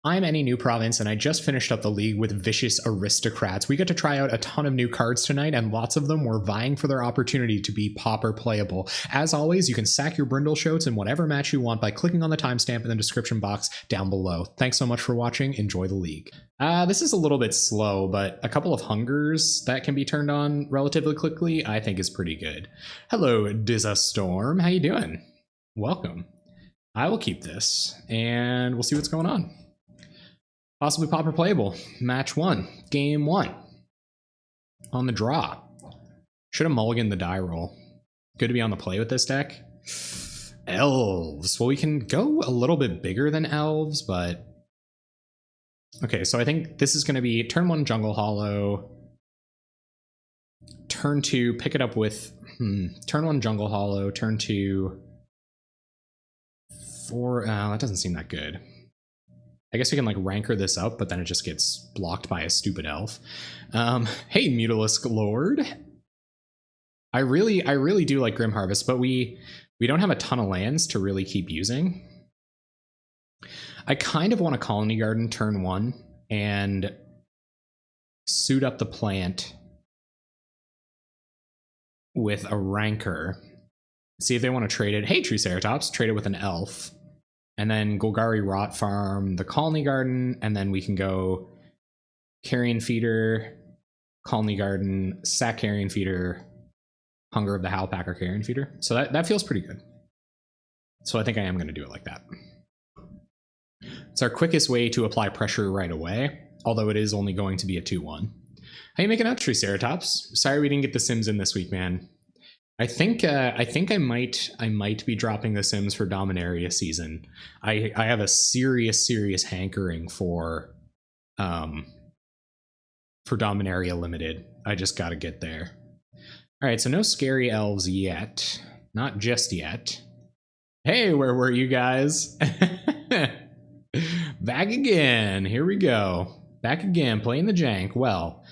I'm Any New Province, and I just finished up the league with Vicious Aristocrats. We get to try out a ton of new cards tonight, and lots of them were vying for their opportunity to be Pauper playable. As always, you can sack your Brindleshotes in whatever match you want by clicking on the timestamp in the description box down below. Thanks so much for watching. Enjoy the league. This is a little bit slow, but a couple of hungers that can be turned on relatively quickly I think is pretty good. Hello, Storm. How you doing? Welcome. I will keep this, and we'll see what's going on. Possibly Pauper playable. Match 1. Game 1. On the draw. Should have mulliganed the die roll. Good to be on the play with this deck. Elves. Well, we can go a little bit bigger than elves, but... Okay, so I think this is going to be turn 1 Jungle Hollow. Turn 2, pick it up with... Turn 1 Jungle Hollow. Turn 2... 4... that doesn't seem that good. I guess we can like rancor this up, but then it just gets blocked by a stupid elf. Hey, Mutalisk Lord. I really do like Grim Harvest, but we don't have a ton of lands to really keep using. I kind of want a Colony Garden turn 1 and suit up the plant with a rancor. See if they want to trade it. Hey, Triceratops, trade it with an elf. And then Golgari Rot farm the Colony Garden, and then we can go Carrion Feeder, Colony Garden, sack Carrion Feeder, Hunger of the Howlpacker Carrion Feeder. So that feels pretty good. So I think I am going to do it like that. It's our quickest way to apply pressure right away, although it is only going to be a 2-1. How you making out, Triceratops? Sorry we didn't get the Sims in this week, man. I think I might be dropping the Sims for Dominaria season. I have a serious hankering for Dominaria Limited. I just got to get there. All right, so no scary elves yet, not just yet. Hey, where were you guys? Back again. Here we go. Back again, playing the jank. Well,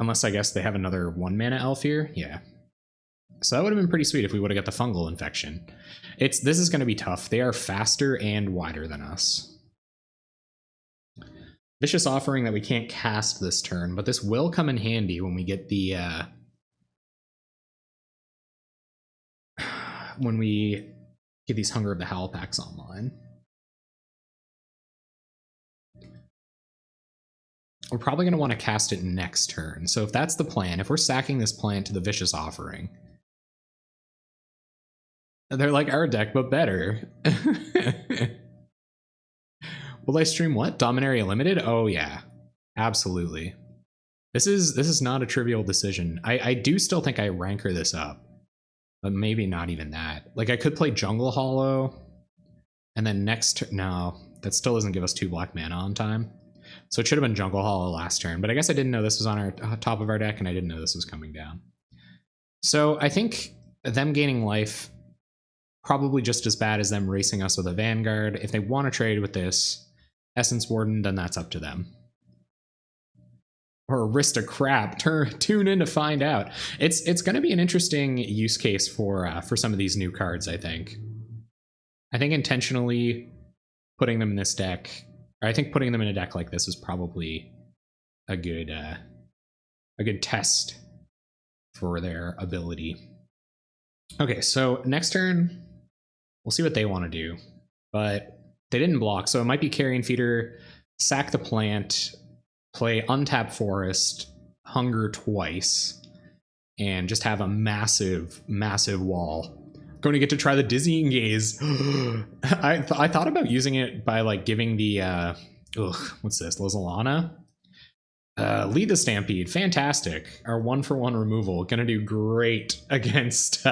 unless I guess they have another 1-mana elf here. Yeah. So that would have been pretty sweet if we would have got the fungal infection. This is going to be tough. They are faster and wider than us. Vicious Offering that we can't cast this turn, but this will come in handy when we get the when we get these Hunger of the Howl packs online. We're probably going to want to cast it next turn. So if that's the plan, if we're sacking this plant to the Vicious Offering, they're like our deck, but better. Will I stream what? Dominaria Limited? Oh yeah, absolutely. This is not a trivial decision. I do still think I rancor this up, but maybe not even that. Like I could play Jungle Hollow, and then no, that still doesn't give us 2 black mana on time. So it should have been Jungle Hollow last turn, but I guess I didn't know this was on our top of our deck, and I didn't know this was coming down. So I think them gaining life, probably just as bad as them racing us with a Vanguard. If they want to trade with this Essence Warden, then that's up to them. Or Aristocrat, tune in to find out. It's going to be an interesting use case for some of these new cards, I think. I think intentionally putting them in this deck, I think putting them in a deck like this is probably a good test for their ability. Okay, so next turn, we'll see what they want to do, but they didn't block, so it might be Carrion Feeder, sack the plant, play Untap Forest, Hunger twice, and just have a massive wall. Going to get to try the Dizzying Gaze. I thought about using it by like giving the what's this, Lozalana? Lead the Stampede, fantastic. Our 1-for-1 removal, gonna do great against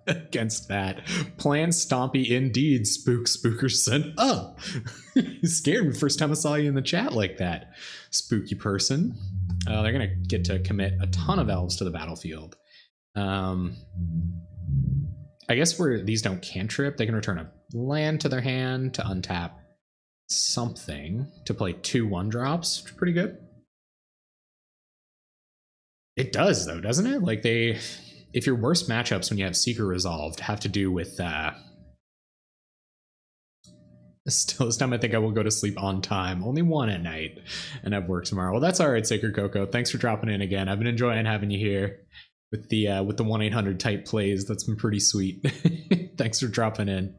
against that. Plan Stompy indeed, Spookerson. Oh, you scared me first time I saw you in the chat like that, spooky person. They're gonna get to commit a ton of elves to the battlefield. I guess where these don't cantrip, they can return a land to their hand to untap something to play 2 1-drops, which is pretty good. It does though, doesn't it? Like if your worst matchups when you have Seeker Resolved have to do with Still, this time I think I will go to sleep on time. Only one at night, and have work tomorrow. Well, that's all right, Sacred Coco. Thanks for dropping in again. I've been enjoying having you here with the 1-800 type plays. That's been pretty sweet. Thanks for dropping in.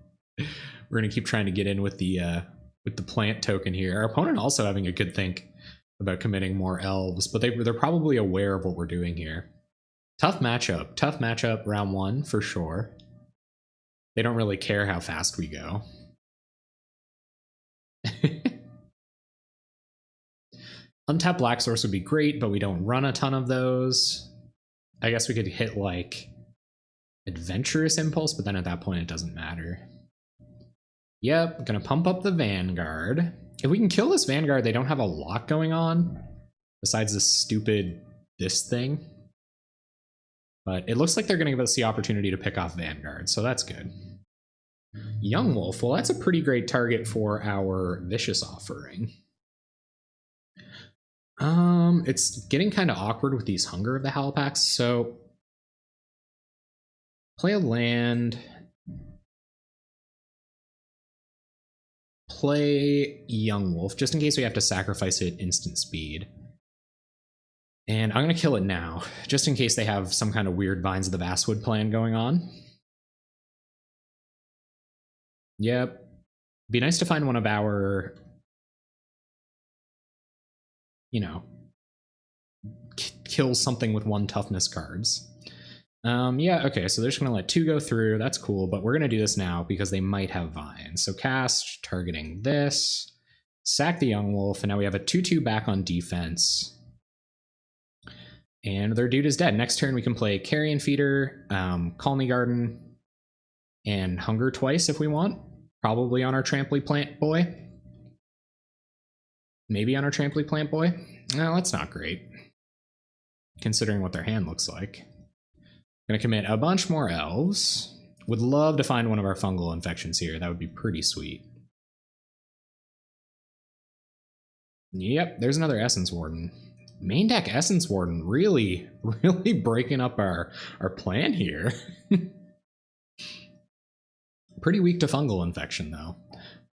We're gonna keep trying to get in with the plant token here. Our opponent also having a good think about committing more elves, but they're probably aware of what we're doing here. Tough matchup round one for sure. They don't really care how fast we go. Untapped Black Source would be great, but we don't run a ton of those. I guess we could hit like Adventurous Impulse, but then at that point it doesn't matter. Yep, gonna pump up the Vanguard. If we can kill this Vanguard, they don't have a lot going on besides this stupid this thing. But it looks like they're gonna give us the opportunity to pick off Vanguard, so that's good. Young Wolf, well, that's a pretty great target for our Vicious Offering. It's getting kind of awkward with these Hunger of the Howlpacks, so play a land, play Young Wolf, just in case we have to sacrifice it instant speed. And I'm going to kill it now, just in case they have some kind of weird Vines of the Vastwood plan going on. Yep. Be nice to find one of our, you know, kill something with 1 toughness cards. Yeah, okay, so they're just going to let 2 go through. That's cool, but we're going to do this now because they might have Vines. So cast, targeting this, sack the Young Wolf, and now we have a 2/2 back on defense. And their dude is dead. Next turn we can play Carrion Feeder, Colony Garden, and Hunger twice if we want. Probably on our Trampley Plant Boy. Maybe on our Trampley Plant Boy. No, that's not great, considering what their hand looks like. Gonna commit a bunch more elves. Would love to find one of our fungal infections here. That would be pretty sweet. Yep, there's another Essence Warden. Main deck Essence Warden really breaking up our plan here. Pretty weak to fungal infection though.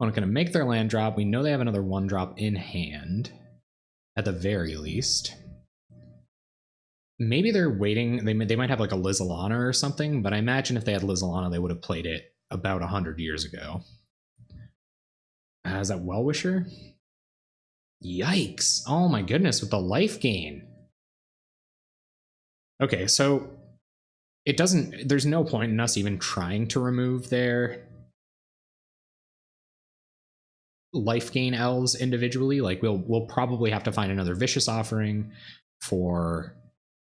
I'm gonna make their land drop. We know they have another 1-drop in hand, at the very least. Maybe they're waiting. They might have like a Lizalana or something, but I imagine if they had Lizalana, they would have played it about 100 years ago. Is that Well-Wisher? Yikes. Oh my goodness, with the life gain. Okay, so it doesn't, there's no point in us even trying to remove their life gain elves individually. Like we'll probably have to find another Vicious Offering for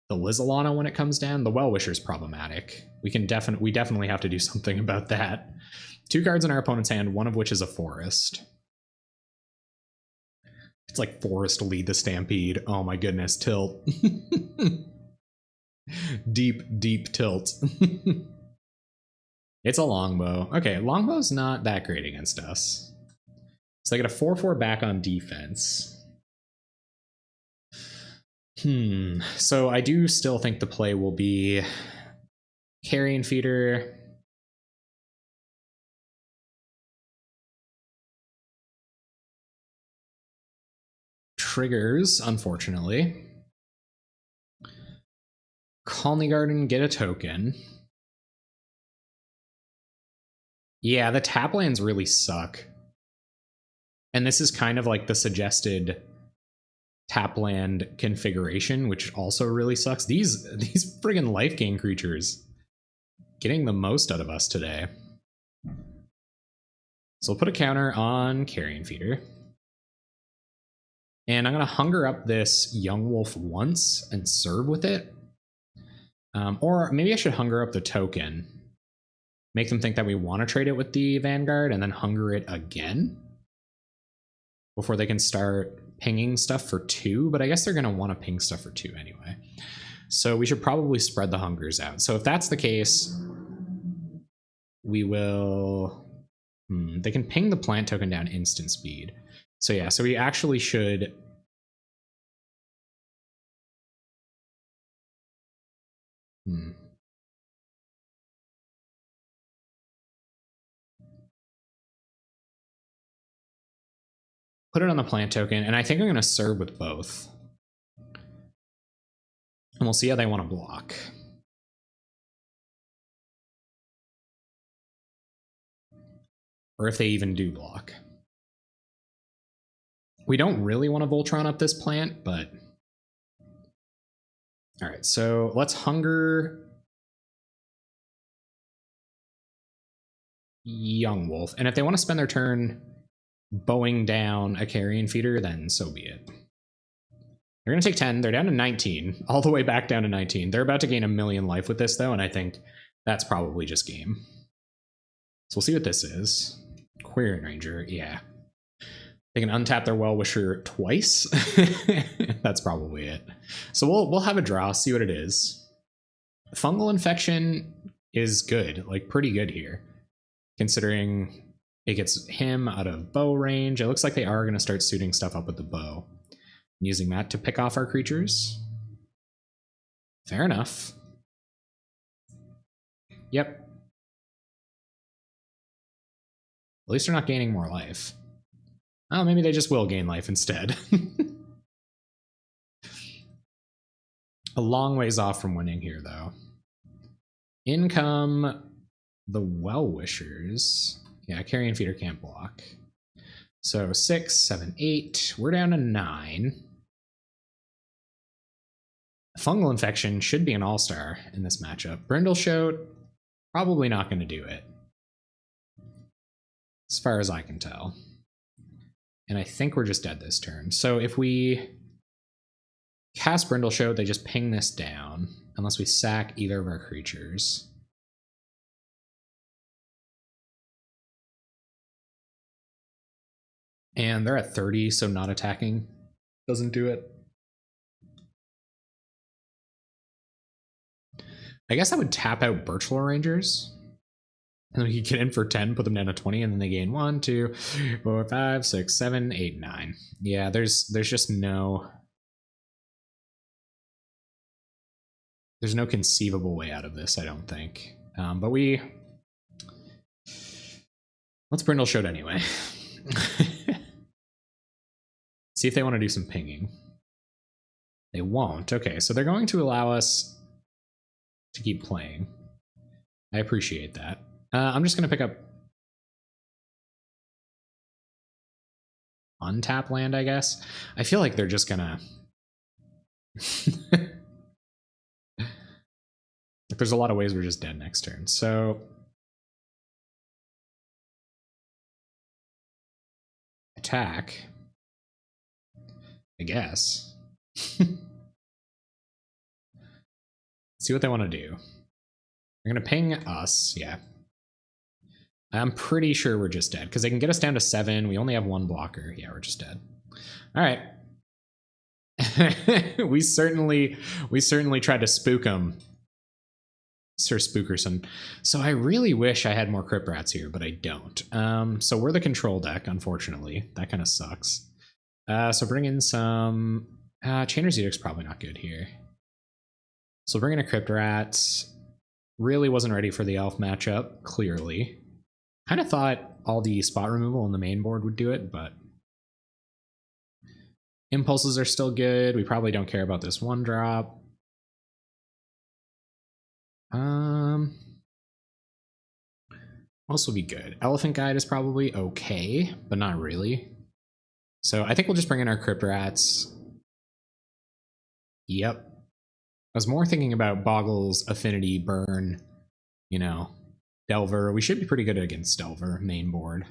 the Lizalana when it comes down. The Well-Wisher is problematic. We definitely have to do something about that. 2 cards in our opponent's hand, one of which is a Forest. It's like Forest lead the Stampede. Oh my goodness, tilt. deep tilt. It's a Longbow. Okay, Longbow's not that great against us. So they get a 4/4 back on defense. So I do still think the play will be Carrion Feeder, triggers, unfortunately. Colony Garden, get a token. Yeah, the tap lands really suck. And this is kind of like the suggested tap land configuration, which also really sucks. These friggin' life gain creatures getting the most out of us today. So we'll put a counter on Carrion Feeder. And I'm going to Hunger up this Young Wolf once and serve with it. Or maybe I should Hunger up the token. Make them think that we want to trade it with the Vanguard and then Hunger it again before they can start pinging stuff for 2. But I guess they're going to want to ping stuff for 2 anyway. So we should probably spread the Hungers out. So if that's the case, we will... they can ping the plant token down instant speed. So yeah, so we actually should... Put it on the plant token, and I think I'm going to serve with both. And we'll see how they want to block. Or if they even do block. We don't really want to Voltron up this plant, but... Alright, so let's Hunger... Young Wolf. And if they want to spend their turn bowing down a Carrion Feeder, then so be it. They're going to take 10. They're down to 19. All the way back down to 19. They're about to gain 1,000,000 life with this, though, and I think that's probably just game. So we'll see what this is. Query Ranger, yeah. They can untap their Well-Wisher twice. That's probably it. So we'll have a draw, see what it is. Fungal Infection is good, like pretty good here. Considering it gets him out of bow range. It looks like they are going to start suiting stuff up with the bow. Using that to pick off our creatures. Fair enough. Yep. At least they're not gaining more life. Oh, maybe they just will gain life instead. A long ways off from winning here, though. In come the Well-Wishers. Yeah, Carrion Feeder can't block. So 6, 7, 8. We're down to 9. Fungal Infection should be an all-star in this matchup. Brindleshote, probably not going to do it. As far as I can tell. And I think we're just dead this turn. So if we cast Brindleshote, they just ping this down. Unless we sack either of our creatures. And they're at 30, so not attacking doesn't do it. I guess I would tap out Birchlore Rangers. And then we could get in for 10, put them down to 20, and then they gain 1, 2, 4, 5, 6, 7, 8, 9. Yeah, there's just no... There's no conceivable way out of this, I don't think. But we... Let's Brindleshote anyway. See if they want to do some pinging. They won't. Okay, so they're going to allow us to keep playing. I appreciate that. I'm just going to pick up untap land, I guess. I feel like they're just going to... There's a lot of ways we're just dead next turn. So... Attack. I guess. See what they want to do. They're going to ping us, yeah. I'm pretty sure we're just dead, because they can get us down to 7. We only have 1 blocker. Yeah, we're just dead. All right. we certainly tried to spook them. Sir Spookerson. So I really wish I had more Crypt Rats here, but I don't. So we're the control deck, unfortunately. That kind of sucks. So bring in some... Chainer's Edict's probably not good here. So bring in a Crypt Rat. Really wasn't ready for the Elf matchup, clearly. Kind of thought all the spot removal on the main board would do it, but... Impulses are still good. We probably don't care about this 1-drop. Else will be good. Elephant Guide is probably okay, but not really. So I think we'll just bring in our Crypt Rats. Yep. I was more thinking about Boggle's Affinity, Burn, you know, Delver. We should be pretty good against Delver, main board.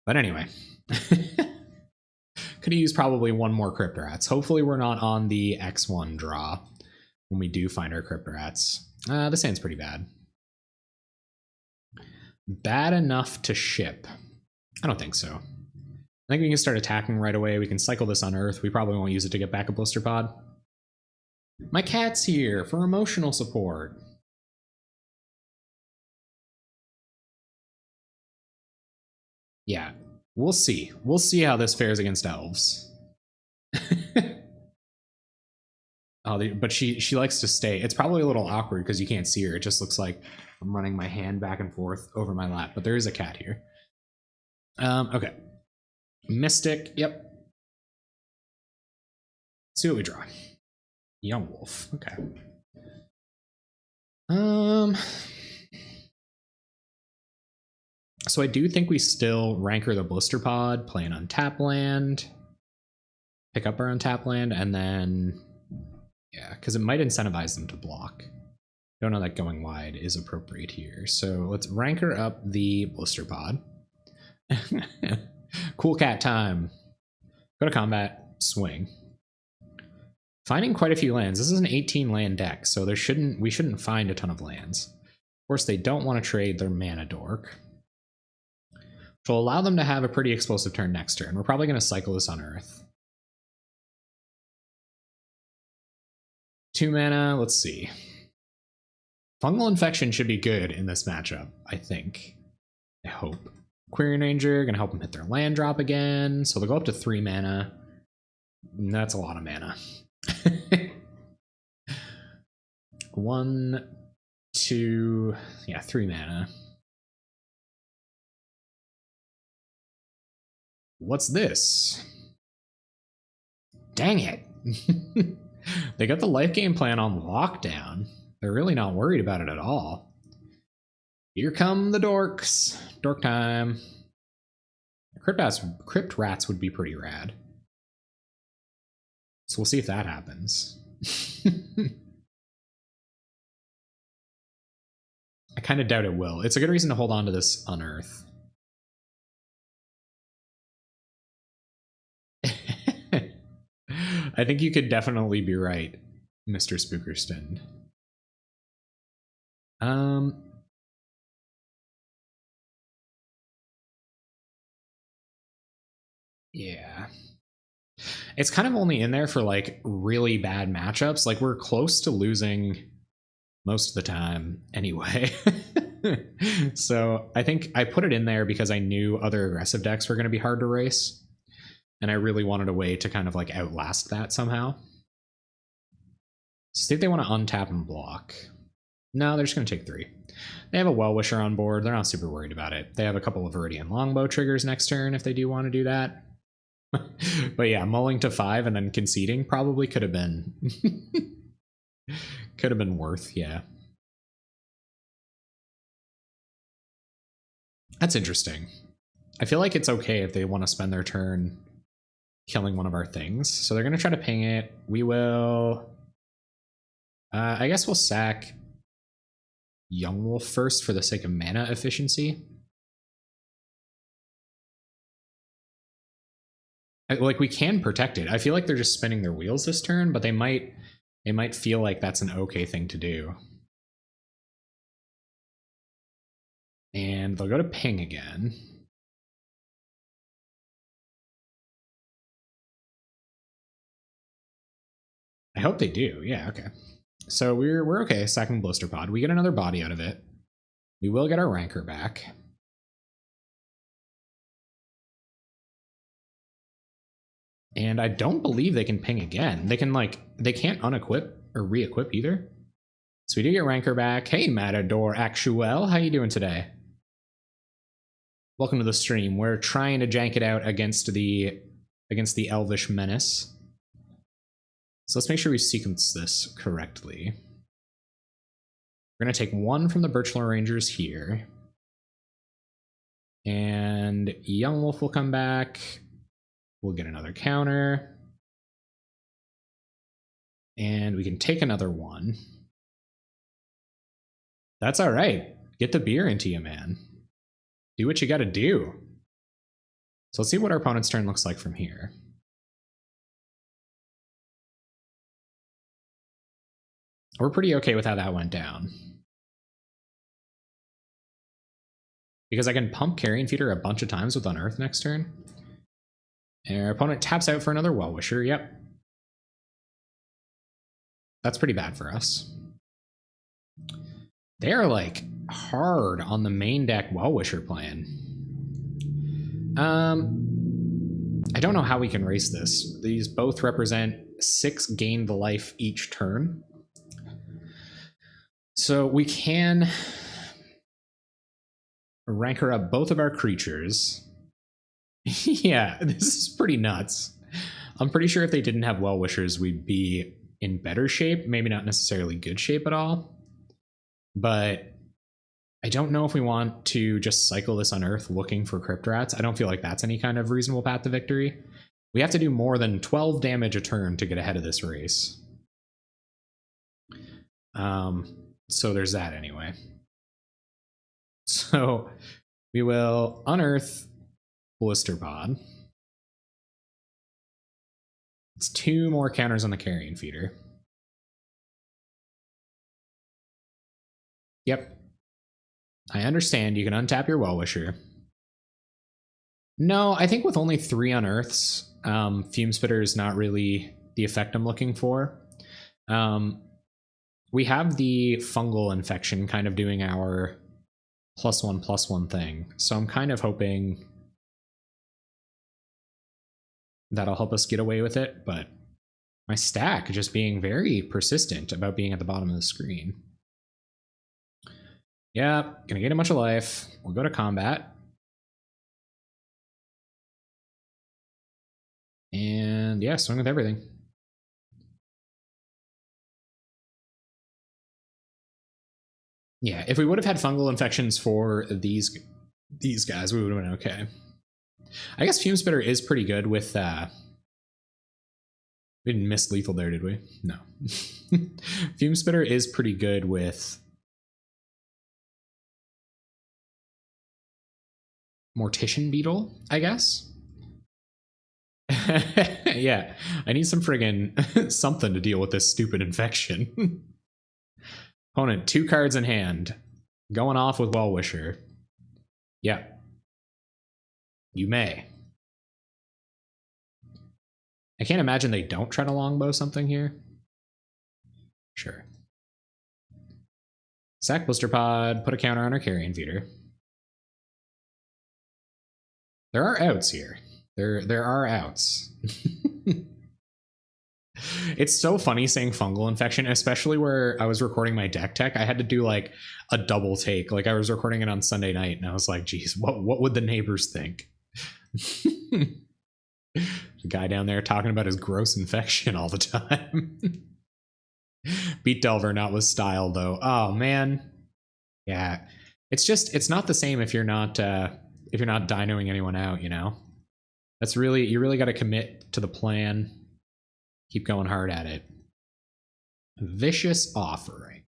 But anyway. Could have used probably 1 more Crypt Rats. Hopefully we're not on the X1 draw when we do find our Crypt Rats. This hand's pretty bad. Bad enough to ship? I don't think so. I think we can start attacking right away. We can cycle this on Earth. We probably won't use it to get back a Blister Pod. My cat's here for emotional support. Yeah, we'll see. We'll see how this fares against elves. Oh, but she likes to stay. It's probably a little awkward because you can't see her. It just looks like I'm running my hand back and forth over my lap. But there is a cat here. Okay. Mystic, yep. Let's see what we draw. Young Wolf, okay. So I do think we still rancor the Blister Pod, play an untap land, pick up our untap land, and then, yeah, because it might incentivize them to block. Don't know that going wide is appropriate here. So let's rancor up the Blister Pod. Cool cat time. Go to combat, swing. Finding quite a few lands. This is an 18 land deck, so we shouldn't find a ton of lands. Of course, they don't want to trade their mana dork, which will allow them to have a pretty explosive turn next turn. We're probably going to cycle this on Earth. 2 mana, let's see. Fungal Infection should be good in this matchup, I think. I hope. Quirion Ranger, gonna help them hit their land drop again, so they'll go up to 3 mana. That's a lot of mana. 1, 2, yeah, 3 mana. What's this? Dang it. They got the life game plan on lockdown. They're really not worried about it at all. Here come the dorks. Dork time. Crypt Rats would be pretty rad. So we'll see if that happens. I kind of doubt it will. It's a good reason to hold on to this Unearth. I think you could definitely be right, Mr. Spookerston. Yeah. It's kind of only in there for like really bad matchups. Like we're close to losing most of the time anyway. So I think I put it in there because I knew other aggressive decks were going to be hard to race. And I really wanted a way to kind of like outlast that somehow. So I think they want to untap and block. No, they're just going to take 3. They have a Well-Wisher on board. They're not super worried about it. They have a couple of Viridian Longbow triggers next turn if they do want to do that. But yeah, mulling to 5 and then conceding probably could have been worth, yeah. That's interesting. I feel like it's okay if they want to spend their turn killing one of our things. So they're going to try to ping it. We will... I guess we'll sack Young Wolf first for the sake of mana efficiency. Like, we can protect it. I feel like they're just spinning their wheels this turn, but they might feel like that's an okay thing to do. And they'll go to ping again. I hope they do. Yeah, okay. So we're okay sacking Blister Pod. We get another body out of it. We will get our Rancor back. And I don't believe they can ping again. They can't unequip or re-equip either. So we do get Rancor back. Hey, Matador Actuel, how you doing today? Welcome to the stream. We're trying to jank it out against the Elvish Menace. So let's make sure we sequence this correctly. We're going to take 1 from the Birchlore Rangers here. And Young Wolf will come back. We'll get another counter. And we can take another 1. That's all right. Get the beer into you, man. Do what you got to do. So let's see what our opponent's turn looks like from here. We're pretty okay with how that went down. Because I can pump Carrion Feeder a bunch of times with Unearth next turn. And our opponent taps out for another Well-Wisher. Yep. That's pretty bad for us. They are like hard on the main deck Well-Wisher plan. I don't know how we can race this. These both represent 6 gain the life each turn. So we can rancor up both of our creatures. Yeah, this is pretty nuts. I'm pretty sure if they didn't have well-wishers, we'd be in better shape. Maybe not necessarily good shape at all. But I don't know if we want to just cycle this on Earth looking for Crypt Rats. I don't feel like that's any kind of reasonable path to victory. We have to do more than 12 damage a turn to get ahead of this race. So there's that anyway. So we will unearth Blister Pod. It's 2 more counters on the carrion feeder. Yep. I understand you can untap your Well-Wisher. No, I think with only 3 unearths, Fume Spitter is not really the effect I'm looking for. We have the fungal infection kind of doing our +1/+1 thing, so I'm kind of hoping that'll help us get away with it, but my stack just being very persistent about being at the bottom of the screen. Yeah, gonna gain a bunch of life. We'll go to combat. And yeah, swing with everything. Yeah, if we would have had fungal infections for these guys, we would have been okay. I guess Fume Spitter is pretty good with we didn't miss lethal there, did we? No. Fume Spitter is pretty good with Mortician Beetle, I guess. Yeah, I need some friggin' something to deal with this stupid infection. Opponent, 2 cards in hand. Going off with Well-Wisher. Yeah. You may. I can't imagine they don't try to longbow something here. Sure. Sack Blister Pod, put a counter on our carrion feeder. There are outs here. There are outs. It's so funny saying fungal infection, especially where I was recording my deck tech. I had to do like a double take. Like I was recording it on Sunday night and I was like, geez, what would the neighbors think? The guy down there talking about his gross infection all the time. Beat Delver not with style though. Oh man. Yeah. It's not the same if you're not dinoing anyone out, you know? You really got to commit to the plan. Keep going hard at it. Vicious Offering.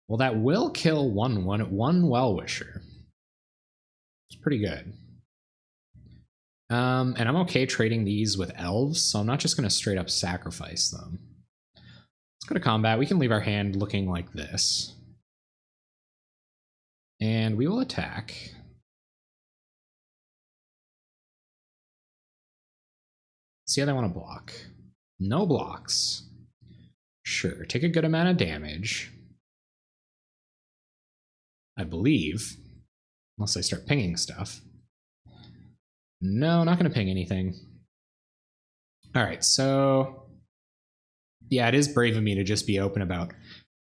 Well, that will kill one Well-Wisher. It's pretty good. And I'm okay trading these with elves, so I'm not just going to straight up sacrifice them. Let's go to combat. We can leave our hand looking like this. And we will attack. See how they want to block. No blocks. Sure, take a good amount of damage. I believe. Unless I start pinging stuff. No, not going to ping anything. Alright, so... yeah, it is brave of me to just be open about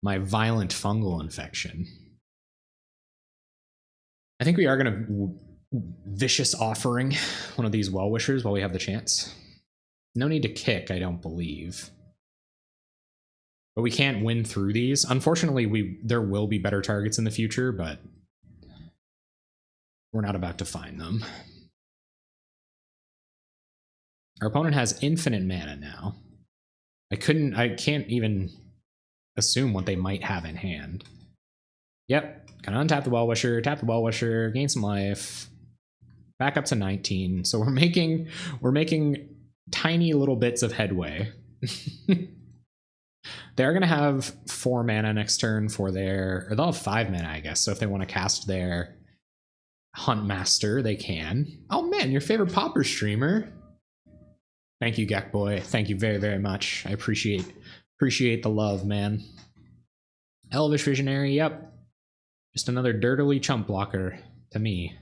my violent fungal infection. I think we are going to Vicious Offering one of these Well-Wishers while we have the chance. No need to kick, I don't believe. But we can't win through these. Unfortunately, there will be better targets in the future, but we're not about to find them. Our opponent has infinite mana now. I can't even assume what they might have in hand. Yep, gonna untap the Well-Wisher, tap the Well-Wisher, gain some life. Back up to 19. So we're making tiny little bits of headway. They're going to have 4 mana next turn for or they'll have 5 mana, I guess. So if they want to cast their Hunt Master, they can. Oh man, your favorite Pauper streamer. Thank you, Gek Boy. Thank you very, very much. I appreciate the love, man. Elvish Visionary, yep. Just another dirtily chump blocker to me.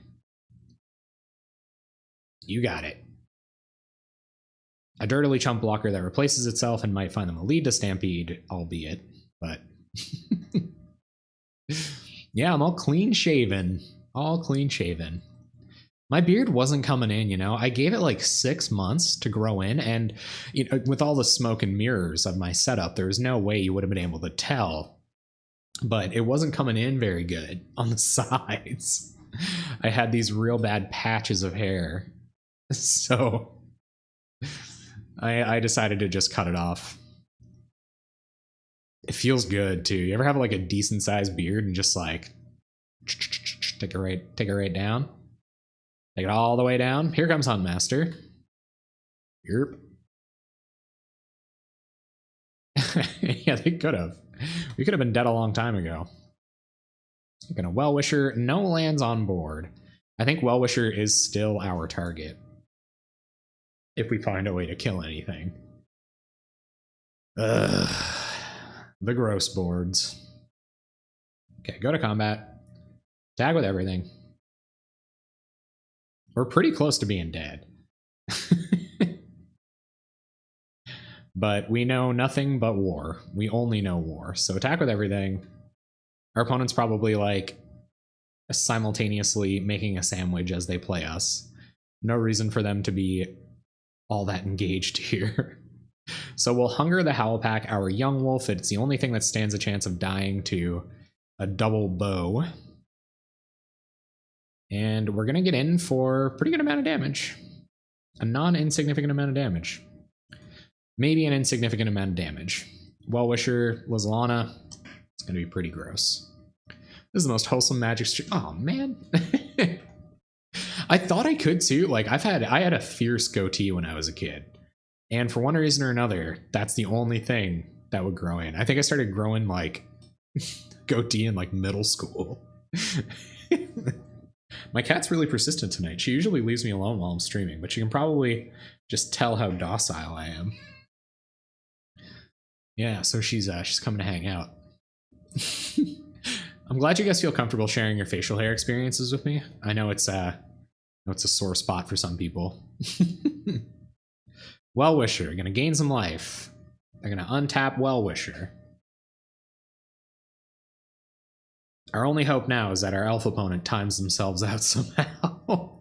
You got it. A dirtily chump blocker that replaces itself and might find them a lead to Stampede, albeit, but yeah, I'm all clean shaven. All clean shaven. My beard wasn't coming in, you know. I gave it like 6 months to grow in, and you know, with all the smoke and mirrors of my setup, there's no way you would have been able to tell. But it wasn't coming in very good on the sides. I had these real bad patches of hair. So I decided to just cut it off. It feels good too. You ever have like a decent sized beard and just like take it right down? Take it all the way down. Here comes Huntmaster. Yerp. Yeah, they could have. We could have been dead a long time ago. Gonna Well-Wisher. No lands on board. I think Well-Wisher is still our target. If we find a way to kill anything. Ugh. The gross boards. Okay, go to combat. Tag with everything. We're pretty close to being dead. But we know nothing but war. We only know war. So attack with everything. Our opponent's probably like simultaneously making a sandwich as they play us. No reason for them to be all that engaged here. So we'll Hunger the Howlpack, our young wolf. It's the only thing that stands a chance of dying to a double bow. And we're going to get in for a pretty good amount of damage. A non-insignificant amount of damage. Maybe an insignificant amount of damage. Well-Wisher, Lizalana. It's going to be pretty gross. This is the most wholesome magic stream. Oh, man. I thought I could too. Like, I had a fierce goatee when I was a kid. And for one reason or another, that's the only thing that would grow in. I think I started growing like goatee in like middle school. My cat's really persistent tonight. She usually leaves me alone while I'm streaming, but you can probably just tell how docile I am. Yeah, so she's coming to hang out. I'm glad you guys feel comfortable sharing your facial hair experiences with me. I know it's a sore spot for some people. Well-Wisher, gonna gain some life. They're gonna untap Well-Wisher. Our only hope now is that our elf opponent times themselves out somehow.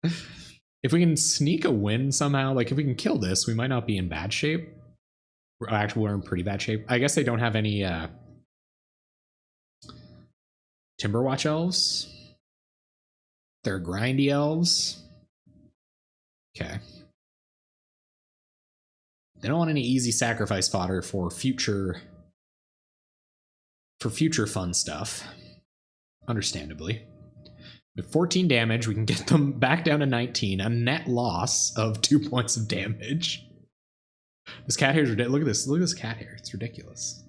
If we can sneak a win somehow, like if we can kill this, we might not be in bad shape. Actually, we're in pretty bad shape. I guess they don't have any Timberwatch elves. They're grindy elves. Okay. They don't want any easy sacrifice fodder for future fun stuff. Understandably. With 14 damage, we can get them back down to 19, a net loss of 2 points of damage. This cat hair is ridiculous. Look at this cat hair. It's ridiculous.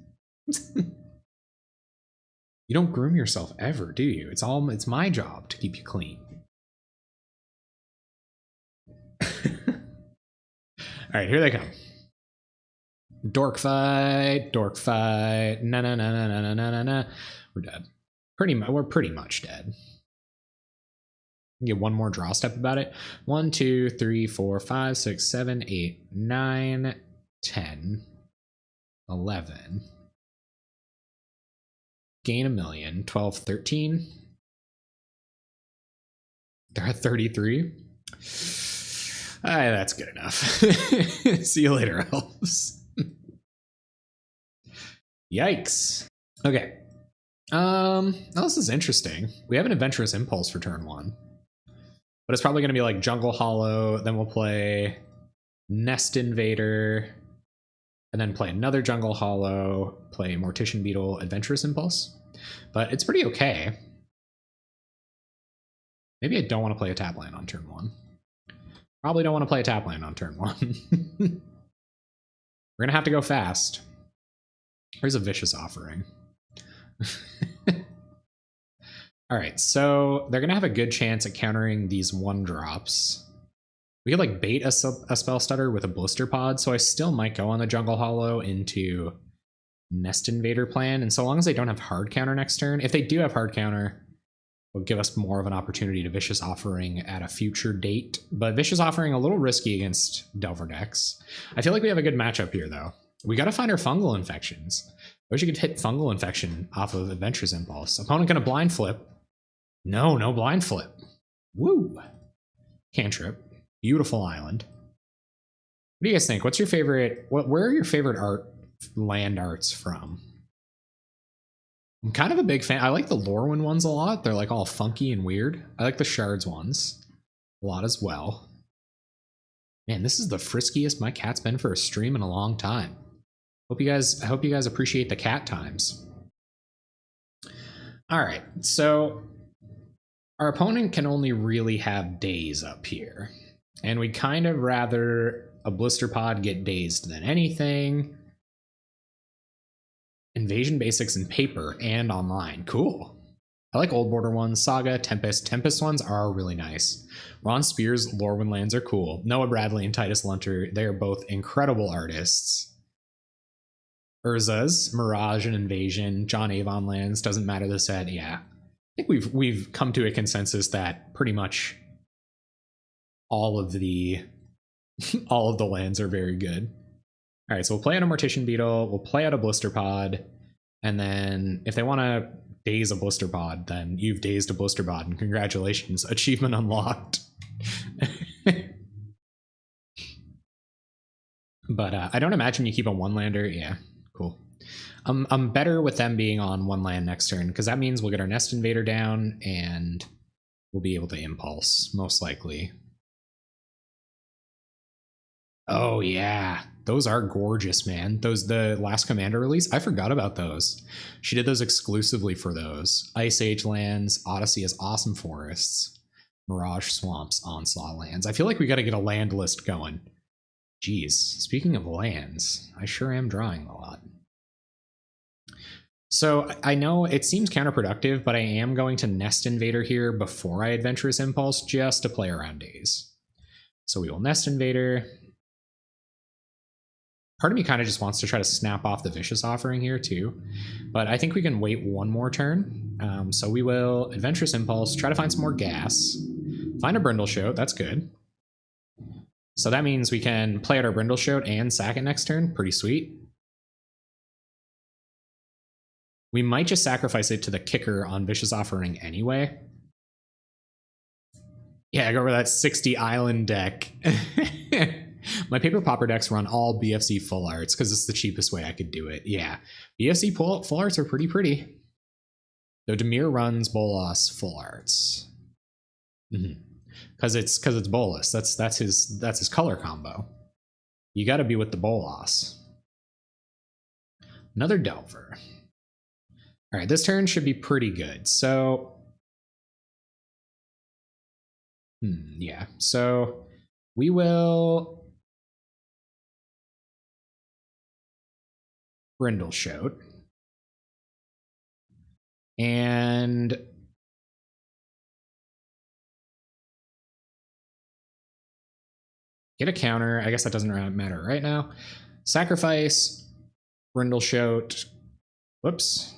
You don't groom yourself ever, do you? It's my job to keep you clean. All right, here they come. Dork fight, na na na na na na na na. We're dead. We're pretty much dead. Get one more draw step about it. 1, 2, 3, 4, 5, 6, 7, 8, 9, 10, 11. Gain a million. 12, 13. They're at 33. That's good enough. See you later, elves. Yikes. Okay. This is interesting. We have an Adventurous Impulse for turn 1. But it's probably going to be like Jungle Hollow, then we'll play Nest Invader, and then play another Jungle Hollow, play Mortician Beetle, Adventurous Impulse. But it's pretty okay. Maybe I don't want to play a tap land on turn 1. Probably don't want to play a tap land on turn 1. We're going to have to go fast. Here's a Vicious Offering. All right, so they're going to have a good chance at countering these 1-drops. We could like bait a Spell Stutter with a Blister Pod, so I still might go on the Jungle Hollow into Nest Invader plan. And so long as they don't have hard counter next turn, if they do have hard counter, will give us more of an opportunity to Vicious Offering at a future date. But Vicious Offering a little risky against Delver decks. I feel like we have a good matchup here, though. We got to find our Fungal Infections. I wish you could hit Fungal Infection off of Adventurous Impulse. Opponent going to Blind Flip. No blind flip. Woo! Cantrip. Beautiful island. What do you guys think? What's your favorite? Where are your favorite land arts from? I'm kind of a big fan. I like the Lorwyn ones a lot. They're like all funky and weird. I like the Shards ones a lot as well. Man, this is the friskiest my cat's been for a stream in a long time. I hope you guys appreciate the cat times. All right, so our opponent can only really have days up here, and we'd kind of rather a blister pod get dazed than anything. Invasion basics and paper and online. Cool. I like old border ones. Saga, Tempest. Tempest ones are really nice. Ron Spears, Lorwyn lands are cool. Noah Bradley and Titus Lunter, they are both incredible artists. Urza's, Mirage and Invasion, John Avon lands, doesn't matter the set. Yeah. I think we've come to a consensus that pretty much all of the lands are very good. All right, so we'll play out a Mortician Beetle, we'll play out a Blister Pod, and then if they want to daze a Blister Pod, then you've dazed a Blister Pod, and congratulations, achievement unlocked. But I don't imagine you keep a one-lander. Yeah, cool. I'm better with them being on one land next turn, because that means we'll get our Nest Invader down, and we'll be able to Impulse, most likely. Oh yeah, those are gorgeous, man. The last Commander release, I forgot about those. She did those exclusively for those. Ice Age lands, Odyssey has awesome forests, Mirage Swamps, Onslaught lands. I feel like we got to get a land list going. Jeez, speaking of lands, I sure am drawing a lot. So I know it seems counterproductive, but I am going to Nest Invader here before I Adventurous Impulse just to play around days. So we will Nest Invader. Part of me kind of just wants to try to snap off the Vicious Offering here too, but I think we can wait one more turn. So we will Adventurous Impulse, try to find some more gas, find a Brindleshote, that's good. So that means we can play out our Brindleshote and sack it next turn, pretty sweet. We might just sacrifice it to the kicker on Vicious Offering anyway. Yeah, go over that 60 island deck. My paper Pauper decks run all BFC full arts because it's the cheapest way I could do it. Yeah, BFC full arts are pretty. Though Demir runs Bolas full arts. Because it's Bolas. That's his color combo. You got to be with the Bolas. Another Delver. All right, this turn should be pretty good. So, yeah. So we will Brindleshote and get a counter. I guess that doesn't matter right now. Sacrifice Brindleshote. Whoops.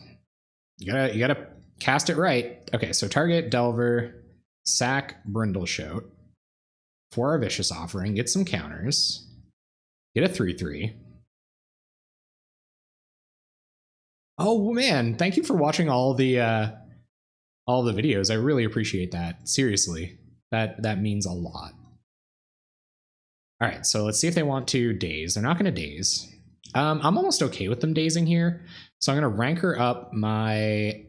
You gotta cast it right. Okay, so target Delver, sack Brindleshote for our Vicious Offering, get some counters, get a 3/3. Oh man, thank you for watching all the videos. I really appreciate that. Seriously, that means a lot. All right, so let's see if they want to daze. They're not going to daze. I'm almost okay with them dazing here. So I'm going to ranker up my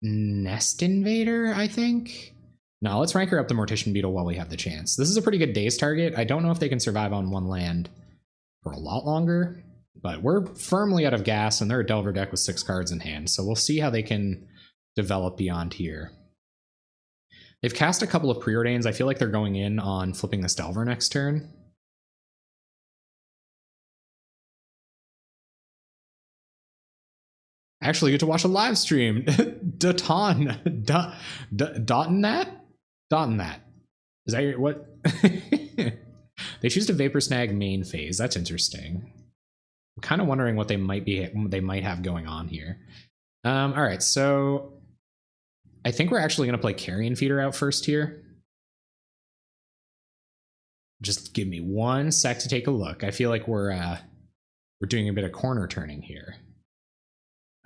Nest Invader, I think. No, let's ranker up the Mortician Beetle while we have the chance. This is a pretty good daze target. I don't know if they can survive on one land for a lot longer, but we're firmly out of gas, and they're a Delver deck with 6 cards in hand, so we'll see how they can develop beyond here. They've cast a couple of Preordains. I feel like they're going in on flipping this Delver next turn. Actually get to watch a live stream. Dotton that. Is that your, what? They choose to Vapor Snag main phase. That's interesting. I'm kind of wondering what they might have going on here. All right, so I think we're actually going to play Carrion Feeder out first here. Just give me 1 sec to take a look. I feel like we're doing a bit of corner turning here.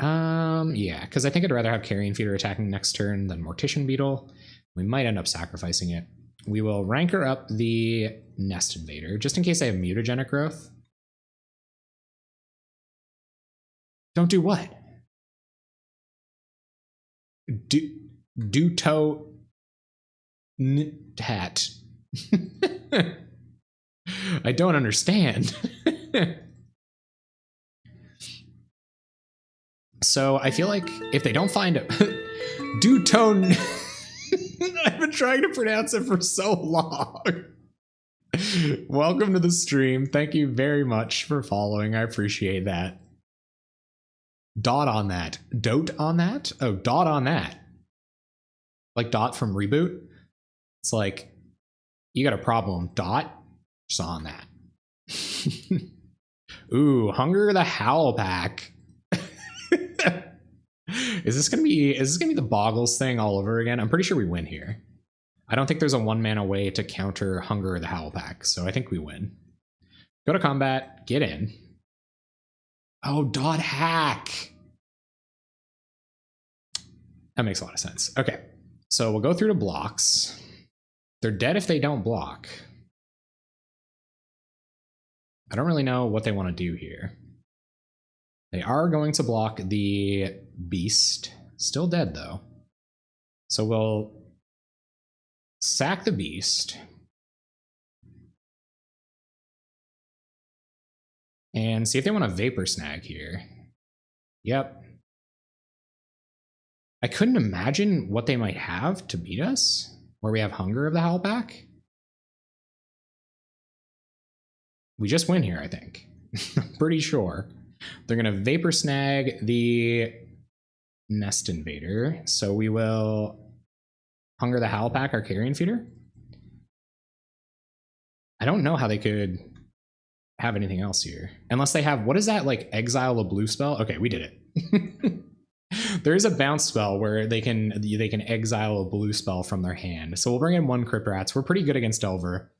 Yeah, because I think I'd rather have Carrion Feeder attacking next turn than Mortician Beetle. We might end up sacrificing it. We will Rancor up the Nest Invader, just in case I have Mutagenic Growth. Don't do what? Do toe hat. I don't understand. So I feel like if they don't find it, do tone. I've been trying to pronounce it for so long. Welcome to the stream. Thank you very much for following. I appreciate that. Dot on that. Dote on that? Oh, dot on that. Like Dot from Reboot. It's like, you got a problem, Dot? Just on that. Ooh, Hunger the Howl Pack. Is this gonna be the Boggles thing all over again? I'm pretty sure we win here. I don't think there's a 1-mana way to counter Hunger the Howl Pack, so I think we win. Go to combat, get in. Oh, Dot Hack. That makes a lot of sense. Okay, so we'll go through to blocks. They're dead if they don't block. I don't really know what they want to do here. They are going to block the Beast. Still dead, though. So we'll sack the Beast. And see if they want a Vapor Snag here. Yep. I couldn't imagine what they might have to beat us, where we have Hunger of the Howlback. We just win here, I think. I'm pretty sure. They're going to Vapor Snag the Nest Invader. So we will Hunger the Howlpack, our Carrion Feeder. I don't know how they could have anything else here. Unless they have, what is that, like Exile a blue spell? Okay, we did it. There is a bounce spell where they can exile a blue spell from their hand. So we'll bring in 1 Crypt Rats. We're pretty good against Delver.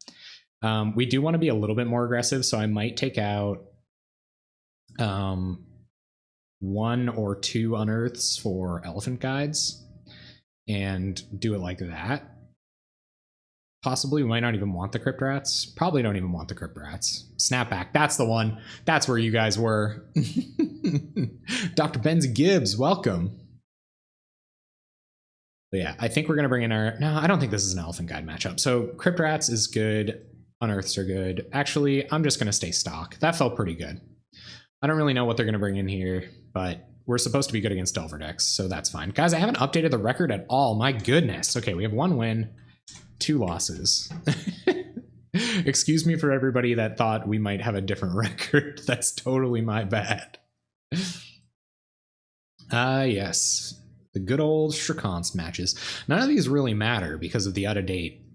We do want to be a little bit more aggressive, so I might take out 1 or 2 Unearths for Elephant Guides and do it like that. Possibly, we might not even want the Crypt Rats. Probably don't even want the Crypt Rats. Snapback, that's the one. That's where you guys were. Dr. Benz Gibbs, welcome. But yeah, I think we're going to bring in our... No, I don't think this is an Elephant Guide matchup. So Crypt Rats is good. Unearths are good. Actually, I'm just going to stay stock. That felt pretty good. I don't really know what they're going to bring in here, but we're supposed to be good against Delver decks, so that's fine. Guys, I haven't updated the record at all. My goodness. Okay, we have 1 win, 2 losses. Excuse me for everybody that thought we might have a different record. That's totally my bad. Yes. The good old Shrakans matches. None of these really matter because of the out-of-date.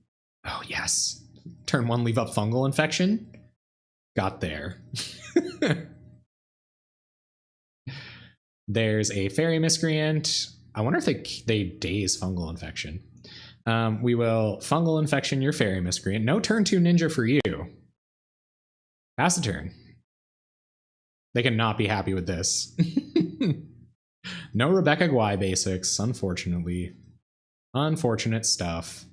Oh, yes. Turn 1, leave up Fungal Infection. Got there. There's a Fairy Miscreant. I wonder if they daze Fungal Infection. We will Fungal Infection your Fairy Miscreant. No turn 2 Ninja for you. Pass the turn. They cannot be happy with this. No Rebecca Guai basics, unfortunately. Unfortunate stuff.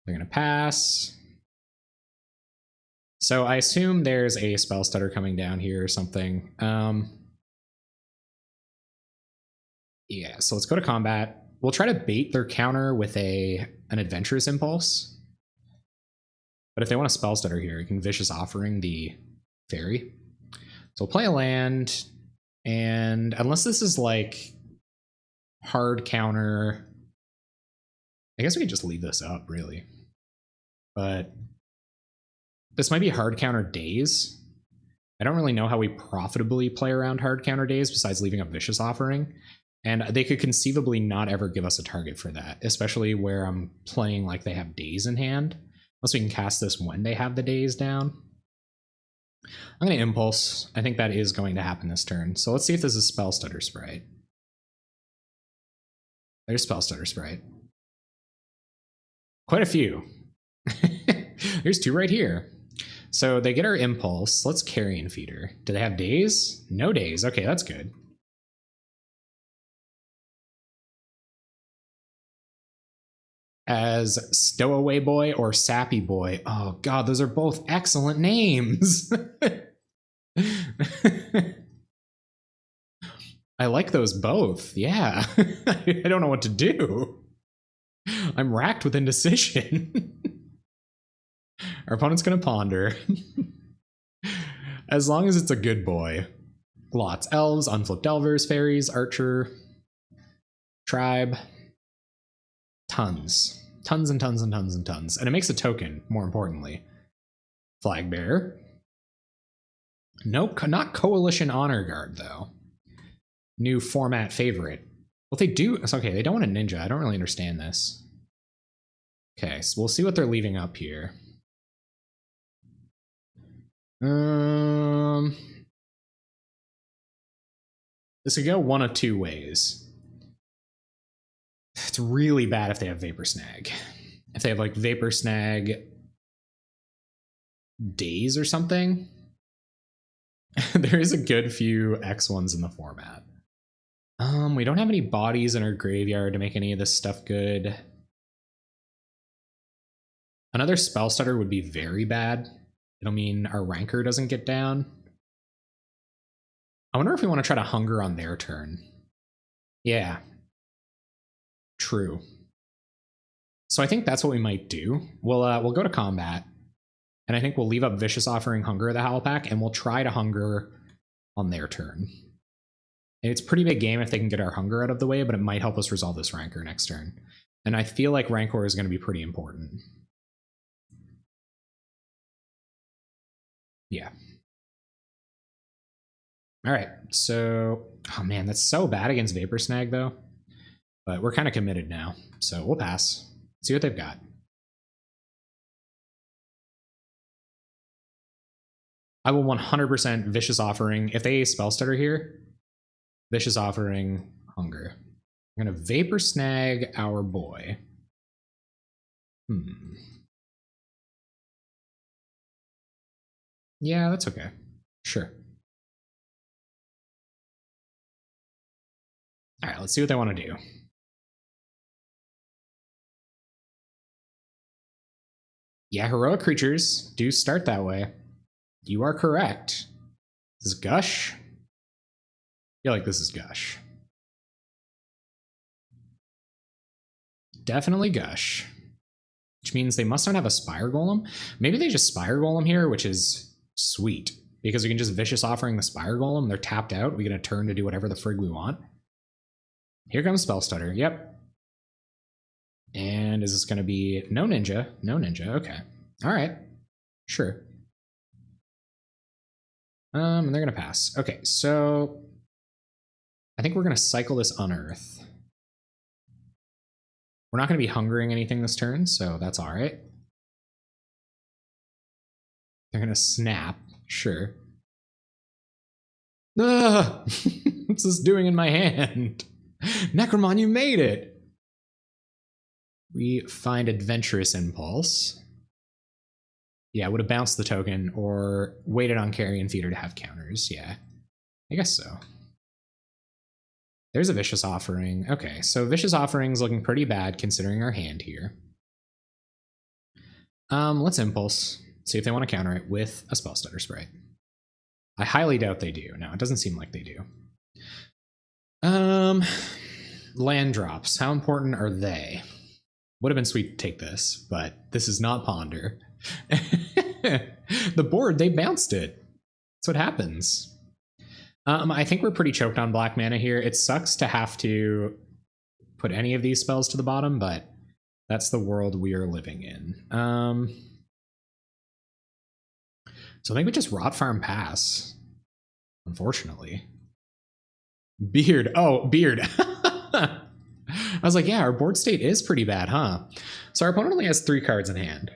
They're going to pass. So I assume there's a Spell Stutter coming down here or something. Yeah, so let's go to combat. We'll try to bait their counter with an Adventurous Impulse. But if they want a Spell Stutter here, you can Vicious Offering the Fairy. So we'll play a land, and unless this is like hard counter, I guess we could just leave this up, really. But this might be hard counter Daze. I don't really know how we profitably play around hard counter Daze besides leaving a Vicious Offering. And they could conceivably not ever give us a target for that, especially where I'm playing like they have Daze in hand. Unless we can cast this when they have the Daze down. I'm going to Impulse. I think that is going to happen this turn. So let's see if this is Spell Stutter Sprite. There's Spell Stutter Sprite. Quite a few. There's 2 right here. So they get our Impulse. Let's Carrion Feeder. Do they have Daze? No Daze. Okay, that's good. has Stowaway Boy or Sappy Boy. Oh god, those are both excellent names. I like those both. Yeah. I don't know what to do. I'm racked with indecision. Our opponent's gonna ponder. As long as it's a good boy. Lots. Elves, unflipped elvers, fairies, archer, tribe. Tons. Tons and tons and tons and tons. And it makes a token, more importantly. Flag bearer. Nope, not Coalition Honor Guard, though. New format favorite. Well, they do. It's okay, they don't want a ninja. I don't really understand this. Okay, so we'll see what they're leaving up here. This could go one of two ways. It's really bad if they have Vapor Snag. If they have like Vapor Snag Days or something. There is a good few X ones in the format. We don't have any bodies in our graveyard to make any of this stuff good. Another spell stutter would be very bad. It'll mean our rancor doesn't get down. I wonder if we want to try to hunger on their turn. Yeah. True. So I think that's what we might do. We'll go to combat, and I think we'll leave up Vicious Offering, Hunger the Howl Pack, and we'll try to hunger on their turn. And it's a pretty big game if they can get our hunger out of the way, but it might help us resolve this rancor next turn. And I feel like rancor is going to be pretty important. Yeah. All right, so, oh man, that's so bad against Vapor Snag though. But we're kind of committed now, so we'll pass. See what they've got. I will 100% Vicious Offering. If they spell stutter here, Vicious Offering, Hunger. I'm gonna Vapor Snag our boy. Yeah, that's okay. Sure. All right, let's see what they want to do. Yeah, heroic creatures do start that way. You are correct. This is Gush. I feel like this is Gush. Definitely Gush. Which means they must not have a Spire Golem. Maybe they just Spire Golem here, which is sweet. Because we can just Vicious Offering the Spire Golem. They're tapped out. We get a turn to do whatever the frig we want. Here comes Spell Stutter. Yep. And is this going to be no ninja? No ninja. Okay. All right. Sure. And they're going to pass. Okay, so I think we're going to cycle this Unearth. We're not going to be hungering anything this turn, so that's all right. They're going to snap. Sure. Ah! What's this doing in my hand? Necromon, you made it! We find Adventurous Impulse. Yeah, would have bounced the token or waited on Carrion Feeder to have counters. Yeah, I guess so. There's a Vicious Offering. Okay, so Vicious Offering's looking pretty bad considering our hand here. Let's Impulse. See if they want to counter it with a Spell Stutter Sprite. I highly doubt they do. No, it doesn't seem like they do. Land drops. How important are they? Would have been sweet to take this, but this is not Ponder. The board, they bounced it. That's what happens. I think we're pretty choked on black mana here. It sucks to have to put any of these spells to the bottom, but that's the world we are living in. So I think we just Rot Farm pass, unfortunately. Beard. Oh, Beard. I was like, yeah, our board state is pretty bad, huh? So our opponent only has 3 cards in hand.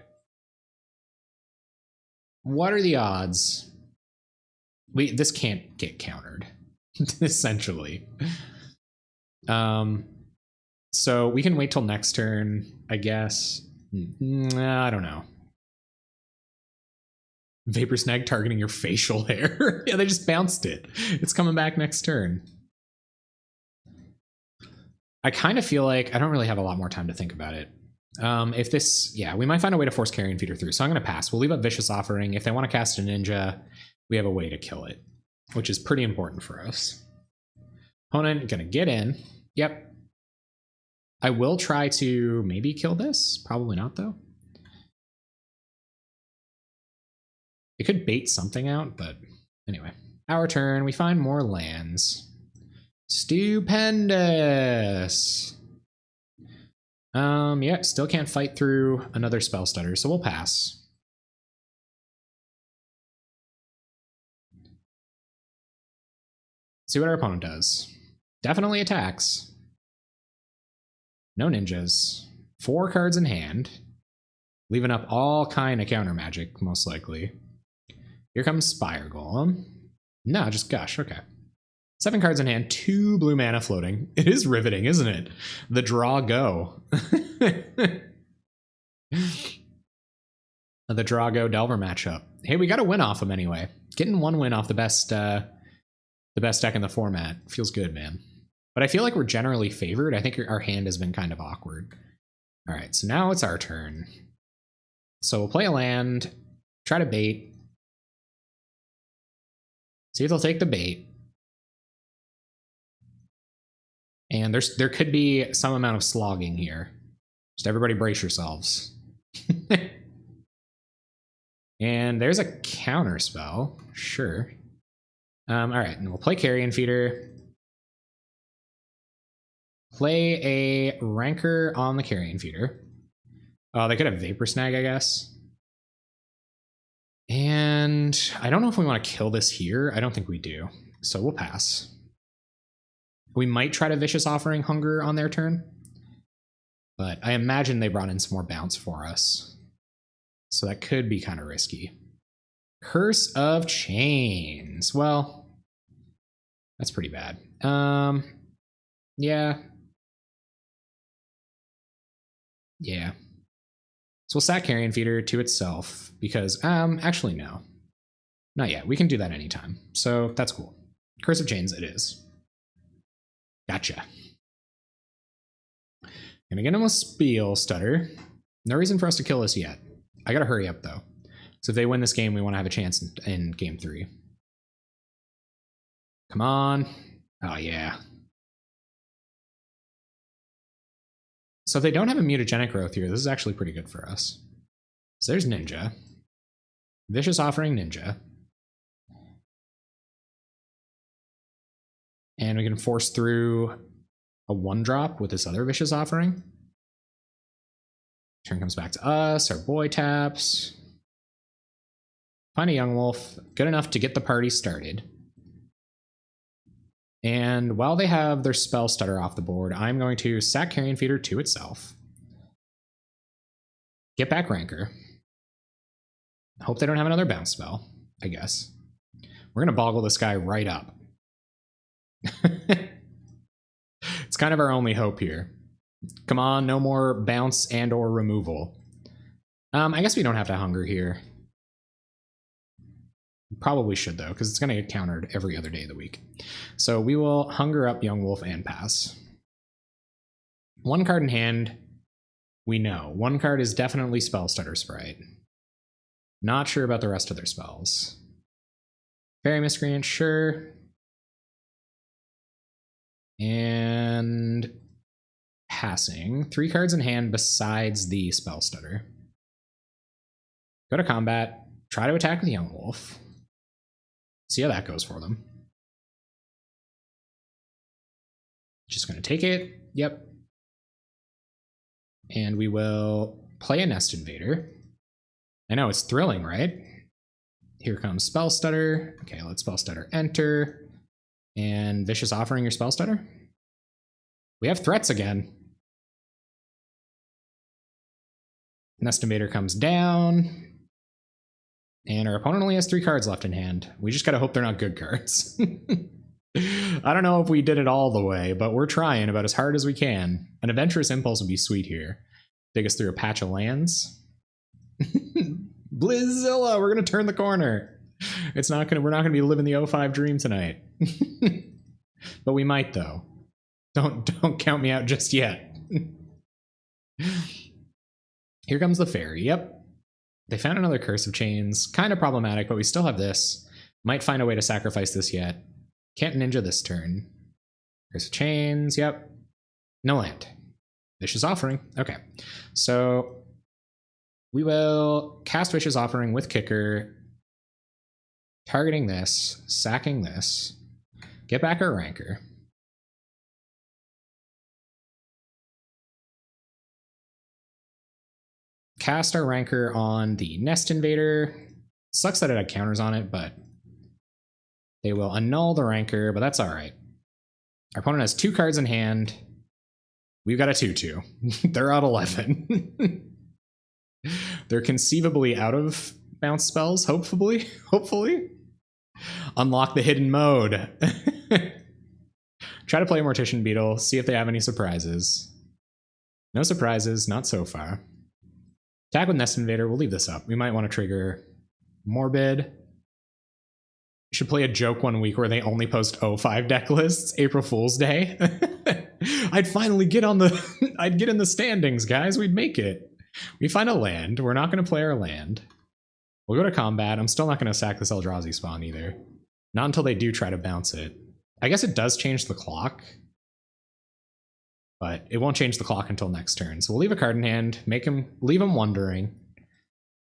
What are the odds? This can't get countered, essentially. So we can wait till next turn, I guess. I don't know. Vapor Snag targeting your facial hair. Yeah, they just bounced it. It's coming back next turn. I kind of feel like I don't really have a lot more time to think about it. If this, yeah, we might find a way to force Carrion Feeder through. So I'm going to pass. We'll leave up Vicious Offering. If they want to cast a Ninja, we have a way to kill it, which is pretty important for us. Opponent going to get in. Yep. I will try to maybe kill this. Probably not, though. It could bait something out, but anyway. Our turn. We find more lands. Stupendous. Yeah, still can't fight through another spell stutter, so we'll pass. See what our opponent does. Definitely attacks. No ninjas. 4 cards in hand. Leaving up all kind of counter magic, most likely. Here comes Spire Golem. No, just Gush, okay. 7 cards in hand, 2 blue mana floating. It is riveting, isn't it? The draw go. The draw go Delver matchup. Hey, we got a win off him anyway. Getting 1 win off the best deck in the format feels good, man. But I feel like we're generally favored. I think our hand has been kind of awkward. All right, so now it's our turn. So we'll play a land, try to bait. See if they'll take the bait. And there could be some amount of slogging here. Just everybody brace yourselves. And there's a counter spell. Sure. All right, and we'll play Carrion Feeder. Play a Rancor on the Carrion Feeder. Oh, they could have Vapor Snag, I guess. And I don't know if we want to kill this here. I don't think we do. So we'll pass. We might try to Vicious Offering Hunger on their turn. But I imagine they brought in some more bounce for us. So that could be kind of risky. Curse of Chains. Well, that's pretty bad. Yeah. Yeah. So we'll sack Carrion Feeder to itself because, actually no. Not yet. We can do that anytime. So that's cool. Curse of Chains it is. Gotcha. Gonna get him a Spiel Stutter. No reason for us to kill this yet. I gotta hurry up though. So if they win this game, we want to have a chance in game 3. Come on. Oh yeah. So if they don't have a mutagenic growth here, this is actually pretty good for us. So there's Ninja. Vicious Offering Ninja. And we can force through a 1-drop with this other Vicious Offering. Turn comes back to us, our boy taps. Find a Young Wolf, good enough to get the party started. And while they have their Spell Stutter off the board, I'm going to sack Carrion Feeder to itself. Get back Rancor. Hope they don't have another bounce spell, I guess. We're going to boggle this guy right up. It's kind of our only hope here. Come on, no more bounce and or removal. I guess we don't have to hunger here. Probably should though, because it's going to get countered every other day of the week. So we will hunger up Young Wolf and pass. 1 card in hand, we know. 1 card is definitely Spell Stutter Sprite. Not sure about the rest of their spells. Fairy Miscreant, sure. And passing. 3 cards in hand besides the Spell Stutter. Go to combat. Try to attack with Young Wolf. See how that goes for them. Just going to take it. Yep. And we will play a Nest Invader. I know, it's thrilling, right? Here comes Spell Stutter. Okay, let's Spell Stutter enter. And Vicious Offering your Spell Stutter. We have threats again. Nest Invader comes down. And our opponent only has 3 cards left in hand. We just gotta hope they're not good cards. I don't know if we did it all the way, but we're trying about as hard as we can. An Adventurous Impulse would be sweet here. Take us through a patch of lands. Blizzilla, we're gonna turn the corner. We're not gonna be living the 05 dream tonight. But we might though. Don't count me out just yet. Here comes the fairy. Yep. They found another Curse of Chains. Kind of problematic, but we still have this. Might find a way to sacrifice this yet. Can't ninja this turn. Curse of Chains. Yep. No land. Vicious Offering. Okay. So we will cast Vicious Offering with Kicker. Targeting this. Sacking this. Get back our Ranker. Cast our Ranker on the Nest Invader. Sucks that it had counters on it, but they will annul the Ranker, but that's alright. Our opponent has 2 cards in hand. We've got a 2-2. They're out 11. They're conceivably out of bounce spells, hopefully. Hopefully. Unlock the hidden mode. Try to play a Mortician Beetle, see if they have any surprises. No surprises, not so far. Attack with Nest Invader, we'll leave this up. We might want to trigger Morbid. Should play a joke one week where they only post 05 deck lists, April Fool's Day. I'd finally get on the I'd get in the standings, guys. We'd make it. We find a land. We're not going to play our land. We'll go to combat. I'm still not going to sack this Eldrazi spawn either. Not until they do try to bounce it. I guess it does change the clock, but it won't change the clock until next turn. So we'll leave a card in hand, leave him wondering,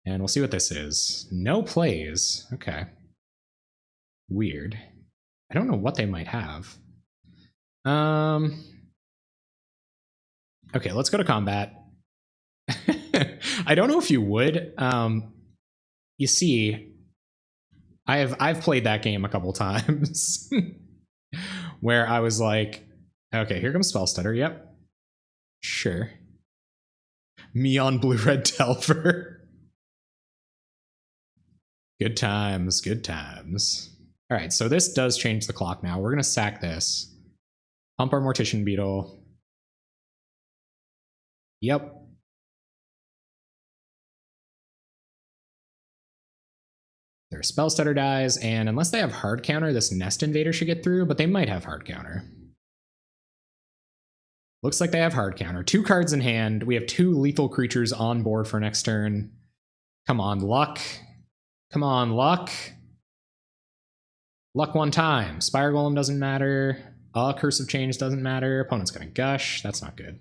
and we'll see what this is. No plays. Okay. Weird. I don't know what they might have. Okay, let's go to combat. I don't know if you would. You see, I've played that game a couple times where I was like, okay, here comes Spellstutter. Yep. Sure. Me on Blue-Red Delver. Good times, good times. All right, so this does change the clock now. We're going to sack this. Pump our Mortician Beetle. Yep. Their Spellstutter dies, and unless they have hard counter, this Nest Invader should get through, but they might have hard counter. Looks like they have hard counter. 2 cards in hand. We have 2 lethal creatures on board for next turn. Come on, luck. Come on, luck. Luck one time. Spire Golem doesn't matter. Curse of Change doesn't matter. Opponent's gonna Gush. That's not good.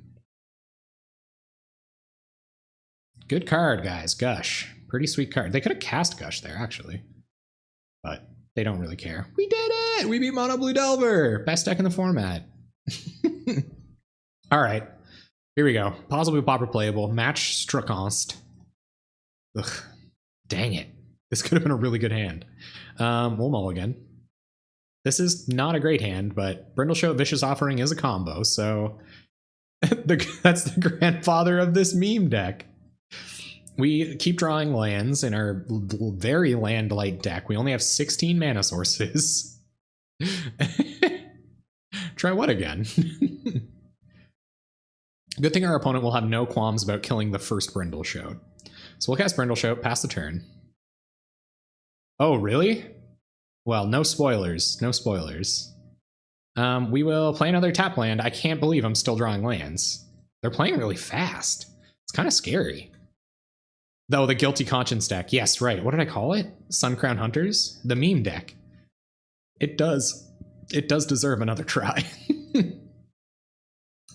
Good card, guys. Gush. Pretty sweet card. They could have cast Gush there, actually. But they don't really care. We did it! We beat Mono Blue Delver! Best deck in the format. Alright. Here we go. Possibly Pauper playable. Match Straconst. Ugh. Dang it. This could have been a really good hand. We'll mulligan. This is not a great hand, but Brindleshow Vicious Offering is a combo, so that's the grandfather of this meme deck. We keep drawing lands in our very land-light deck. We only have 16 mana sources. Try what again? Good thing our opponent will have no qualms about killing the first Brindleshow. So we'll cast Brindleshow, pass the turn. Oh, really? Well, no spoilers. No spoilers. We will play another tap land. I can't believe I'm still drawing lands. They're playing really fast. It's kind of scary. Though the Guilty Conscience deck. Yes, right. What did I call it? Suncrown Hunters? The meme deck. It does deserve another try.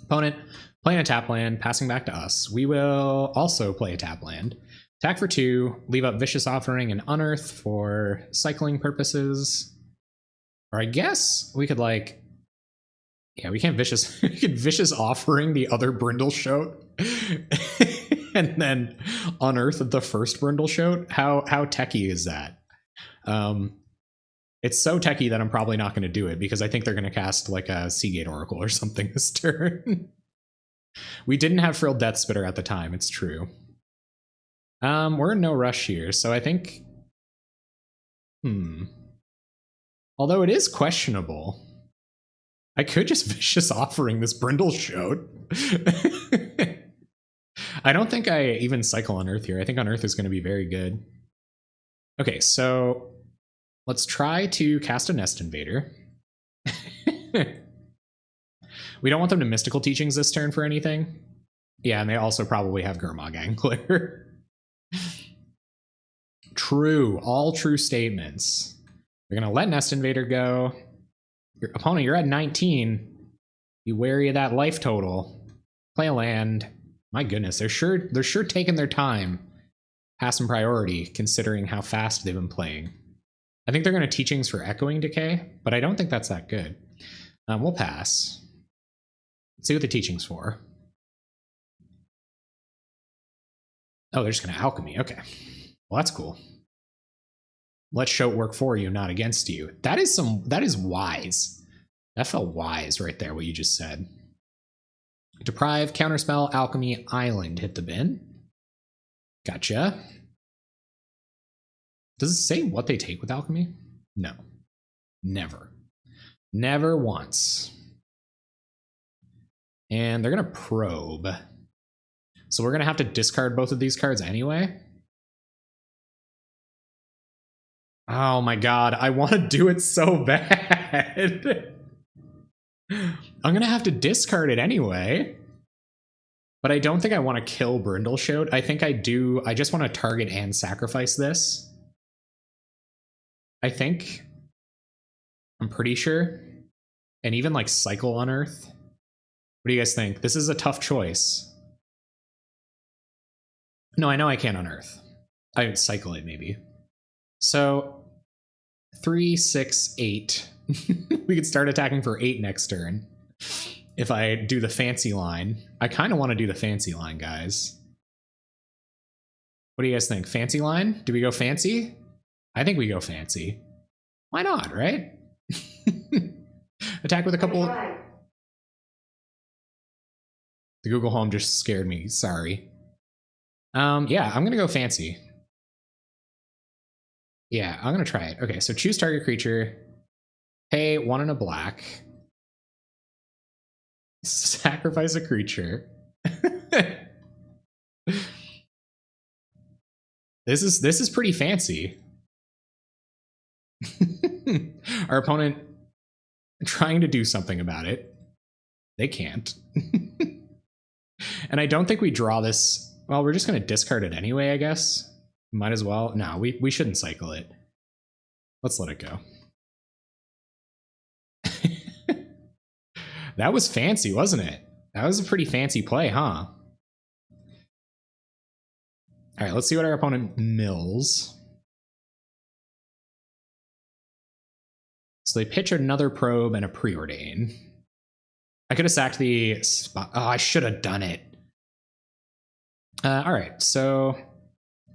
Opponent playing a tap land, passing back to us. We will also play a tap land. Attack for 2, leave up Vicious Offering and Unearth for cycling purposes. Or I guess we could like... Yeah, we can't Vicious... we could Vicious Offering the other Brindleshow. And then Unearth the first Brindleshow. How techie is that? It's so techie that I'm probably not going to do it because I think they're going to cast like a Seagate Oracle or something this turn. We didn't have Frilled Death Spitter at the time, it's true. We're in no rush here, so I think... Although it is questionable. I could just Vicious Offering this Brindleshow. I don't think I even cycle Unearth here. I think Unearth is going to be very good. Okay, so let's try to cast a Nest Invader. We don't want them to Mystical Teachings this turn for anything. Yeah, and they also probably have Gurmag Angler. True. All true statements. You're going to let Nest Invader go. Your opponent, you're at 19. Be wary of that life total. Play a land. My goodness, they're sure taking their time. Pass some priority, considering how fast they've been playing. I think they're going to Teachings for Echoing Decay, but I don't think that's that good. We'll pass. Let's see what the Teaching's for. Oh, they're just going to Alchemy. Okay. Well, that's cool. Let Shoat work for you, not against you. That is wise. That felt wise right there, what you just said. Deprive, Counterspell, Alchemy, Island hit the bin. Gotcha. Does it say what they take with Alchemy? No. Never. Never once. And they're going to Probe. So we're going to have to discard both of these cards anyway. Oh my god, I want to do it so bad. I'm going to have to discard it anyway. But I don't think I want to kill Brindleshoat. I think I do. I just want to target and sacrifice this. I think. I'm pretty sure. And even like Cycle Unearth. What do you guys think? This is a tough choice. No, I know I can't Unearth. I would cycle it maybe. So 3, 6, 8. We could start attacking for 8 next turn. If I do the fancy line. I kind of want to do the fancy line, guys. What do you guys think? Fancy line? Do we go fancy? I think we go fancy. Why not, right? Attack with a couple. The Google Home just scared me. Sorry. Yeah, I'm gonna go fancy. Yeah, I'm gonna try it. Okay, so choose target creature. Pay 1 and a black. Sacrifice a creature. This is pretty fancy. Our opponent trying to do something about it. They can't. And I don't think we draw this. Well, we're just going to discard it anyway, I guess. Might as well. No, we shouldn't cycle it. Let's let it go. That was fancy, wasn't it? That was a pretty fancy play, huh? All right, let's see what our opponent mills. So they pitch another Probe and a Preordain. I could have sacked the spot. Oh, I should have done it. All right, so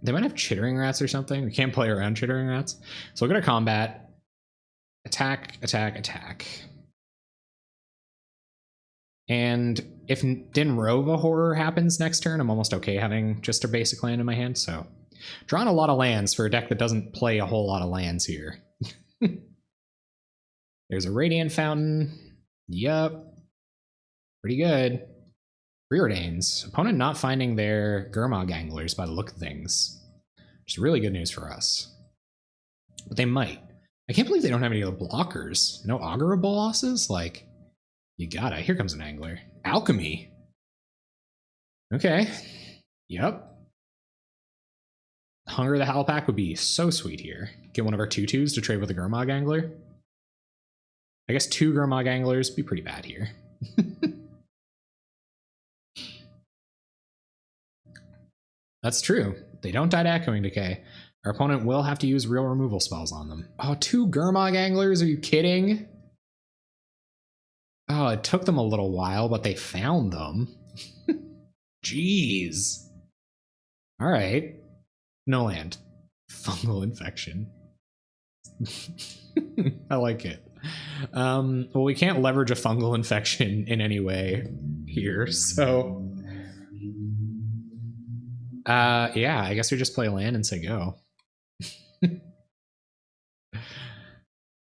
they might have Chittering Rats or something. We can't play around Chittering Rats. So we'll go to combat. Attack, attack, attack. And if Din Rova Horror happens next turn, I'm almost okay having just a basic land in my hand. So drawing a lot of lands for a deck that doesn't play a whole lot of lands here. There's a Radiant Fountain. Yup. Pretty good. Preordains. Opponent not finding their Gurmag Anglers by the look of things. Which is really good news for us. But they might. I can't believe they don't have any other blockers. No Augur Bosses? Like, you gotta. Here comes an Angler. Alchemy. Okay. Yep. Hunger the Howlpack would be so sweet here. Get one of our 2/2s to trade with a Gurmag Angler. I guess 2 Gurmag Anglers would be pretty bad here. That's true. They don't die to Echoing Decay. Our opponent will have to use real removal spells on them. Oh, 2 Gurmag Anglers? Are you kidding? Oh, it took them a little while, but they found them. Jeez. All right. No land. Fungal infection. I like it. Well, we can't leverage a fungal infection in any way here, so... yeah, I guess we just play a land and say go.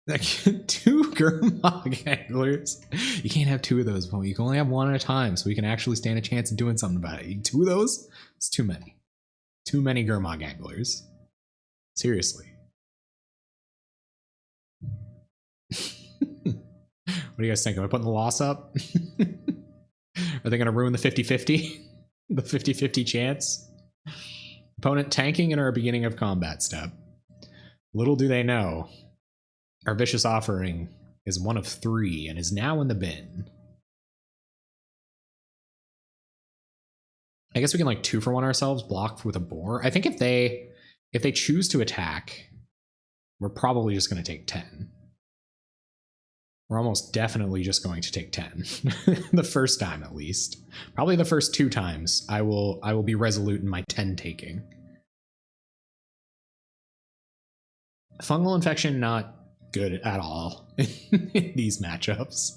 Like, 2 Gurmag Anglers. You can't have 2 of those, but you can only have 1 at a time, so we can actually stand a chance of doing something about it. 2 of those? It's too many. Too many Gurmag Anglers. Seriously. What do you guys think? Am I putting the loss up? Are they going to ruin the 50-50? The 50-50 chance. Opponent tanking in our beginning of combat step. Little do they know, our vicious offering is one of 3 and is now in the bin. I guess we can like 2-for-1 ourselves, block with a boar. I think if they choose to attack, we're probably just going to take 10. We're almost definitely just going to take 10. The first time, at least. Probably the first 2 times, I will be resolute in my 10 taking. Fungal infection, not good at all in these matchups.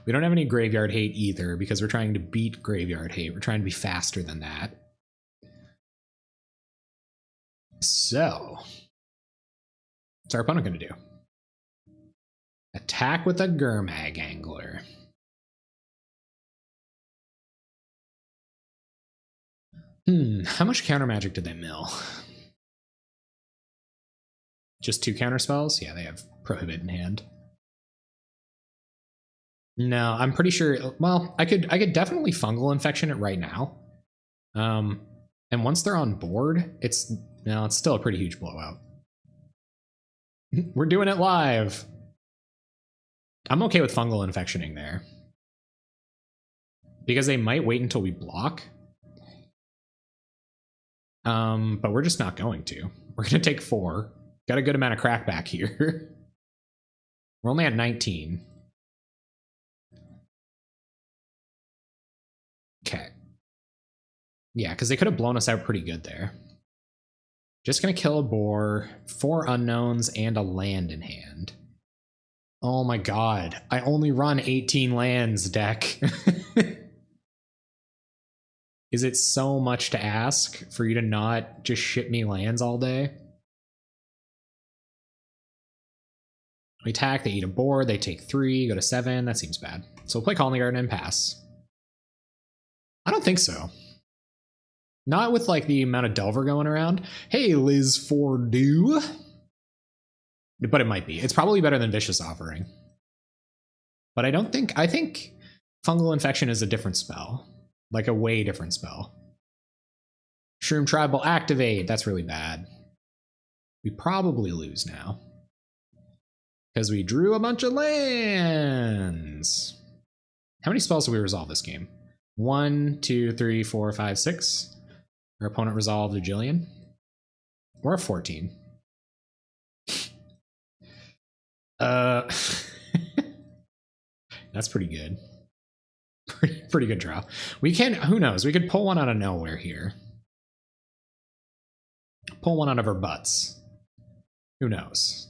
We don't have any graveyard hate either because we're trying to beat graveyard hate. We're trying to be faster than that. So, what's our opponent going to do? Attack with a Gurmag Angler. How much counter magic did they mill? Just 2 counter spells? Yeah, they have Prohibit in hand. No, I'm pretty sure. Well, I could definitely fungal infection it right now. And once they're on board, it's still a pretty huge blowout. We're doing it live. I'm okay with fungal infectioning there. Because they might wait until we block. But we're just not going to. We're going to take 4. Got a good amount of crackback here. We're only at 19. Okay. Yeah, because they could have blown us out pretty good there. Just going to kill a boar, 4 unknowns, and a land in hand. Oh my god. I only run 18 lands, deck. Is it so much to ask for you to not just ship me lands all day? We attack, they eat a board, they take 3, go to 7. That seems bad. So we'll play Colony Garden and pass. I don't think so. Not with like the amount of Delver going around. Hey, Liz Fordew. But it might be. It's probably better than Vicious Offering. But I think Fungal Infection is a different spell. Like a way different spell. Shroom Tribal activate. That's really bad. We probably lose now. Because we drew a bunch of lands. How many spells do we resolve this game? 1, 2, 3, 4, 5, 6. Our opponent resolved a Jillian. We're at 14. That's pretty good. Pretty good draw. We can, who knows? We could pull one out of nowhere here. Pull one out of our butts. Who knows?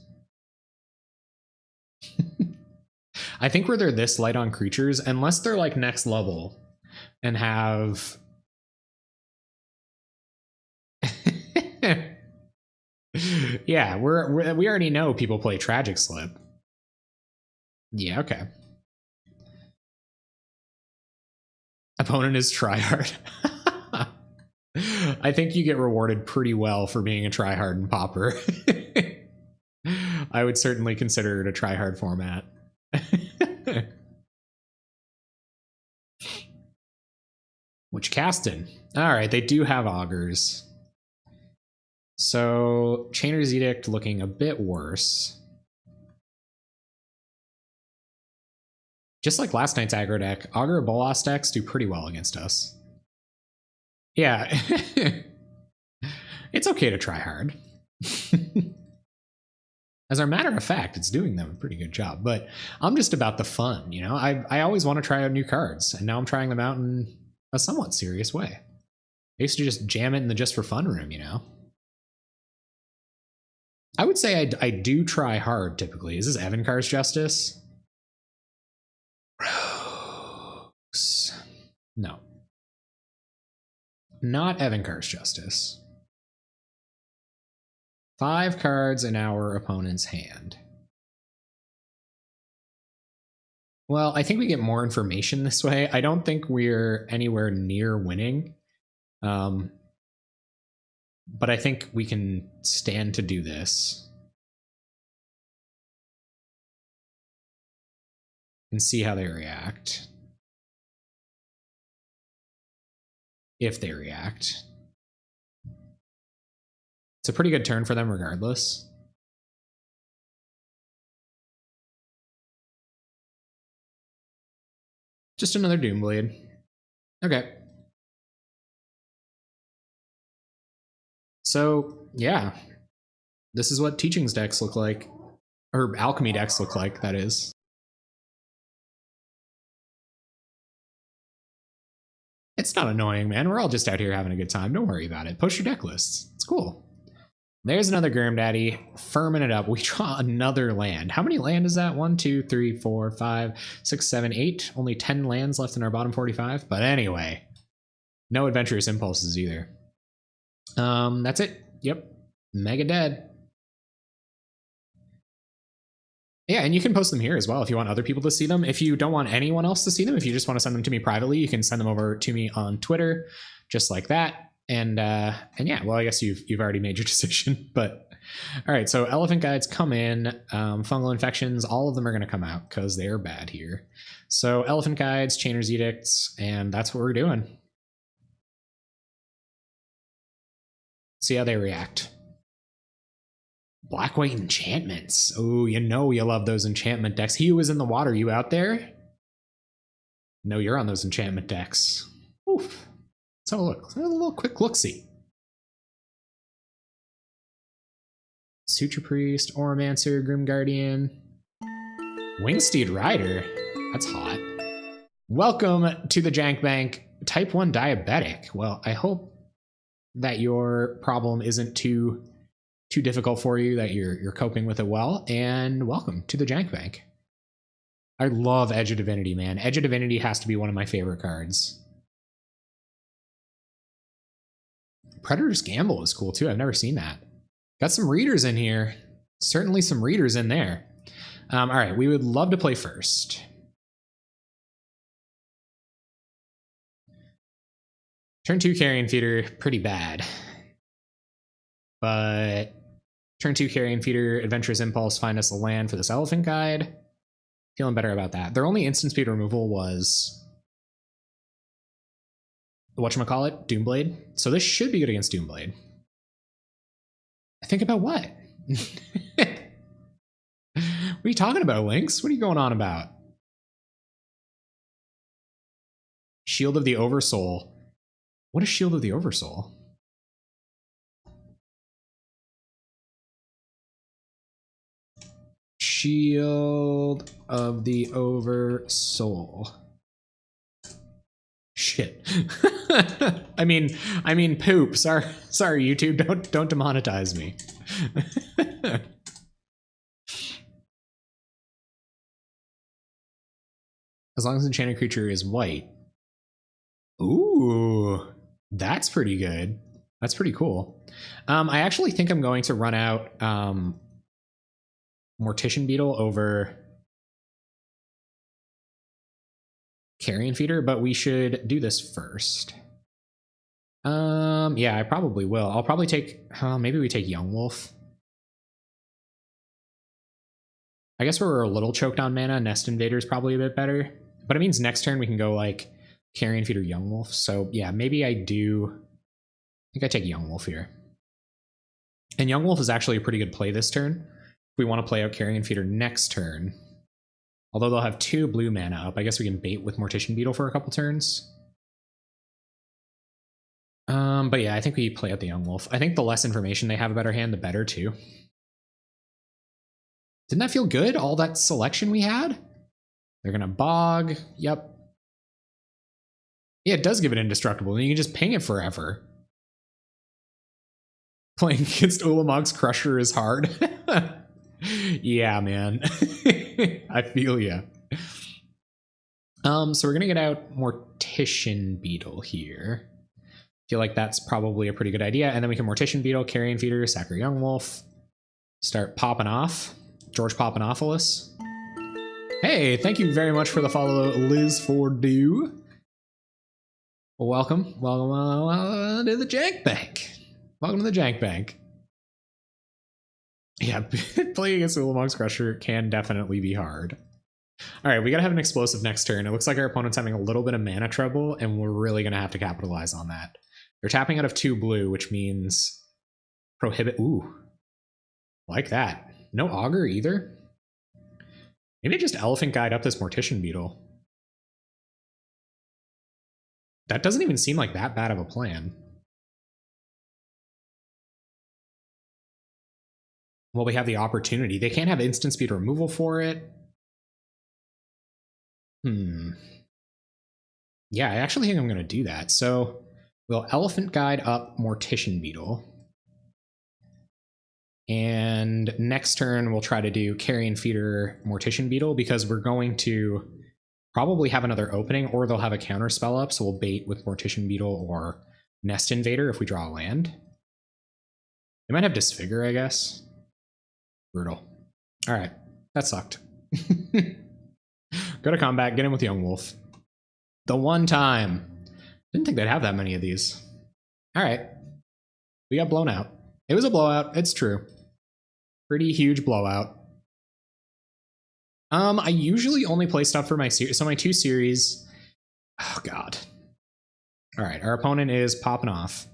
I think where they're this light on creatures, unless they're like next level and have yeah, we already know people play Tragic Slip. Yeah, okay. Opponent is tryhard. I think you get rewarded pretty well for being a tryhard in Pauper. I would certainly consider it a tryhard format. Which casting? All right, they do have augurs. So Chainer's Edict looking a bit worse. Just like last night's aggro deck, Augur Bolas decks do pretty well against us. Yeah. It's okay to try hard. As a matter of fact, it's doing them a pretty good job, but I'm just about the fun, you know? I always want to try out new cards, and now I'm trying them out in a somewhat serious way. I used to just jam it in the just for fun room, you know? I would say I do try hard typically. Is this Evankar's Justice? Rogues. No. Not Evankar's Justice. 5 cards in our opponent's hand. Well, I think we get more information this way. I don't think we're anywhere near winning. But I think we can stand to do this. And see how they react. if they react. It's a pretty good turn for them regardless. Just another Doomblade. Okay. So, yeah. This is what Teachings decks look like. Or Alchemy decks look like, that is. It's not annoying, man. We're all just out here having a good time. Don't worry about it. Post your deck lists. It's cool. There's another Grim Daddy, firming it up. We draw another land. How many land is that? 1, 2, 3, 4, 5, 6, 7, 8. Only 10 lands left in our bottom 45. But anyway, no Adventurous Impulses either. That's it. Yep. Mega dead. Yeah, and you can post them here as well if you want other people to see them. If you don't want anyone else to see them, if you just want to send them to me privately, you can send them over to me on Twitter, just like that. And yeah, well, I guess you've already made your decision. But all right, so Elephant Guides come in, fungal infections, all of them are going to come out because they are bad here. So Elephant Guides, Chainer's Edicts, and that's what we're doing. See how they react. Black White Enchantments. Oh, you know you love those enchantment decks. He was in the water. You out there? No, you're on those enchantment decks. Oof. Let's have a look. Let's have a little quick look-see. Suture Priest, Oromancer, Grim Guardian, Wingsteed Rider. That's hot. Welcome to the Jank Bank. Type 1 diabetic. Well, I hope that your problem isn't too difficult for you, that you're coping with it well, and welcome to the Jank Bank. I love Edge of Divinity, man. Edge of Divinity has to be one of my favorite cards. Predator's Gamble is cool too. I've never seen that. Got some readers in here. Certainly some readers in there. All right, we would love to play first. Turn 2 Carrion Feeder, pretty bad. But turn 2 Carrion Feeder, Adventurous Impulse, find us a land for this Elephant Guide. Feeling better about that. Their only instant speed removal was whatchamacallit, Doomblade. So this should be good against Doomblade. Think about what? What are you talking about, Lynx? What are you going on about? Shield of the Oversoul. What is Shield of the Oversoul? Shield of the Oversoul. Shit. I mean poop. Sorry, YouTube. Don't demonetize me. As long as enchanted creature is white. Ooh, that's pretty good. That's pretty cool. I actually think I'm going to run out Mortician Beetle over Carrion Feeder, but we should do this first. Yeah, I probably will. I'll probably take, maybe we take Young Wolf. I guess we're a little choked on mana. Nest Invader is probably a bit better, but it means next turn we can go like Carrion Feeder, Young Wolf. So yeah, maybe I think I take Young Wolf here. And Young Wolf is actually a pretty good play this turn. If we want to play out Carrion Feeder next turn. Although they'll have 2 blue mana up, I guess we can bait with Mortician Beetle for a couple turns. But yeah, I think we play out the Young Wolf. I think the less information they have about our hand, the better too. Didn't that feel good? All that selection we had? They're gonna bog. Yep. Yeah, it does give it indestructible, and you can just ping it forever. Playing against Ulamog's Crusher is hard. Yeah, man. I feel ya. So we're gonna get out Mortician Beetle here. Feel like that's probably a pretty good idea. And then we can Mortician Beetle, Carrion Feeder, Sacker Young Wolf. Start popping off. George Poppinopolis. Hey, thank you very much for the follow, Liz Fordew. Welcome to the Jank Bank. Welcome to the Jank Bank. Yeah, playing against Ulamog's Crusher can definitely be hard. All right, we gotta have an explosive next turn. It looks like our opponent's having a little bit of mana trouble, and we're really gonna have to capitalize on that. They're tapping out of 2 blue, which means prohibit. Ooh, like that. No augur either. Maybe just elephant guide up this mortician beetle. That doesn't even seem like that bad of a plan. Well, we have the opportunity. They can't have instant speed removal for it. Yeah, I actually think I'm going to do that. So we'll elephant guide up mortician beetle. And next turn, we'll try to do carrion feeder mortician beetle because we're going to probably have another opening, or they'll have a counter spell up. So we'll bait with mortician beetle or nest invader if we draw a land. They might have disfigure, I guess. Brutal. All right, that sucked. Go to combat, get in with Young Wolf. The one time. Didn't think they'd have that many of these. All right. We got blown out. It was a blowout. It's true. Pretty huge blowout. I usually only play stuff for my series. So my 2 series. Oh, God. All right. Our opponent is popping off.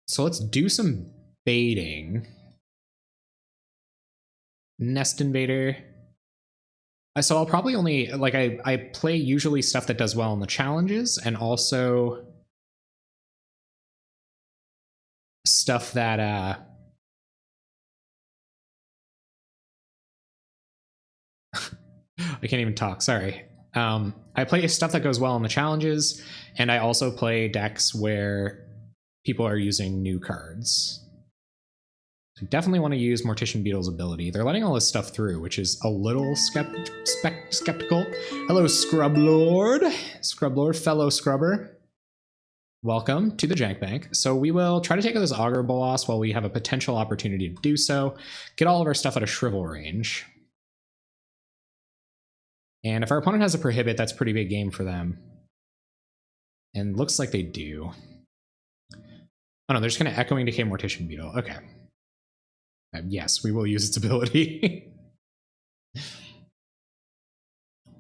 So let's do some baiting. Nest invader. So I'll probably only, like, I play usually stuff that does well in the challenges, and also stuff that I can't even talk, sorry. I play stuff that goes well in the challenges, and I also play decks where people are using new cards. So definitely want to use Mortician Beetle's ability. They're letting all this stuff through, which is a little skeptical. Hello, Scrublord. Scrublord, fellow Scrubber. Welcome to the Jank Bank. So we will try to take out this Augur Bolas while we have a potential opportunity to do so. Get all of our stuff out of Shrivel range. And if our opponent has a Prohibit, that's a pretty big game for them. And looks like they do. Oh no, they're just going to Echoing Decay Mortician Beetle. Okay. Yes, we will use its ability.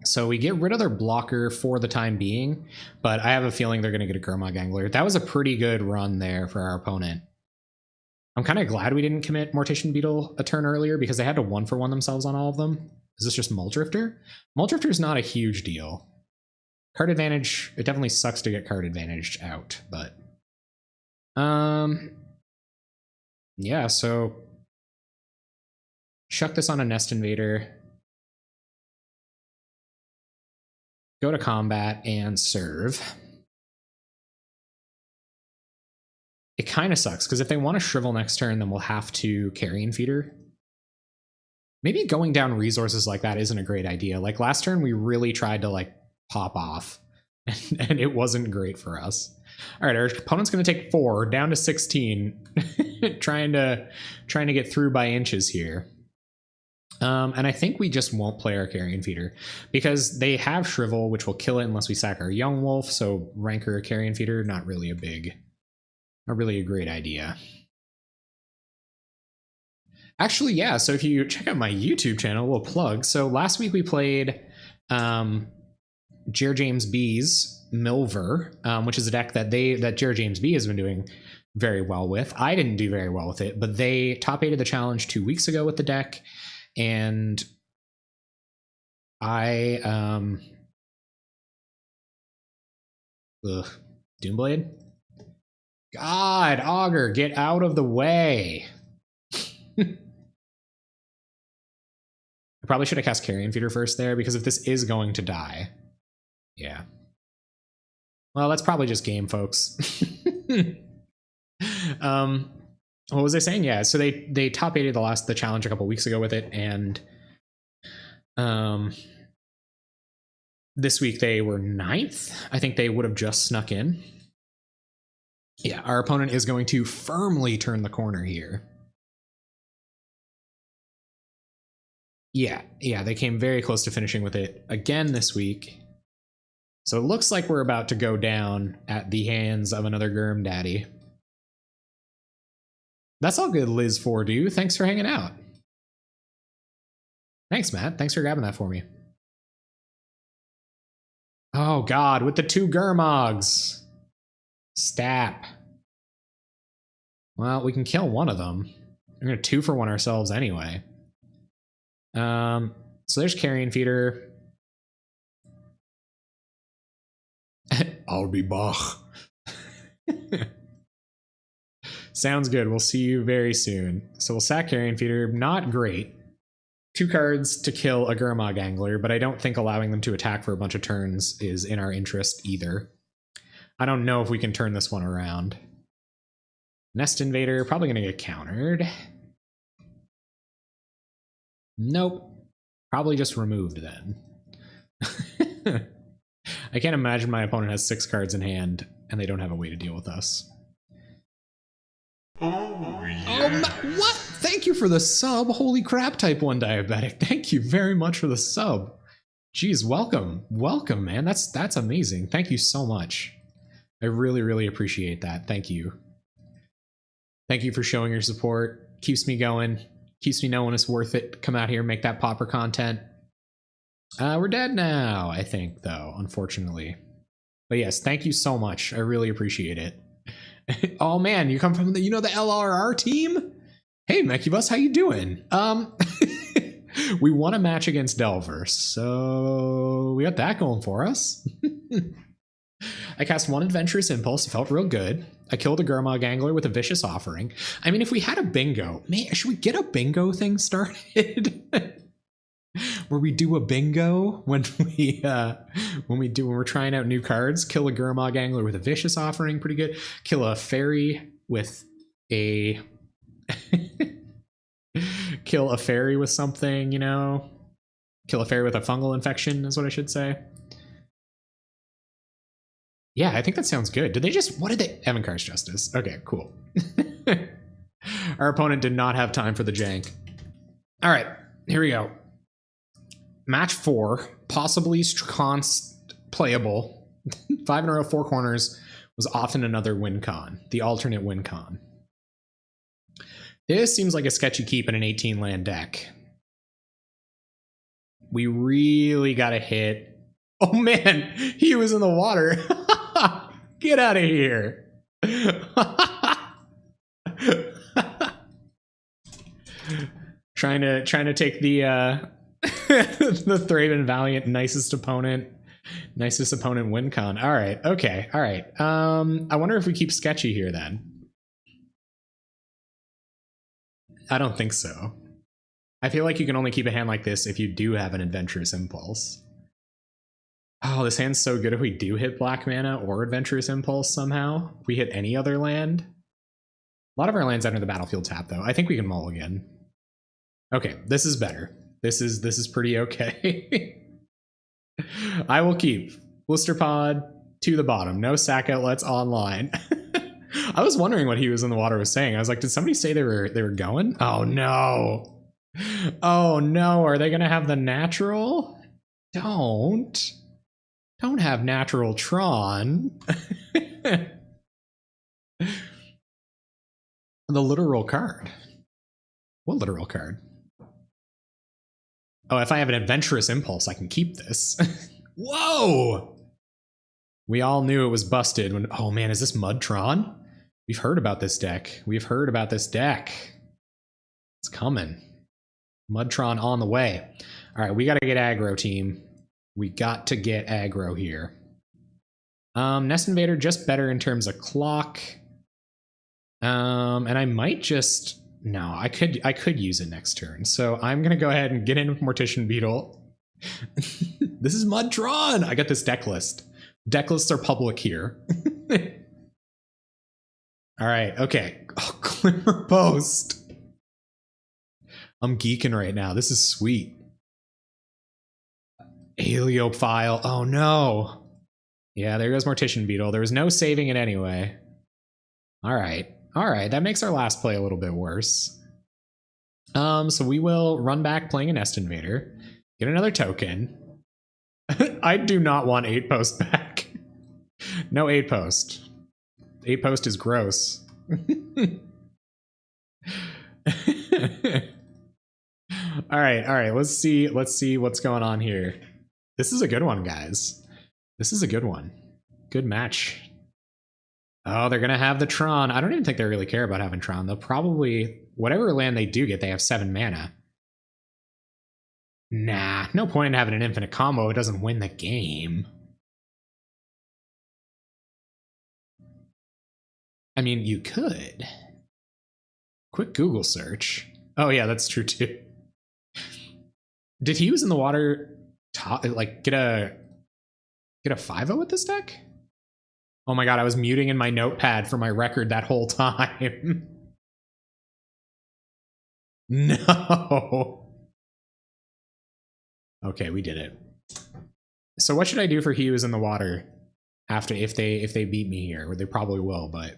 So we get rid of their blocker for the time being, but I have a feeling they're going to get a Gurmag Angler. That was a pretty good run there for our opponent. I'm kind of glad we didn't commit Mortician Beetle a turn earlier because they had to 1-for-1 themselves on all of them. Is this just Muldrifter? Muldrifter is not a huge deal. Card advantage, it definitely sucks to get card advantaged out, but... yeah, so... chuck this on a Nest Invader. Go to combat and serve. It kind of sucks, because if they want to Shrivel next turn, then we'll have to Carrion Feeder. Maybe going down resources like that isn't a great idea. Like last turn, we really tried to like pop off, and it wasn't great for us. All right, our opponent's going to take 4, down to 16, trying to get through by inches here. And I think we just won't play our Carrion Feeder because they have Shrivel, which will kill it unless we sack our Young Wolf. So Ranker Carrion Feeder, not really a great idea. Actually, yeah, so if you check out my YouTube channel, a little plug. So last week we played Jer James B's Milver, which is a deck that Jer James B has been doing very well with. I didn't do very well with it, but they top 8'd the challenge 2 weeks ago with the deck, and I Doomblade? God, Augur, get out of the way. I probably should have cast Carrion Feeder first there, because if this is going to die... yeah. Well, that's probably just game, folks. What was I saying? Yeah, so they top 8'd the challenge a couple weeks ago with it, and this week they were 9th. I think they would have just snuck in. Yeah, our opponent is going to firmly turn the corner here. Yeah, they came very close to finishing with it again this week. So it looks like we're about to go down at the hands of another Gurm Daddy. That's all good, Liz Fordew. Thanks for hanging out. Thanks, Matt. Thanks for grabbing that for me. Oh, God, with the 2 Gurmogs. Stap. Well, we can kill one of them. We're going to 2 for 1 ourselves anyway. So there's Carrion Feeder. I'll be Bach. Sounds good. We'll see you very soon. So we'll sack Carrion Feeder. Not great. 2 cards to kill a Gurmag Angler, but I don't think allowing them to attack for a bunch of turns is in our interest either. I don't know if we can turn this one around. Nest Invader, probably going to get countered. Nope. Probably just removed then. I can't imagine my opponent has 6 cards in hand and they don't have a way to deal with us. Oh, yeah. What? Thank you for the sub. Holy crap, Type 1 Diabetic. Thank you very much for the sub. Jeez, welcome. Welcome, man. That's amazing. Thank you so much. I really, really appreciate that. Thank you. Thank you for showing your support. Keeps me going. Keeps me knowing it's worth it. Come out here, make that Pauper content. We're dead now, I think, though, unfortunately. But yes, thank you so much. I really appreciate it. Oh man, you come from the LRR team? Hey, Mechibus, how you doing? We won a match against Delver, so we got that going for us. I cast 1 Adventurous Impulse, it felt real good. I killed a Gurmag Angler with a Vicious Offering. I mean, if we had a bingo, man, should we get a bingo thing started? Where we do a bingo when we're trying out new cards. Kill a Gurmag Angler with a Vicious Offering, pretty good. Kill a fairy with a kill a fairy with something, Kill a fairy with a fungal infection is what I should say. Yeah, I think that sounds good. Evankar's Justice. Okay, cool. Our opponent did not have time for the jank. All right, here we go. Match 4, possibly playable. 5 in a row, 4 corners was often another win con, the alternate win con. This seems like a sketchy keep in an 18 land deck. We really got to hit. Oh man, he was in the water. Get out of here. trying to take the the Thraben Valiant nicest opponent win con. All right, okay, all right. I wonder if we keep sketchy here then. I don't think so. I feel like you can only keep a hand like this if you do have an Adventurous Impulse. Oh, this hand's so good if we do hit black mana or Adventurous Impulse somehow. If we hit any other land. A lot of our lands enter the battlefield tap though. I think we can mulligan. Okay, this is better. This is pretty okay. I will keep Blisterpod to the bottom. No sack outlets online. I was wondering what he was in the water was saying. I was like, did somebody say they were going? Oh no. Oh no, are they gonna have the natural? Don't have natural Tron. The literal card. What literal card? Oh, if I have an Adventurous Impulse, I can keep this. Whoa! We all knew it was busted when... Oh man, is this Mudtron? We've heard about this deck. We've heard about this deck. It's coming. Mudtron on the way. All right, we got to get aggro, team. We got to get aggro here. Nest Invader, just better in terms of clock. And I might just... No, I could use it next turn. So I'm going to go ahead and get in with Mortician Beetle. This is Mudtron! I got this deck list. Deck lists are public here. All right, okay. Oh, Glimmer Post. I'm geeking right now. This is sweet. Heliophile. Oh no. Yeah, there goes Mortician Beetle. There was no saving it anyway. All right. All right, that makes our last play a little bit worse. So we will run back playing a Nest Invader. Get another token. I do not want 8 post back. No 8 post. 8 post is gross. All right. Let's see what's going on here. This is a good one, guys. This is a good one. Good match. Oh, they're gonna have the Tron. I don't even think they really care about having Tron. They'll probably, whatever land they do get, they have 7 mana. Nah, no point in having an infinite combo. It doesn't win the game. I mean, you could. Quick Google search. Oh yeah, that's true too. Did he was in the water like get a 5-0 with this deck? Oh my god, I was muting in my notepad for my record that whole time. No. Okay, we did it. So what should I do for he was in the water after if they beat me here? Or they probably will, but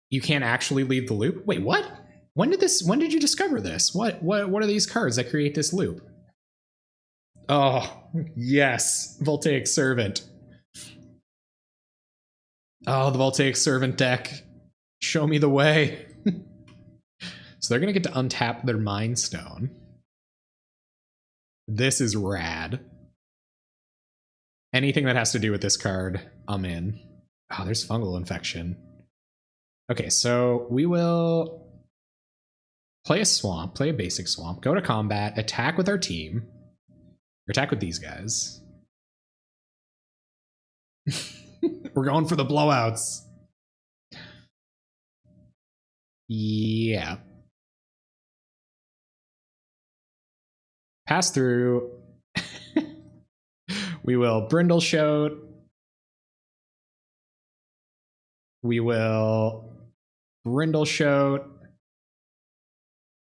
you can't actually leave the loop? Wait, what? When did you discover this? What are these cards that create this loop? Oh, yes. Voltaic Servant. Oh, the Voltaic Servant deck. Show me the way. So they're going to get to untap their Mind Stone. This is rad. Anything that has to do with this card, I'm in. Oh, there's Fungal Infection. Okay, so we will play a swamp, play a basic swamp, go to combat, attack with our team, or attack with these guys. We're going for the blowouts. Yeah. Pass through. We will Brindle Shout. We will Brindle Shout.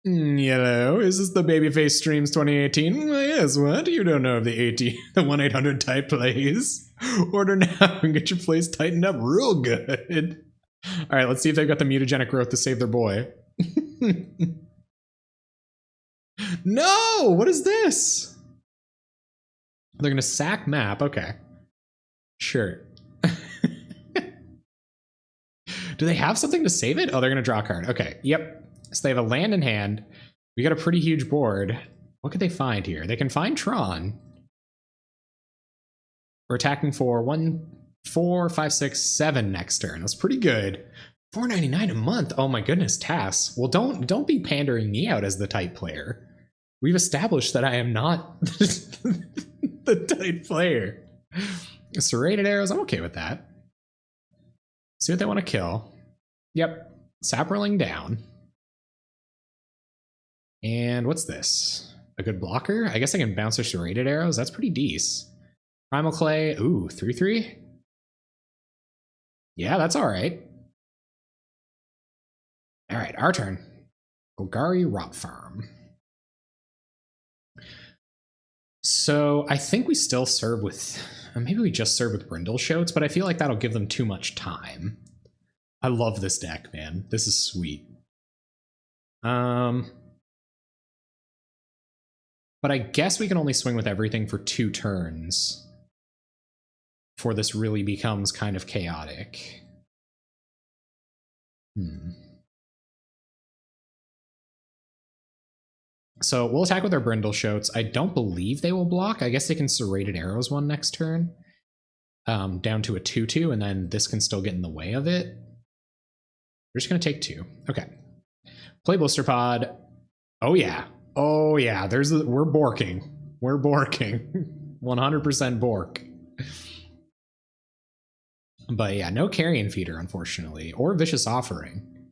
Yellow, is this the Babyface Streams 2018? Well, yes, what? You don't know of the 1-800 type plays. Order now and get your plays tightened up real good. All right, let's see if they've got the mutagenic growth to save their boy. No! What is this? They're gonna sack map. Okay. Sure. Do they have something to save it? Oh, they're gonna draw a card. Okay, yep. So they have a land in hand. We got a pretty huge board. What could they find here? They can find Tron. We're attacking for 1, 4, 5, 6, 7 next turn. That's pretty good. $4.99 a month. Oh my goodness, Tass. Well, don't be pandering me out as the type player. We've established that I am not the type player. Serrated arrows, I'm okay with that. See what they want to kill. Yep. Saproling down. And what's this? A good blocker? I guess I can bounce their serrated arrows. That's pretty decent. Primal Clay. Ooh, 3/3? Yeah, that's alright. Alright, our turn. Golgari Rot Farm. So I think we still serve with, maybe we just serve with Brindle Shouts, but I feel like that'll give them too much time. I love this deck, man. This is sweet. But I guess we can only swing with everything for 2 turns before this really becomes kind of chaotic. So we'll attack with our Brindle Shouts. I don't believe they will block. I guess they can Serrated Arrows one next turn. Down to a 2/2, and then this can still get in the way of it. We're just going to take 2. Okay. Play Blister Pod. Oh, yeah. Oh, yeah. We're borking. We're borking. 100% bork. But yeah, no Carrion Feeder, unfortunately. Or Vicious Offering.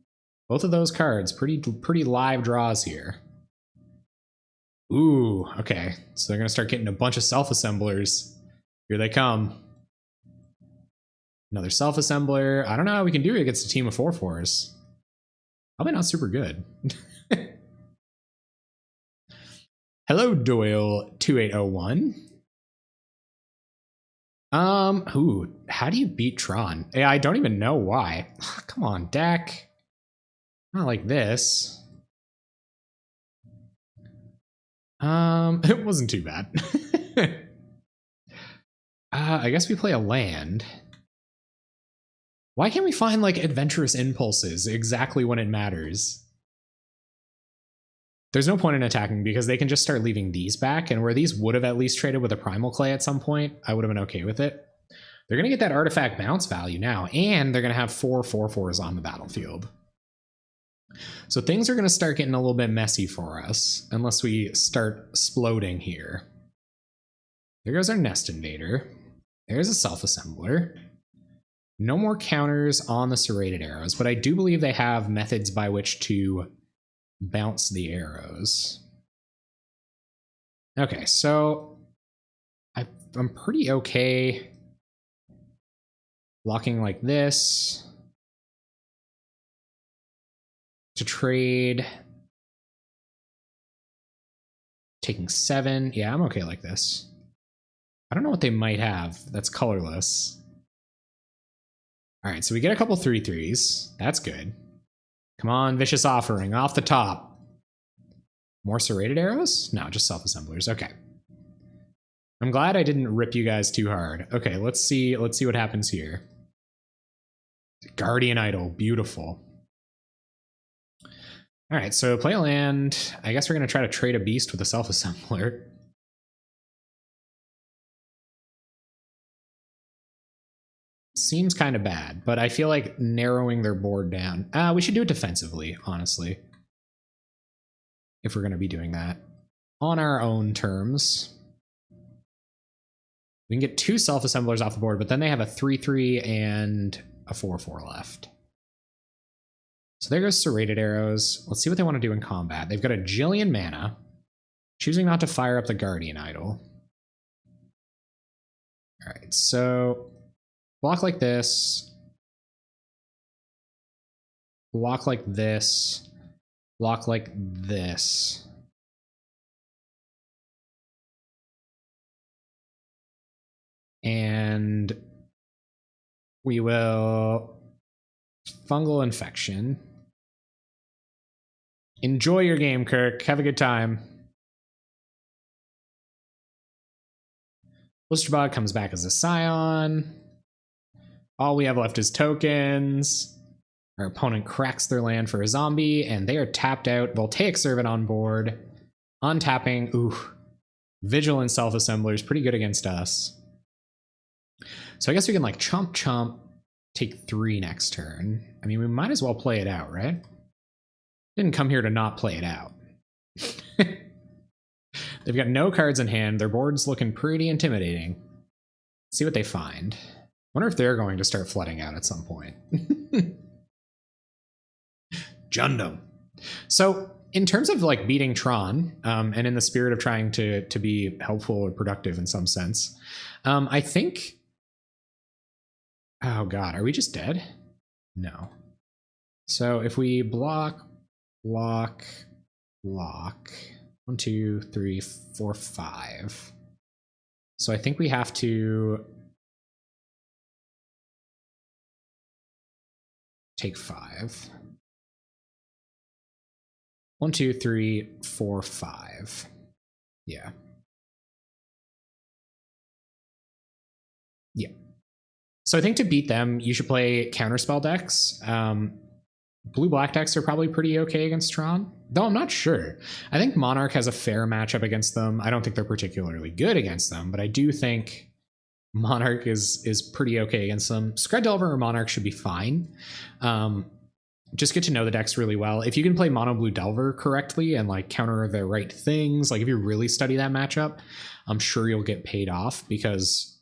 Both of those cards, pretty live draws here. Ooh, okay. So they're going to start getting a bunch of self-assemblers. Here they come. Another self-assembler. I don't know how we can do it against a team of 4/4s. Probably not super good. Hello, Doyle 2801. Ooh, how do you beat Tron? Yeah, I don't even know why. Come on, deck. Not like this. It wasn't too bad. I guess we play a land. Why can't we find like adventurous impulses exactly when it matters? There's no point in attacking because they can just start leaving these back, and where these would have at least traded with a primal clay at some point, I would have been okay with it. They're going to get that artifact bounce value now, and they're going to have 4/4/4s on the battlefield. So things are going to start getting a little bit messy for us unless we start exploding here. There goes our Nest Invader. There's a self-assembler. No more counters on the serrated arrows, but I do believe they have methods by which to bounce the arrows. Okay, so I'm pretty okay blocking like this to trade. Taking 7. Yeah, I'm okay like this. I don't know what they might have that's colorless. All right, so we get a couple 3/3s. That's good. Come on, Vicious Offering off the top. More serrated arrows? No, just self-assemblers. Okay. I'm glad I didn't rip you guys too hard. Okay, let's see what happens here. Guardian Idol, beautiful. All right, so play a land. I guess we're going to try to trade a beast with a self-assembler. Seems kind of bad, but I feel like narrowing their board down. We should do it defensively, honestly. If we're going to be doing that. On our own terms. We can get 2 self-assemblers off the board, but then they have a 3/3 and a 4/4 left. So there goes Serrated Arrows. Let's see what they want to do in combat. They've got a jillion mana. Choosing not to fire up the Guardian Idol. All right, so block like this. Block like this. Block like this. And we will Fungal Infection. Enjoy your game, Kirk. Have a good time. Blisterbog comes back as a Scion. All we have left is tokens. Our opponent cracks their land for a zombie, and they are tapped out. Voltaic Servant on board. Untapping. Ooh. Vigilant Self-Assembler is pretty good against us. So I guess we can like chomp chomp, take 3 next turn. I mean, we might as well play it out, right? Didn't come here to not play it out. They've got no cards in hand. Their board's looking pretty intimidating. Let's see what they find. Wonder if they're going to start flooding out at some point. Jundum. So in terms of like beating Tron, and in the spirit of trying to be helpful or productive in some sense, I think... Oh god, are we just dead? No. So if we block, block, block... 1, 2, 3, 4, 5. So I think we have to take 5. 1, 2, 3, 4, 5. Yeah. Yeah. So I think to beat them, you should play counterspell decks. Blue-black decks are probably pretty okay against Tron, though I'm not sure. I think Monarch has a fair matchup against them. I don't think they're particularly good against them, but I do think Monarch is pretty okay against them. Scred Delver or Monarch should be fine. Just get to know the decks really well. If you can play Mono Blue Delver correctly and like counter the right things, like if you really study that matchup, I'm sure you'll get paid off because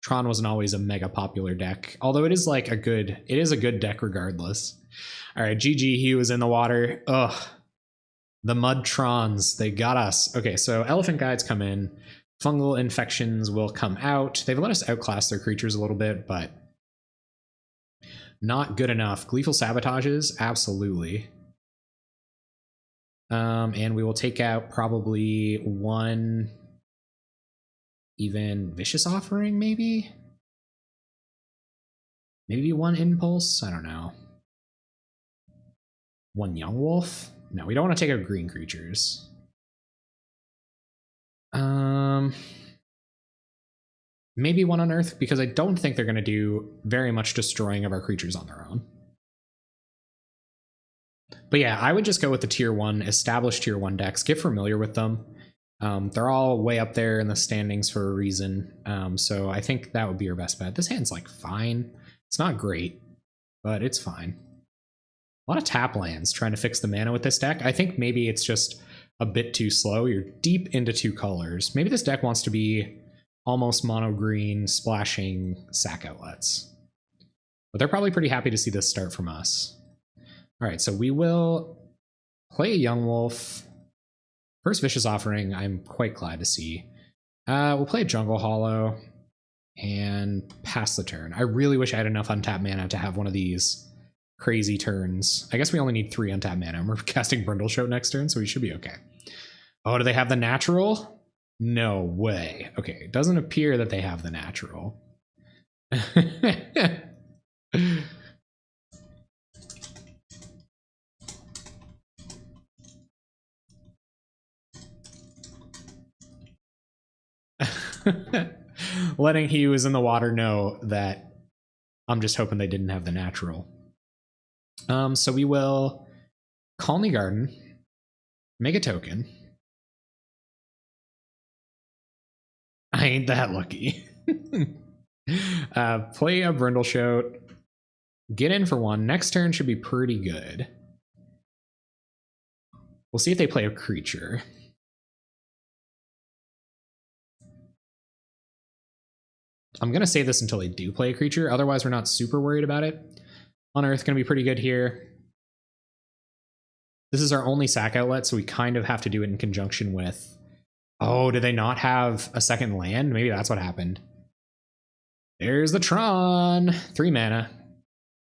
Tron wasn't always a mega popular deck, although it is like a good deck regardless. All right, GG, he was in the water. Ugh, the Mud Trons, they got us. Okay, so Elephant Guides come in. Fungal Infections will come out. They've let us outclass their creatures a little bit, but not good enough. Gleeful Sabotages, absolutely. And we will take out probably 1 even Vicious Offering, maybe? Maybe 1 Impulse? I don't know. 1 Young Wolf? No, we don't want to take out green creatures. Maybe one Unearth, because I don't think they're going to do very much destroying of our creatures on their own. But yeah, I would just go with the tier 1, established tier 1 decks, get familiar with them. They're all way up there in the standings for a reason. So I think that would be your best bet. This hand's like fine. It's not great, but it's fine. A lot of tap lands trying to fix the mana with this deck. I think maybe it's just a bit too slow. You're deep into 2 colors. Maybe this deck wants to be almost mono green, splashing sack outlets. But they're probably pretty happy to see this start from us. All right, so we will play a Young Wolf. First Vicious Offering, I'm quite glad to see. We'll play a Jungle Hollow and pass the turn. I really wish I had enough untapped mana to have one of these crazy turns. I guess we only need 3 untapped mana. We're casting Brindleshout next turn, so we should be okay. Oh, do they have the natural? No way. Okay, it doesn't appear that they have the natural. Letting he who is in the water know that I'm just hoping they didn't have the natural. So we will Colony Garden, make a token. I ain't that lucky. Play a Brindleshout, get in for 1. Next turn should be pretty good. We'll see if they play a creature. I'm going to save this until they do play a creature. Otherwise, we're not super worried about it. Unearth going to be pretty good here. This is our only sack outlet, so we kind of have to do it in conjunction with... Oh, did they not have a second land? Maybe that's what happened. There's the Tron. 3 mana.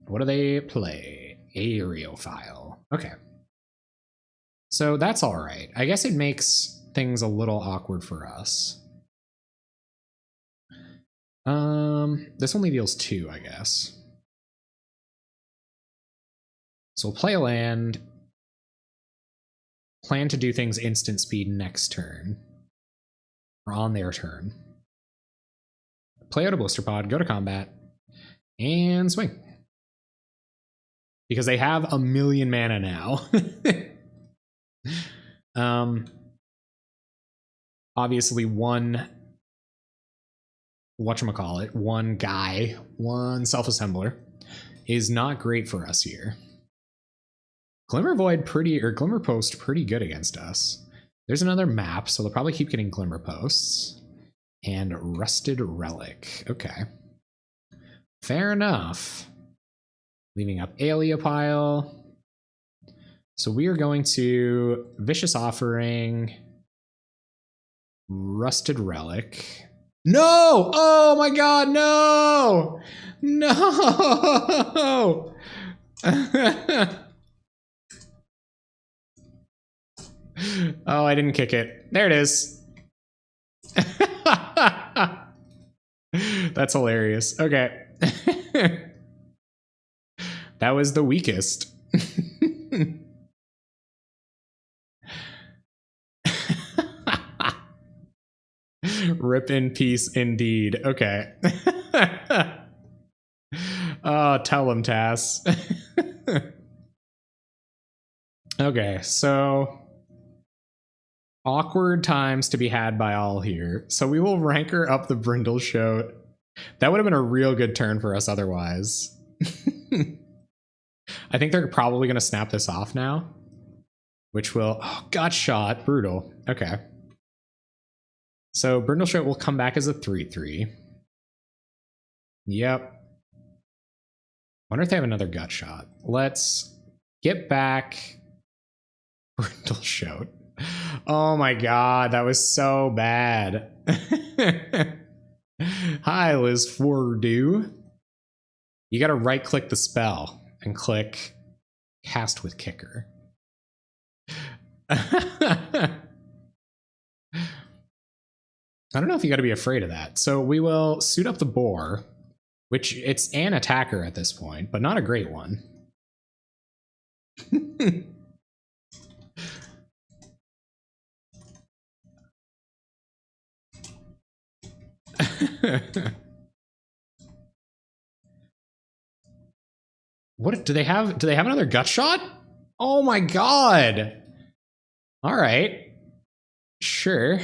What do they play? Aerophile. Okay. So that's all right. I guess it makes things a little awkward for us. This only deals 2, I guess. So we'll play a land. Plan to do things instant speed next turn. Or on their turn. Play out a Blister Pod, go to combat, and swing. Because they have a million mana now. Obviously one guy, one self-assembler is not great for us here. Glimmer Post pretty good against us. There's another map, so they'll probably keep getting Glimmer Posts. And Rusted Relic. Okay. Fair enough. Leaving up Aeolipile. So we are going to Vicious Offering, Rusted Relic. No! Oh my god, no! No! Oh, I didn't kick it. There it is. That's hilarious. Okay. That was the weakest. Rip in peace indeed. Okay. Oh, tell him, Tass. Okay, so awkward times to be had by all here. So we will rancor up the Brindleshoat. That would have been a real good turn for us otherwise. I think they're probably going to snap this off now. Which will... Oh, got shot. Brutal. Okay. So Brindleshoat will come back as a 3/3. Yep. Wonder if they have another gut shot. Let's get back Brindleshoat. Oh my god, that was so bad. Hi, Liz Fordew. You gotta right-click the spell and click Cast with Kicker. I don't know if you gotta be afraid of that. So we will suit up the boar, which it's an attacker at this point, but not a great one. What do they have? Do they have another gut shot? Oh my god. All right. Sure.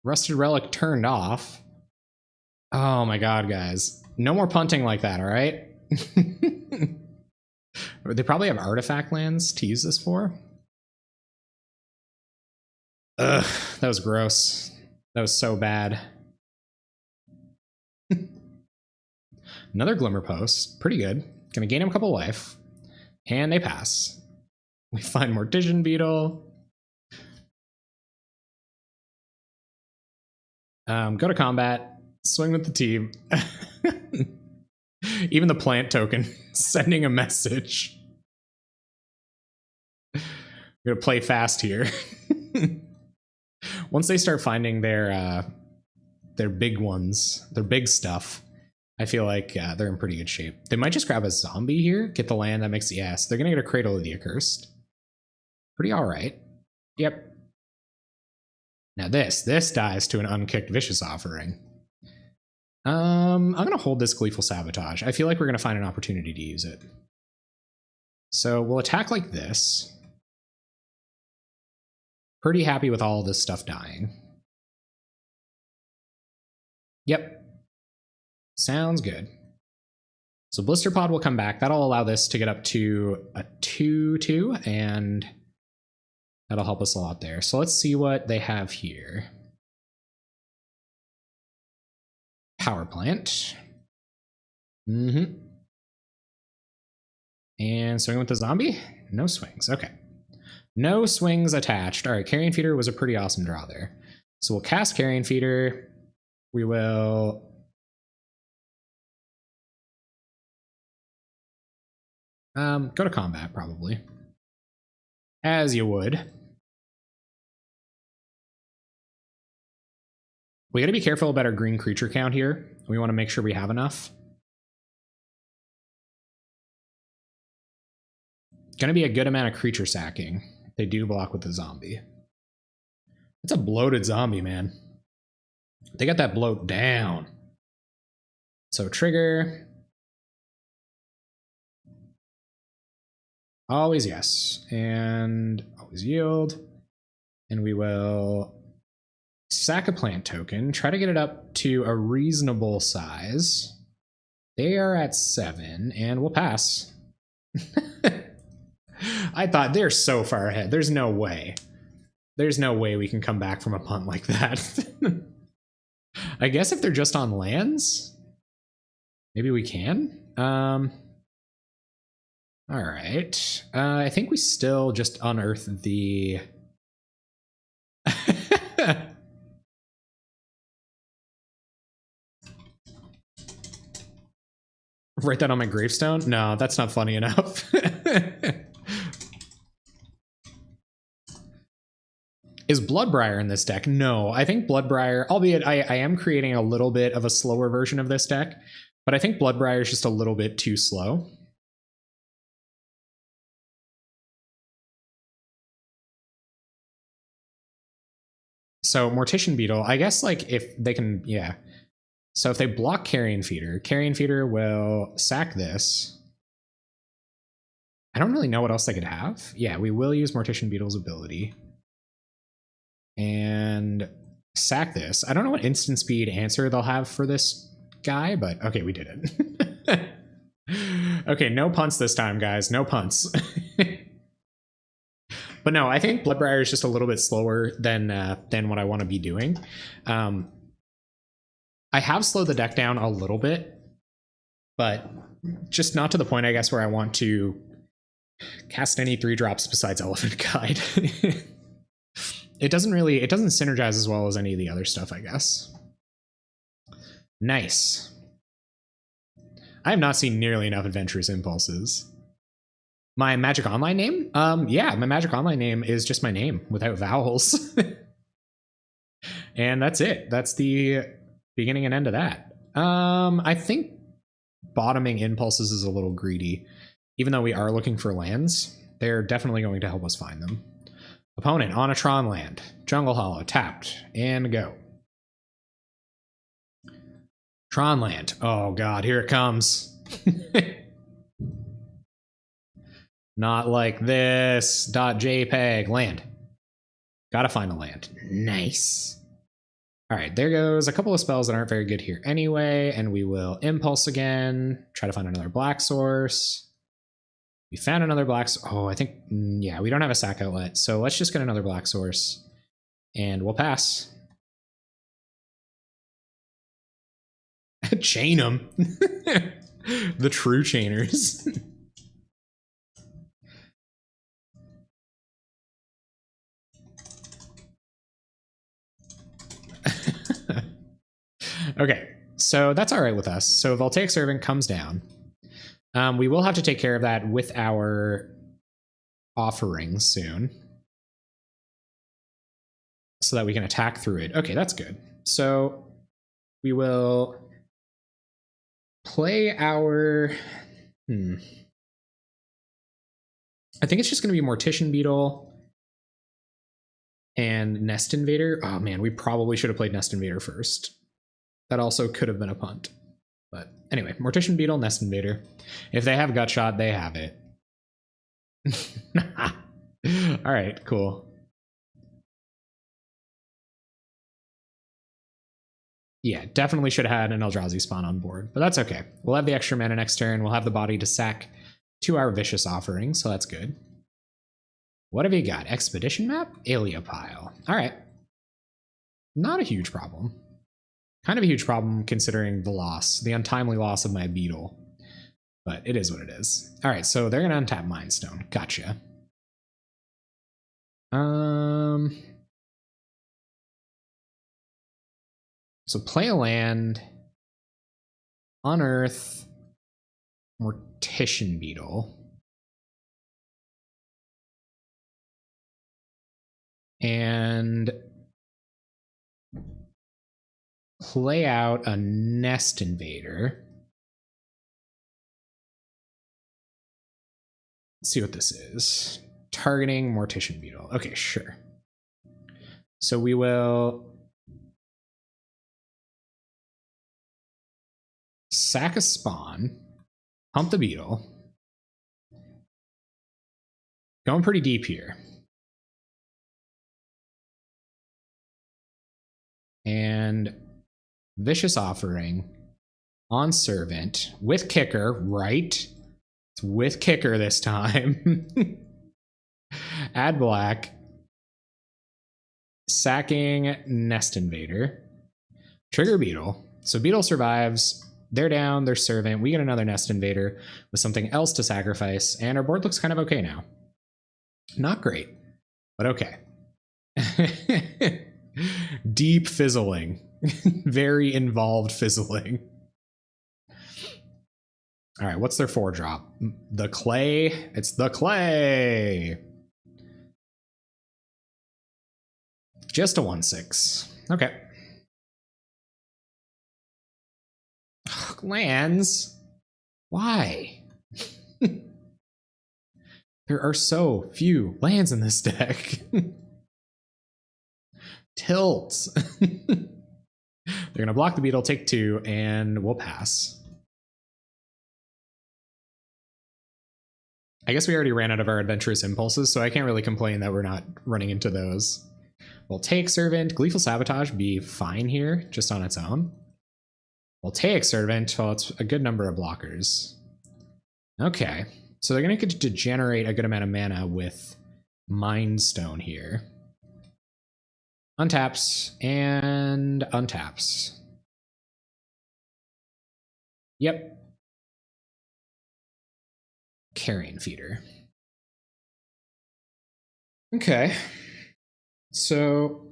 Rusted relic turned off. Oh my god, guys. No more punting like that, all right? They probably have artifact lands to use this for. Ugh, that was gross. That was so bad. Another Glimmer Post. Pretty good. Gonna gain him a couple life. And they pass. We find Mortician Beetle. Go to combat. Swing with the team. Even the plant token sending a message. I'm gonna play fast here. Once they start finding their big ones, their big stuff, I feel like they're in pretty good shape. They might just grab a zombie here, get the land that makes the yes. They're gonna get a Cradle of the Accursed. Pretty all right. Yep. Now this dies to an unkicked Vicious Offering. I'm gonna hold this Gleeful Sabotage. I feel like we're gonna find an opportunity to use it. So we'll attack like this. Pretty happy with all this stuff dying. Yep. Sounds good. So Blister Pod will come back. That'll allow this to get up to a 2/2, and that'll help us a lot there. So let's see what they have here. Power Plant. And swing with the zombie? No swings. Okay. No swings attached. All right, Carrion Feeder was a pretty awesome draw there. So we'll cast Carrion Feeder. We will... go to combat, probably. As you would. We gotta be careful about our green creature count here. We want to make sure we have enough. Gonna be a good amount of creature sacking. They do block with the zombie. It's a bloated zombie, man. They got that bloat down. So trigger. Always yes. And always yield. And we will sack a plant token. Try to get it up to a reasonable size. They are at 7, and we'll pass. I thought they're so far ahead. There's no way. There's no way we can come back from a punt like that. I guess if they're just on lands, maybe we can. All right. I think we still just unearth the... Write that on my gravestone? No, that's not funny enough. Is Bloodbriar in this deck? No, I think Bloodbriar, albeit I am creating a little bit of a slower version of this deck, but I think Bloodbriar is just a little bit too slow. So Mortician Beetle, I guess like if they can, yeah. So if they block Carrion Feeder will sack this. I don't really know what else they could have. Yeah, we will use Mortician Beetle's ability. And sack this. I don't know what instant speed answer they'll have for this guy, but okay, we did it. Okay, no punts this time, guys. No punts. But no, I think Bloodbriar is just a little bit slower than what I want to be doing. I have slowed the deck down a little bit, but just not to the point, I guess, where I want to cast any 3-drops besides Elephant Guide. It doesn't synergize as well as any of the other stuff, I guess. Nice. I have not seen nearly enough Adventurous Impulses. My Magic Online name? Yeah, my Magic Online name is just my name without vowels. And that's it. That's the beginning and end of that. I think bottoming Impulses is a little greedy. Even though we are looking for lands, they're definitely going to help us find them. Opponent on a Tron land. Jungle Hollow, tapped, and go. Tronland. Oh god, here it comes. Not like this. .jpg. Land. Gotta find a land. Nice. All right, there goes a couple of spells that aren't very good here anyway, and we will impulse again, try to find another black source. We found another black. Oh, I think, yeah, we don't have a sack outlet, so let's just get another black source, and we'll pass. Chain them. The true chainers. Okay, so that's all right with us. So Voltaic Servant comes down. We will have to take care of that with our offerings soon, so that we can attack through it. Okay, that's good. So we will play our... I think it's just going to be Mortician Beetle and Nest Invader. Oh man, we probably should have played Nest Invader first. That also could have been a punt. But anyway, Mortician Beetle, Nest Invader. If they have Gut Shot, they have it. All right, cool. Yeah, definitely should have had an Eldrazi spawn on board, but that's okay. We'll have the extra mana next turn. We'll have the body to sack to our Vicious Offering, so that's good. What have you got? Expedition Map? Aleopile. All right. Not a huge problem. Kind of a huge problem considering the loss, the untimely loss of my beetle. But it is what it is. All right, so they're going to untap Mind Stone. Gotcha. So play a land, unearth Mortician Beetle. And play out a Nest Invader. Let's see what this is. Targeting Mortician Beetle. Okay, sure. So we will sack a spawn, hump the beetle. Going pretty deep here. And Vicious Offering on Servant with Kicker, right? It's with Kicker this time. Add black. Sacking Nest Invader. Trigger Beetle. So Beetle survives. They're down, they're Servant. We get another Nest Invader with something else to sacrifice, and our board looks kind of okay now. Not great, but okay. Deep fizzling. Very involved fizzling. All right, what's their 4-drop? The clay. It's the clay. Just a 1/6. Okay. Ugh, lands? Why? There are so few lands in this deck. Tilt. They're going to block the beetle, take 2, and we'll pass. I guess we already ran out of our adventurous impulses, so I can't really complain that we're not running into those. We'll take Servant. Gleeful Sabotage be fine here, just on its own. We'll take Servant. Well, it's a good number of blockers. Okay, so they're going to get to generate a good amount of mana with Mind Stone here. Untaps and untaps. Yep. Carrion Feeder. Okay. So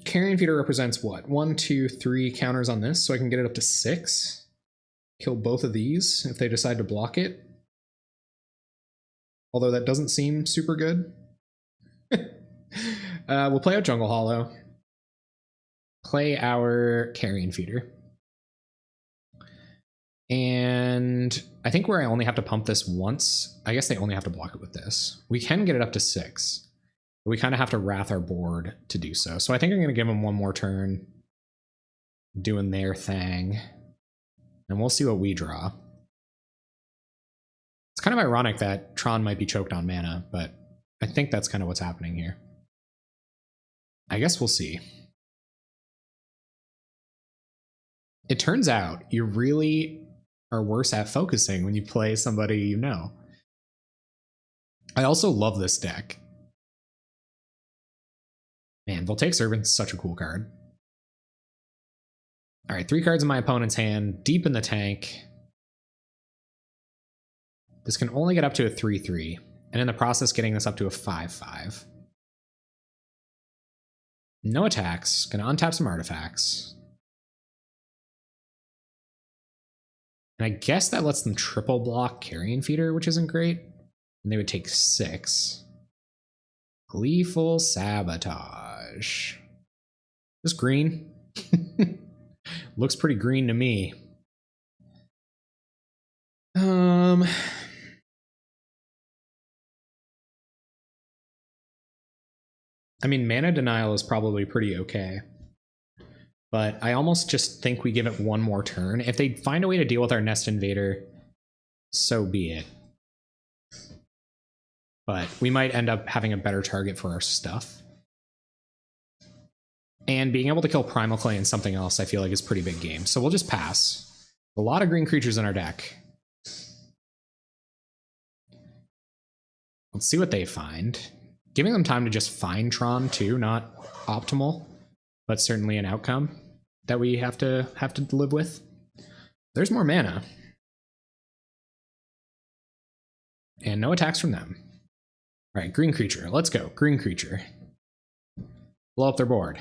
Carrion Feeder represents what? 1, 2, 3 counters on this, so I can get it up to 6. Kill both of these if they decide to block it. Although that doesn't seem super good. We'll play out Jungle Hollow. Play our Carrion Feeder. And I think where I only have to pump this once, I guess they only have to block it with this. We can get it up to 6. We kind of have to wrath our board to do so. So I think I'm going to give them one more turn doing their thing. And we'll see what we draw. It's kind of ironic that Tron might be choked on mana, but I think that's kind of what's happening here. I guess we'll see. It turns out you really are worse at focusing when you play somebody you know. I also love this deck. Man, Voltaic Servant's such a cool card. All right, 3 cards in my opponent's hand, deep in the tank. This can only get up to a 3/3, and in the process getting this up to a 5/5. No attacks, gonna untap some artifacts. And I guess that lets them triple block Carrion Feeder, which isn't great. And they would take 6. Gleeful Sabotage. This green. Looks pretty green to me. I mean, Mana Denial is probably pretty okay. But I almost just think we give it one more turn. If they find a way to deal with our Nest Invader, so be it. But we might end up having a better target for our stuff. And being able to kill Primal Clay and something else, I feel like is pretty big game. So we'll just pass. A lot of green creatures in our deck. Let's see what they find. Giving them time to just find Tron too, not optimal, but certainly an outcome that we have to live with. There's more mana. And no attacks from them. All right, green creature. Let's go. Green creature. Blow up their board.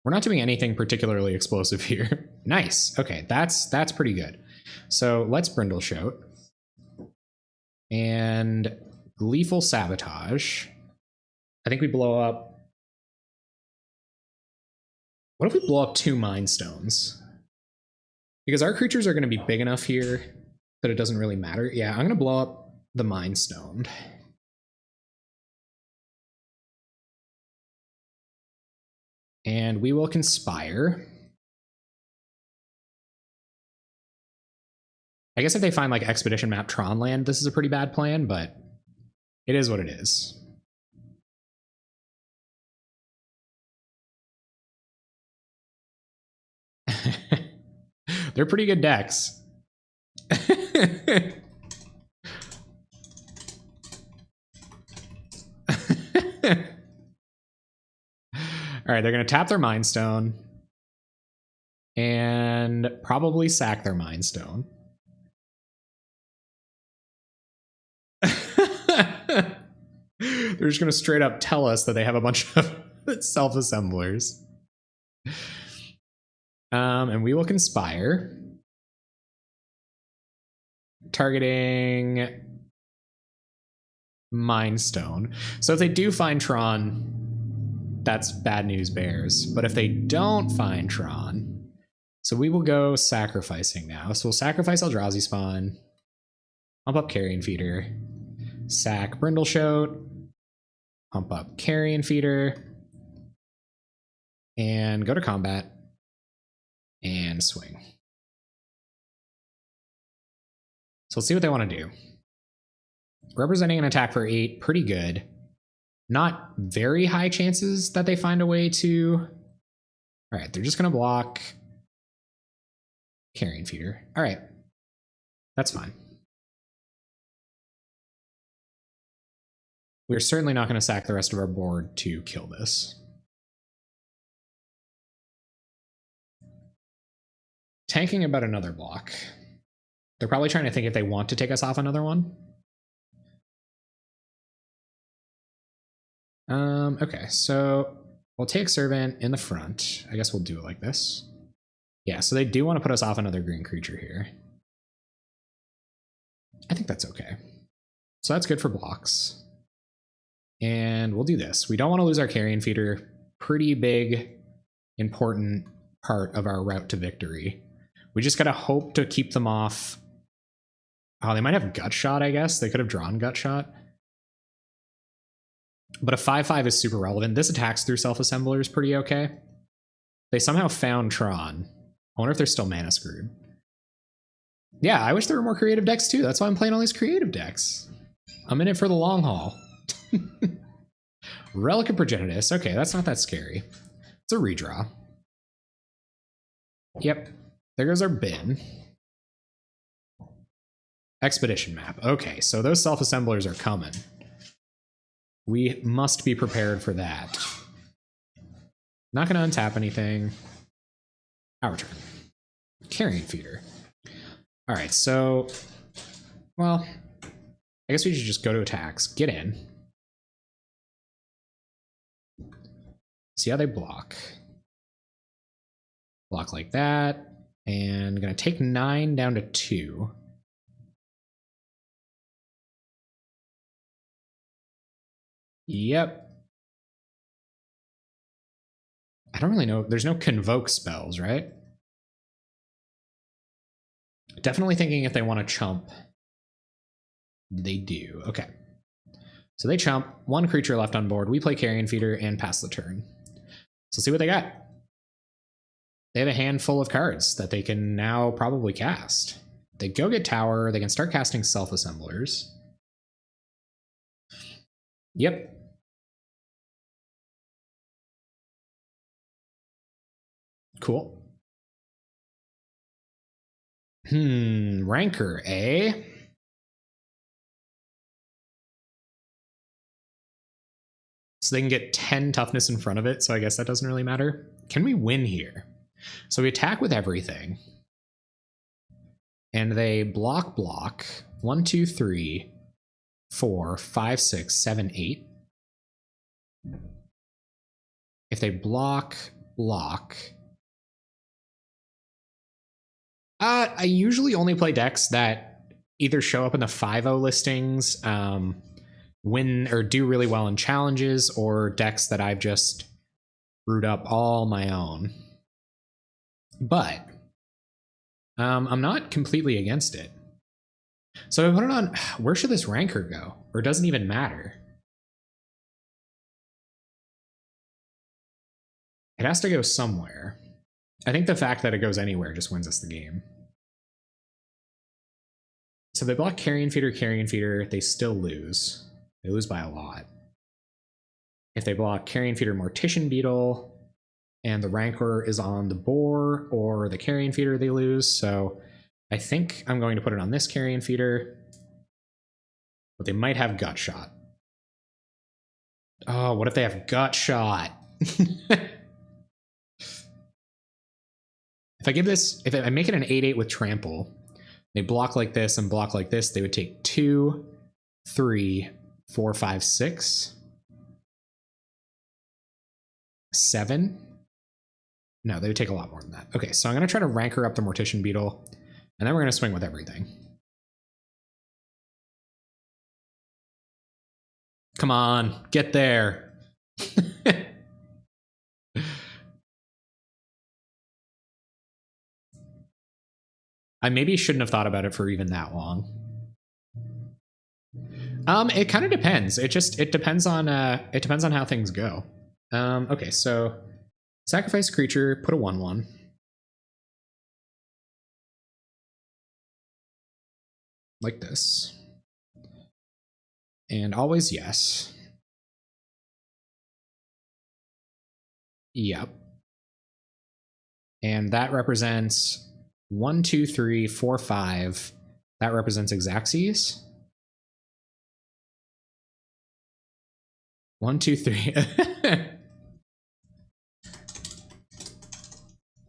We're not doing anything particularly explosive here. Nice. Okay, that's pretty good. So let's Brindle Shout. And Gleeful Sabotage. I think we blow up. What if we blow up 2 Mind Stones? Because our creatures are going to be big enough here that it doesn't really matter. Yeah, I'm going to blow up the Mind Stone. And we will Conspire. I guess if they find like Expedition Map Tron land, this is a pretty bad plan, but it is what it is. They're pretty good decks. All right, they're going to tap their Mind Stone and probably sack their Mind Stone. They're just going to straight up tell us that they have a bunch of self-assemblers. And we will Conspire. Targeting Mind Stone. So if they do find Tron, that's bad news bears. But if they don't find Tron, so we will go sacrificing now. So we'll sacrifice Eldrazi Spawn, pump up Carrion Feeder, sack Brindle Shout, pump up Carrion Feeder, and go to combat and swing. So let's see what they want to do. Representing an attack for 8, pretty good. Not very high chances that they find a way to... All right, they're just going to block Carrion Feeder. All right, that's fine. We're certainly not going to sack the rest of our board to kill this. Tanking about another block. They're probably trying to think if they want to take us off another one. Okay, so we'll take Servant in the front. I guess we'll do it like this. Yeah, so they do want to put us off another green creature here. I think that's okay. So that's good for blocks. And we'll do this. We don't want to lose our Carrion Feeder. Pretty big, important part of our route to victory. We just gotta hope to keep them off. Oh, they might have Gut Shot, I guess. They could have drawn Gut Shot. But a 5/5 is super relevant. This attacks through self-assemblers pretty okay. They somehow found Tron. I wonder if they're still mana screwed. Yeah, I wish there were more creative decks too. That's why I'm playing all these creative decks. I'm in it for the long haul. Relic of Progenitus. Okay, that's not that scary. It's a redraw. Yep. There goes our bin. Expedition map. Okay, so those self-assemblers are coming. We must be prepared for that. Not going to untap anything. Our turn. Carrion Feeder. All right, so, well, I guess we should just go to attacks. Get in. See how they block. Block like that. And going to take 9 down to 2. Yep. I don't really know. There's no convoke spells, right? Definitely thinking if they want to chump. They do. Okay. So they chump. 1 creature left on board. We play Carrion Feeder and pass the turn. So see what they got. They have a handful of cards that they can now probably cast. They go get Tower. They can start casting self-assemblers. Yep. Cool. Rancor, eh? So they can get 10 toughness in front of it, so I guess that doesn't really matter. Can we win here? So we attack with everything. And they block. 1, 2, 3, 4, 5, 6, 7, 8. If they block. I usually only play decks that either show up in the 5-0 listings, win or do really well in challenges, or decks that I've just brewed up all my own. But I'm not completely against it. So I put it on. Where should this Rancor go? Or doesn't even matter? It has to go somewhere. I think the fact that it goes anywhere just wins us the game. So they block Carrion Feeder, they still lose. They lose by a lot. If they block Carrion Feeder, Mortician Beetle, and the Rancor is on the Boar or the Carrion Feeder, they lose. So I think I'm going to put it on this Carrion Feeder. But they might have Gut Shot. Oh, what if they have Gut Shot? If I make it an 8/8 with Trample, they block like this and block like this, they would take 2, 3, 4, 5, 6, 7. No, they would take a lot more than that. Okay, so I'm going to try to Rancor up the Mortician Beetle, and then we're going to swing with everything. Come on, get there. I maybe shouldn't have thought about it for even that long. It kind of depends. It depends on how things go. Okay, so sacrifice a creature, put a 1/1. Like this. And always yes. Yep. And that represents 1, 2, 3, 4, 5. That represents Xaxes. 1, 2, 3.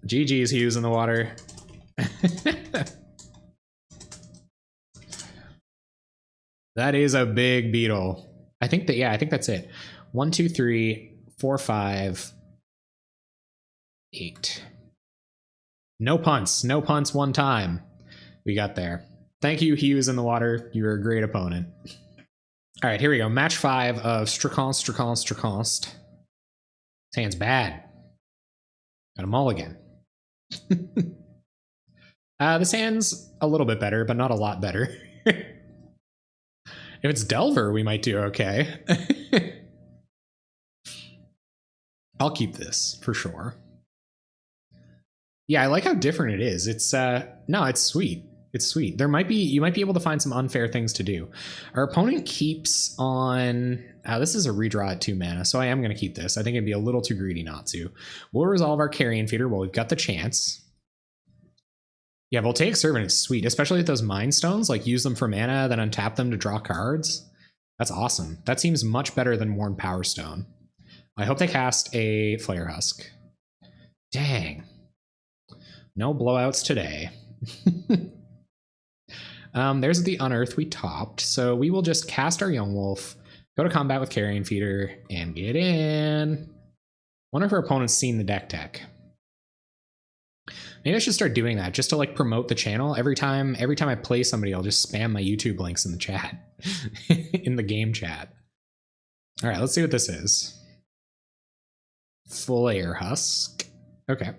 GG's Hughes in the water. That is a big beetle. I think that's it. 1, 2, 3, 4, 5, 8. No punts one time. We got there. Thank you, Hughes in the water. You were a great opponent. All right, here we go. Match 5 of Straconst. This hand's bad. Got a mulligan. This hand's a little bit better, but not a lot better. If it's Delver, we might do okay. I'll keep this for sure. Yeah, I like how different it is. It's no, it's sweet. It's sweet. You might be able to find some unfair things to do. Our opponent keeps on. This is a redraw at 2 mana, so I am going to keep this. I think it'd be a little too greedy not to. We'll resolve our Carrion Feeder. Well, we've got the chance. Yeah, Voltaic Servant is sweet, especially with those Mind Stones. Like, use them for mana, then untap them to draw cards. That's awesome. That seems much better than Worn Power Stone. I hope they cast a Flare Husk. Dang. No blowouts today. There's the Unearth we topped, so we will just cast our Young Wolf, go to combat with Carrion Feeder, and get in. Wonder if our opponent's seen the deck tech. Maybe I should start doing that just to like promote the channel. Every time I play somebody, I'll just spam my YouTube links in the chat, in the game chat. All right, let's see what this is. Flare Husk. Okay.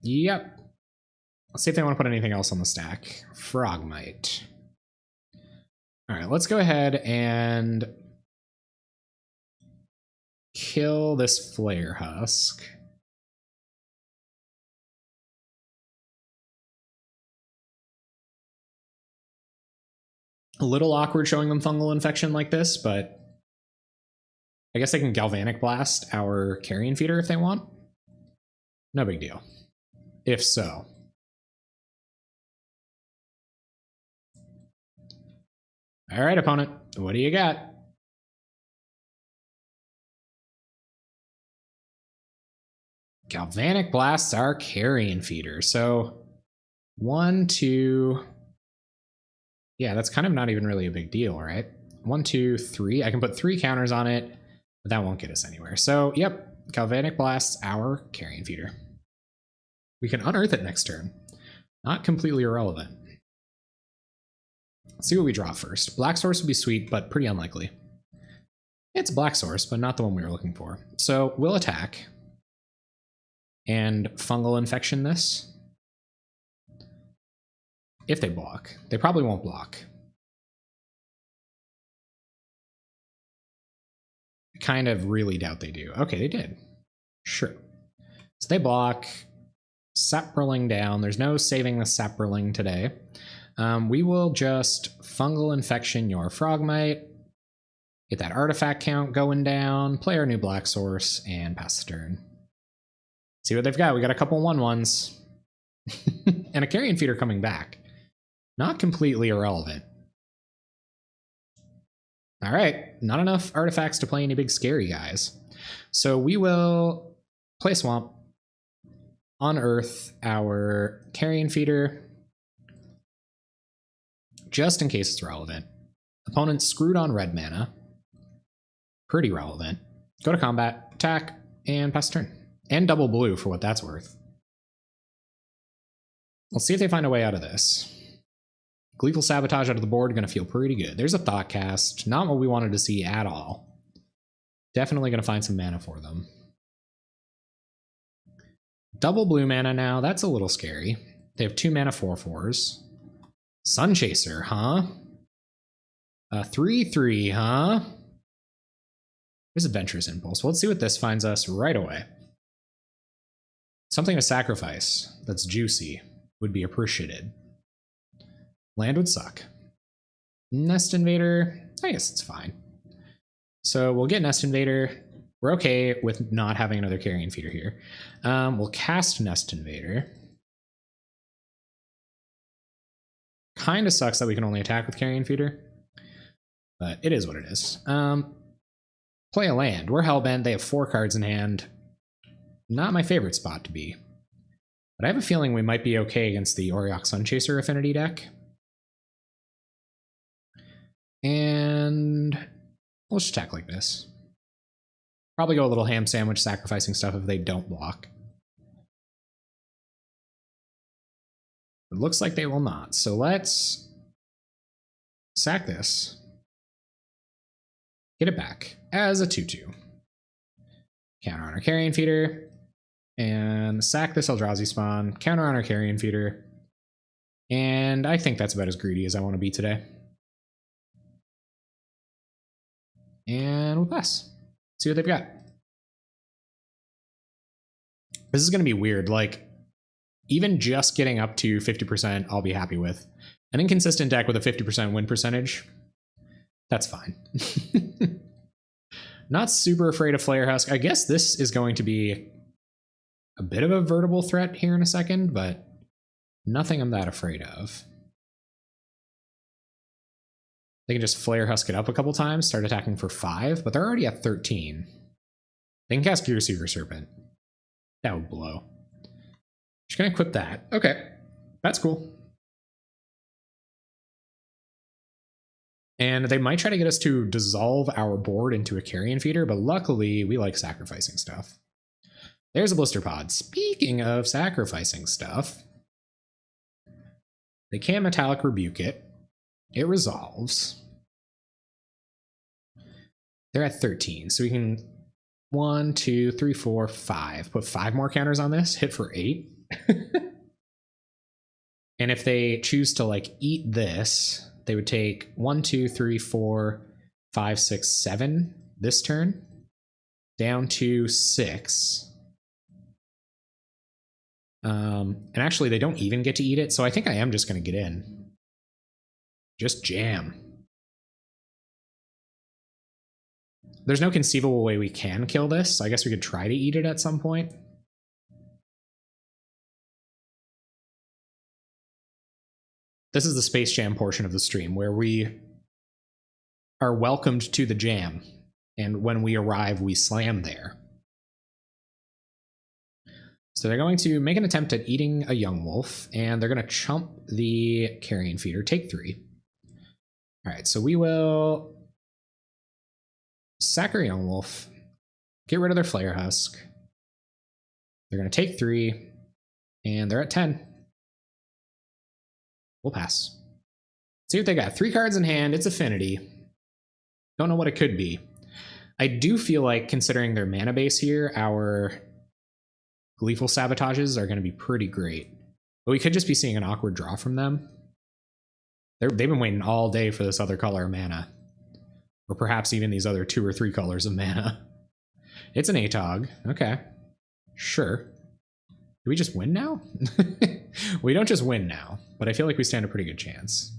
Yep. Let's see if they want to put anything else on the stack. Frogmite. All right, let's go ahead and kill this Flare Husk. A little awkward showing them Fungal Infection like this, but I guess they can Galvanic Blast our Carrion Feeder if they want. No big deal. If so. All right, opponent, what do you got? Galvanic Blasts our Carrion Feeder. So 1, 2. Yeah, that's kind of not even really a big deal, right? 1, 2, 3. I can put 3 counters on it, but that won't get us anywhere. So, yep, Galvanic Blasts our Carrion Feeder. We can unearth it next turn. Not completely irrelevant. Let's see what we draw first. Black Source would be sweet, but pretty unlikely. It's Black Source, but not the one we were looking for. So we'll attack and Fungal Infection this. If they block. They probably won't block. I kind of really doubt they do. Okay, they did. Sure. So they block. Saproling down. There's no saving the Saproling today. We will just Fungal Infection your Frogmite. Get that artifact count going down. Play our new Black Source and pass the turn. See what they've got. We got a couple 1/1s. And a Carrion Feeder coming back. Not completely irrelevant. All right, not enough artifacts to play any big scary guys. So we will play Swamp, unearth our Carrion Feeder, just in case it's relevant. Opponent screwed on red mana. Pretty relevant. Go to combat, attack, and pass turn. And double blue for what that's worth. Let's see if they find a way out of this. Gleeful Sabotage out of the board, going to feel pretty good. There's a Thought Cast. Not what we wanted to see at all. Definitely going to find some mana for them. Double blue mana now. That's a little scary. They have 2 mana 4/4s. Sunchaser, huh? A 3/3, huh? There's Adventurous Impulse. Well, let's see what this finds us right away. Something to sacrifice that's juicy would be appreciated. Land would suck. Nest Invader, I guess it's fine. So we'll get Nest Invader. We're okay with not having another Carrion Feeder here. We'll cast Nest Invader. Kind of sucks that we can only attack with Carrion Feeder, but it is what it is. Play a land. We're Hellbent. They have 4 cards in hand. Not my favorite spot to be. But I have a feeling we might be okay against the Auriok Sunchaser affinity deck. And we'll just attack like this. Probably go a little ham sandwich sacrificing stuff if they don't block. It looks like they will not. So let's sack this. Get it back as a 2/2. Counter on our Carrion Feeder. And sack this Eldrazi Spawn. Counter on our Carrion Feeder. And I think that's about as greedy as I want to be today. And we'll pass. See what they've got. This is going to be weird. Like, even just getting up to 50%, I'll be happy with. An inconsistent deck with a 50% win percentage, that's fine. Not super afraid of Flare Husk. I guess this is going to be a bit of a vertible threat here in a second, but nothing I'm that afraid of. They can just Flare Husk it up a couple times, start attacking for 5, but they're already at 13. They can cast Gear Seeker Serpent. That would blow. Just gonna equip that. Okay, that's cool. And they might try to get us to dissolve our board into a Carrion Feeder, but luckily we like sacrificing stuff. There's a Blister Pod. Speaking of sacrificing stuff, they can Metallic Rebuke it. It resolves. They're at 13, so we can 1, 2, 3, 4, 5. Put 5 more counters on this, hit for 8. And if they choose to like eat this, they would take 1, 2, 3, 4, 5, 6, 7 this turn, down to 6. And actually, they don't even get to eat it, so I think I am just going to get in. Just jam. There's no conceivable way we can kill this. I guess we could try to eat it at some point. This is the Space Jam portion of the stream where we are welcomed to the jam, and when we arrive, we slam there. So they're going to make an attempt at eating a young wolf, and they're going to chump the Carrion Feeder, take 3. All right, so we will sack our young wolf, get rid of their Flare Husk. They're going to take 3, and they're at 10. We'll pass. See what they got. 3 cards in hand. It's Affinity. Don't know what it could be. I do feel like, considering their mana base here, our Gleeful Sabotages are going to be pretty great. But we could just be seeing an awkward draw from them. They've been waiting all day for this other color of mana. Or perhaps even these other 2 or 3 colors of mana. It's an ATOG. Okay. Sure. Do we just win now? We don't just win now, but I feel like we stand a pretty good chance.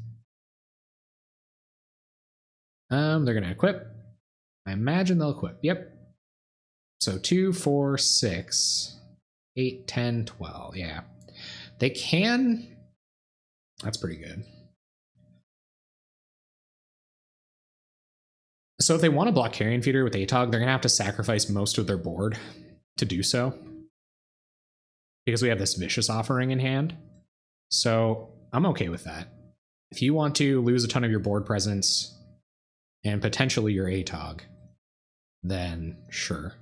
They're going to equip. I imagine they'll equip. Yep. So 2, 4, 6... 8, 10, 12, yeah. They can... That's pretty good. So if they want to block Carrion Feeder with ATOG, they're going to have to sacrifice most of their board to do so. Because we have this Vicious Offering in hand. So I'm okay with that. If you want to lose a ton of your board presence and potentially your ATOG, then sure.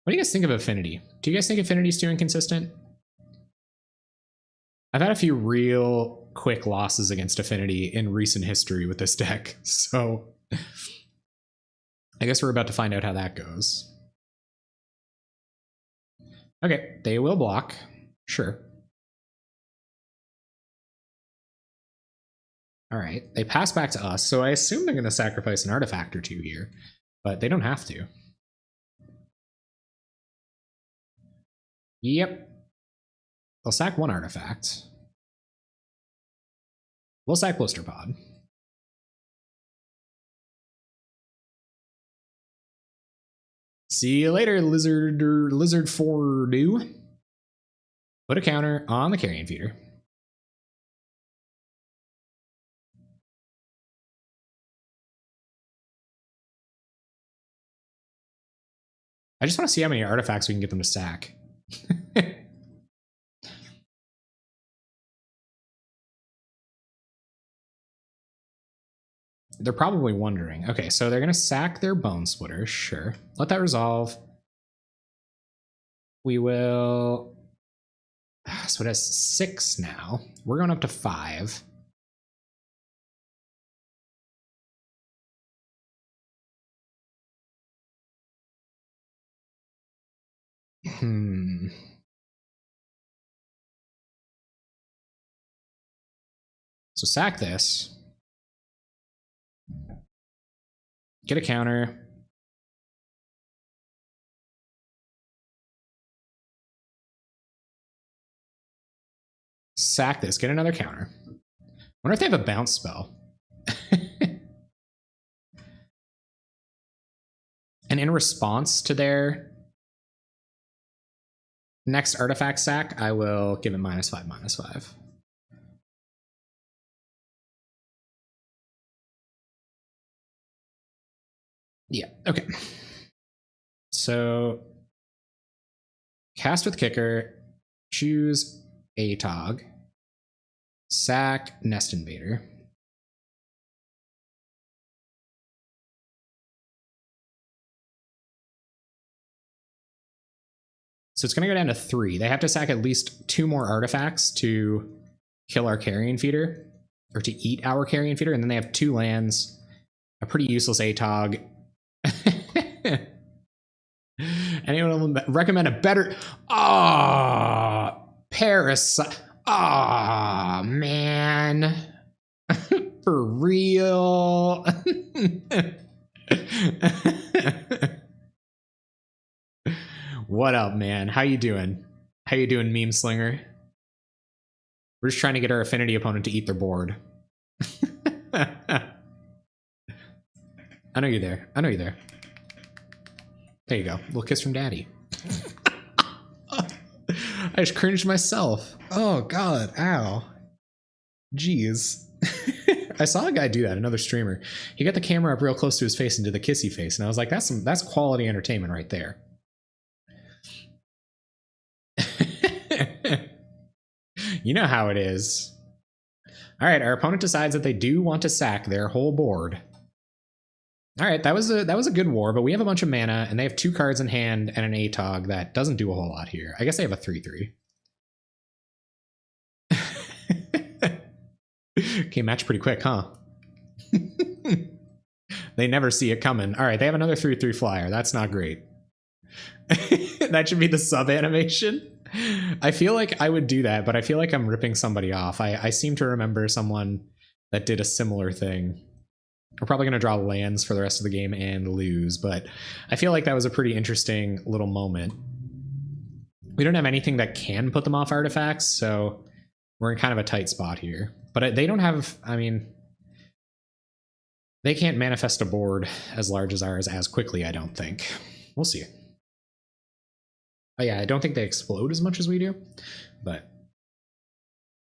What do you guys think of Affinity? Do you guys think Affinity is too inconsistent? I've had a few real quick losses against Affinity in recent history with this deck, so I guess we're about to find out how that goes. Okay, they will block. Sure. All right, they pass back to us, so I assume they're going to sacrifice an artifact or 2 here, but they don't have to. Yep. They'll sack 1 artifact. We'll sack Blister Pod. See you later, Lizard 4 do. Put a counter on the Carrion Feeder. I just want to see how many artifacts we can get them to sack. They're probably wondering. Okay, so they're going to sack their Bone Splitters. Sure. Let that resolve. We will... So it has 6 now. We're going up to 5. So sack this. Get a counter. Sack this. Get another counter. Wonder if they have a bounce spell. And in response to their next artifact sack, I will give it -5/-5. Yeah, okay. So cast with kicker, choose ATOG, sack Nest Invader. So it's going to go down to 3. They have to sack at least 2 more artifacts to kill our Carrion Feeder, or to eat our Carrion Feeder, and then they have 2 lands, a pretty useless ATOG. Anyone recommend a better... Parasite. Man. For real. What up, man? How you doing? How you doing, Meme Slinger? We're just trying to get our affinity opponent to eat their board. I know you're there. I know you're there. There you go. Little kiss from daddy. I just cringed myself. Oh, God. Ow. Jeez. I saw a guy do that, another streamer. He got the camera up real close to his face and did the kissy face, and I was like, that's quality entertainment right there. You know how it is. All right, our opponent decides that they do want to sack their whole board. All right, that was a good war, but we have a bunch of mana, and they have 2 cards in hand and an ATOG that doesn't do a whole lot here. I guess they have a 3/3. Okay, match pretty quick, huh? They never see it coming. All right, they have another 3/3 flyer. That's not great. That should be the sub animation. I feel like I would do that, but I feel like I'm ripping somebody off. I seem to remember someone that did a similar thing. We're probably going to draw lands for the rest of the game and lose, but I feel like that was a pretty interesting little moment. We don't have anything that can put them off artifacts, so we're in kind of a tight spot here. But they don't have, I mean, they can't manifest a board as large as ours as quickly, I don't think. We'll see. Oh yeah, I don't think they explode as much as we do, but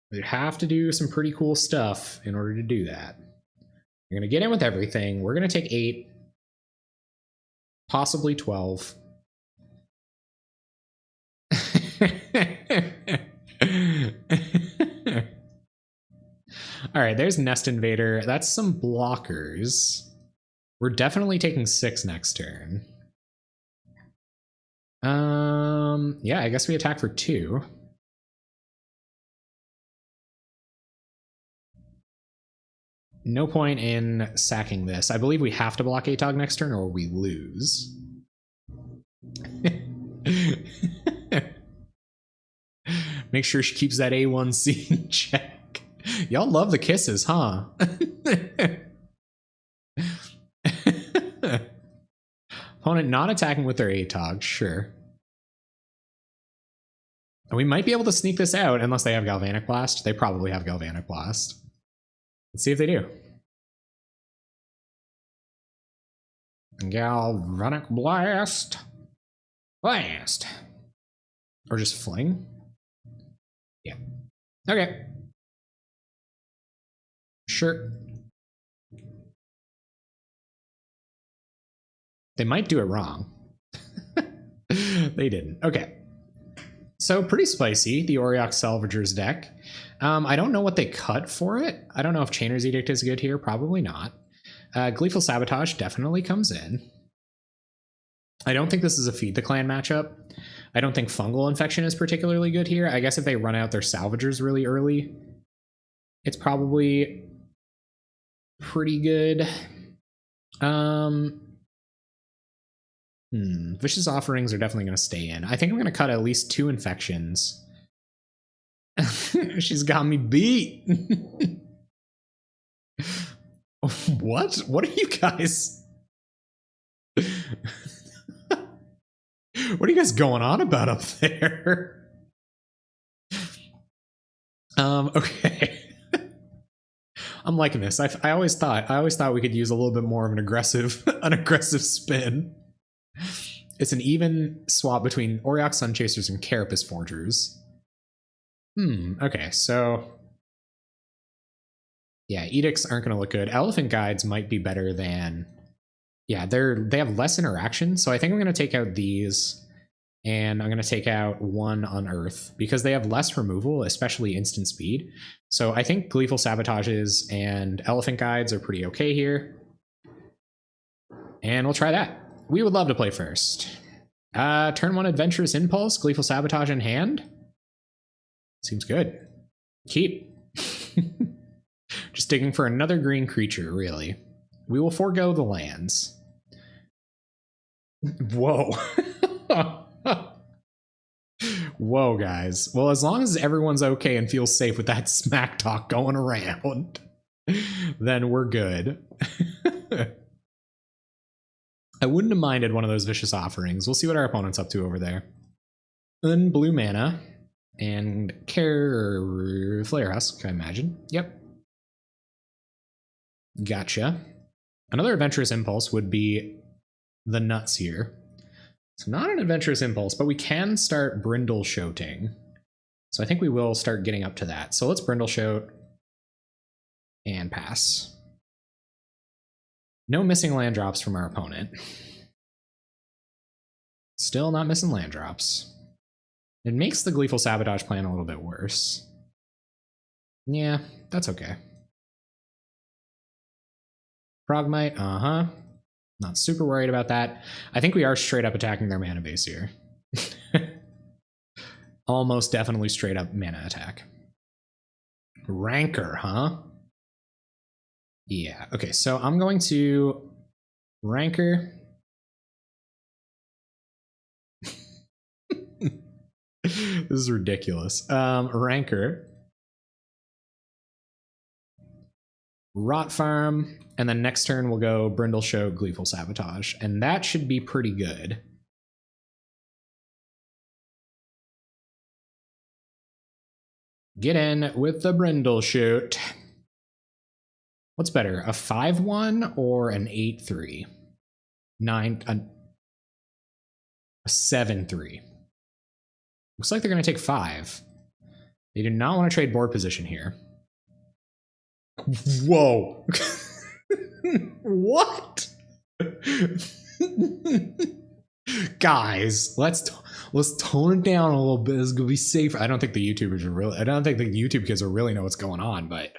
we'd have to do some pretty cool stuff in order to do that. We're going to get in with everything. We're going to take 8, possibly 12. All right, there's Nest Invader. That's some blockers. We're definitely taking 6 next turn. Yeah, I guess we attack for 2. No point in sacking this. I believe we have to block ATOG next turn or we lose. Make sure she keeps that A1C in check. Y'all love the kisses, huh? Opponent not attacking with their ATOG, sure. And we might be able to sneak this out unless they have Galvanic Blast. They probably have Galvanic Blast. Let's see if they do. Galvanic Blast. Blast. Or just Fling? Yeah. Okay. Sure. They might do it wrong. They didn't. Okay. So pretty spicy, the Auriok Salvager's deck. I don't know what they cut for it. I don't know if Chainer's Edict is good here. Probably not. Gleeful Sabotage definitely comes in. I don't think this is a Feed the Clan matchup. I don't think Fungal Infection is particularly good here. I guess if they run out their Salvagers really early, it's probably pretty good. Vicious Offerings are definitely going to stay in. I think I'm going to cut at least 2 infections. She's got me beat. What? What are you guys? What are you guys going on about up there? Okay. I'm liking this. I always thought we could use a little bit more of an aggressive spin. It's an even swap between Aureox Sunchasers and Carapace Forgers. Okay, so yeah, Edicts aren't going to look good. Elephant Guides might be better than... Yeah, they have less interaction, so I think I'm going to take out these, and I'm going to take out one Unearth, because they have less removal, especially instant speed. So I think Gleeful Sabotages and Elephant Guides are pretty okay here. And we'll try that. We would love to play first. Turn 1 Adventurous Impulse, Gleeful Sabotage in hand. Seems good. Keep. Just digging for another green creature, really. We will forego the lands. Whoa. Whoa, guys. Well, as long as everyone's okay and feels safe with that smack talk going around, then we're good. I wouldn't have minded one of those Vicious Offerings. We'll see what our opponent's up to over there. Blue mana and Flare Husk, I imagine. Yep. Gotcha. Another Adventurous Impulse would be the nuts here. So not an Adventurous Impulse, but we can start Brindle Shoating. So I think we will start getting up to that. So let's Brindle Shoat and pass. No missing land drops from our opponent. Still not missing land drops. It makes the Gleeful Sabotage plan a little bit worse. Yeah, that's okay. Frogmite, Not super worried about that. I think we are straight up attacking their mana base here. Almost definitely straight up mana attack. Rancor, huh? Yeah, okay, so I'm going to Rancor. This is ridiculous. Rancor. Rot Farm, and then next turn we'll go Brindle Shoat, Gleeful Sabotage, and that should be pretty good. Get in with the Brindle Shoat. What's better, a 5-1 or an 8-3? A 7-3. Looks like they're going to take 5. They do not want to trade board position here. Whoa. What? Guys, let's tone it down a little bit. It's gonna be safer. I don't think the YouTubers are really. I don't think the YouTube kids will really know what's going on, but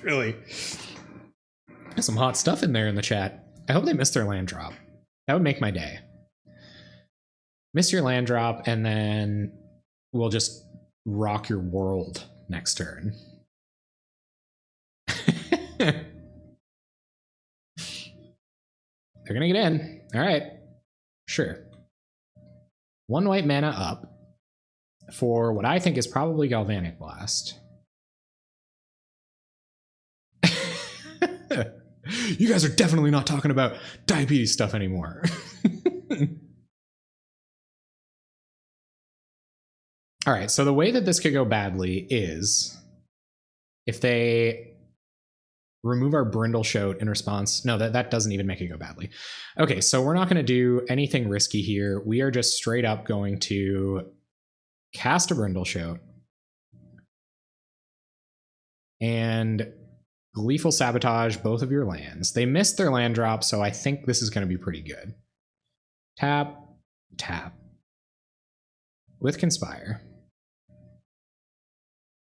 really, there's some hot stuff in there in the chat. I hope they missed their land drop. That would make my day. Miss your land drop, and then we'll just rock your world next turn. They're gonna get in. All right, sure. 1 white mana up for what I think is probably Galvanic Blast. You guys are definitely not talking about diabetes stuff anymore. All right, so the way that this could go badly is if they remove our Brindle Shoat in response. No, that doesn't even make it go badly. Okay, so we're not going to do anything risky here. We are just straight up going to cast a Brindle Shoat and Gleeful Sabotage both of your lands. They missed their land drop, so I think this is going to be pretty good. Tap, tap. With Conspire.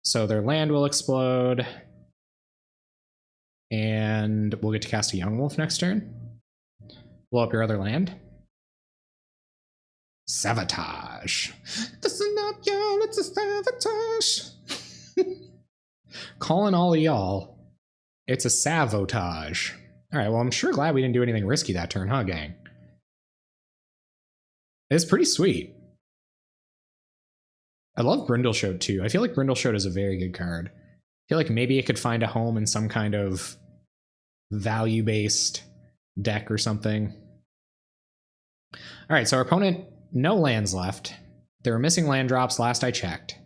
So their land will explode. And we'll get to cast a Young Wolf next turn. Blow up your other land. Sabotage. This is not y'all, it's a sabotage. Calling all of y'all. It's a sabotage. Alright, well, I'm sure glad we didn't do anything risky that turn, huh, gang? It's pretty sweet. I love Brindle Shoat too. I feel like Brindle Shoat is a very good card. I feel like maybe it could find a home in some kind of value-based deck or something. All right, so our opponent, no lands left. They were missing land drops last I checked.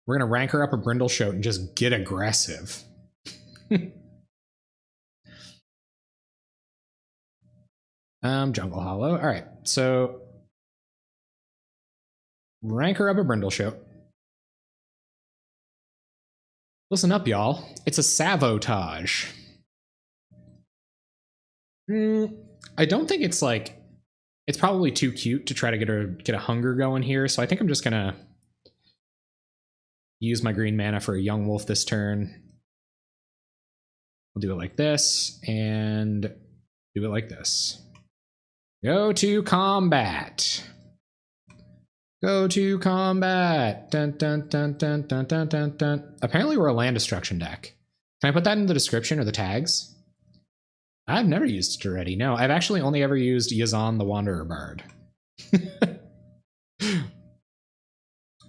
We're going to Rancor up a Brindleshoat and just get aggressive. Jungle Hollow. All right, so Rancor up a Brindleshoat. Listen up, y'all. It's a sabotage. I don't think it's like... It's probably too cute to try to get a hunger going here, so I think I'm just gonna use my green mana for a Young Wolf this turn. We'll do it like this, and do it like this. Go to combat. Go to combat. Dun, dun, dun, dun, dun, dun, dun, dun. Apparently we're a land destruction deck. Can I put that in the description or the tags? I've never used it already. No, I've actually only ever used Yazan the Wanderer Bard.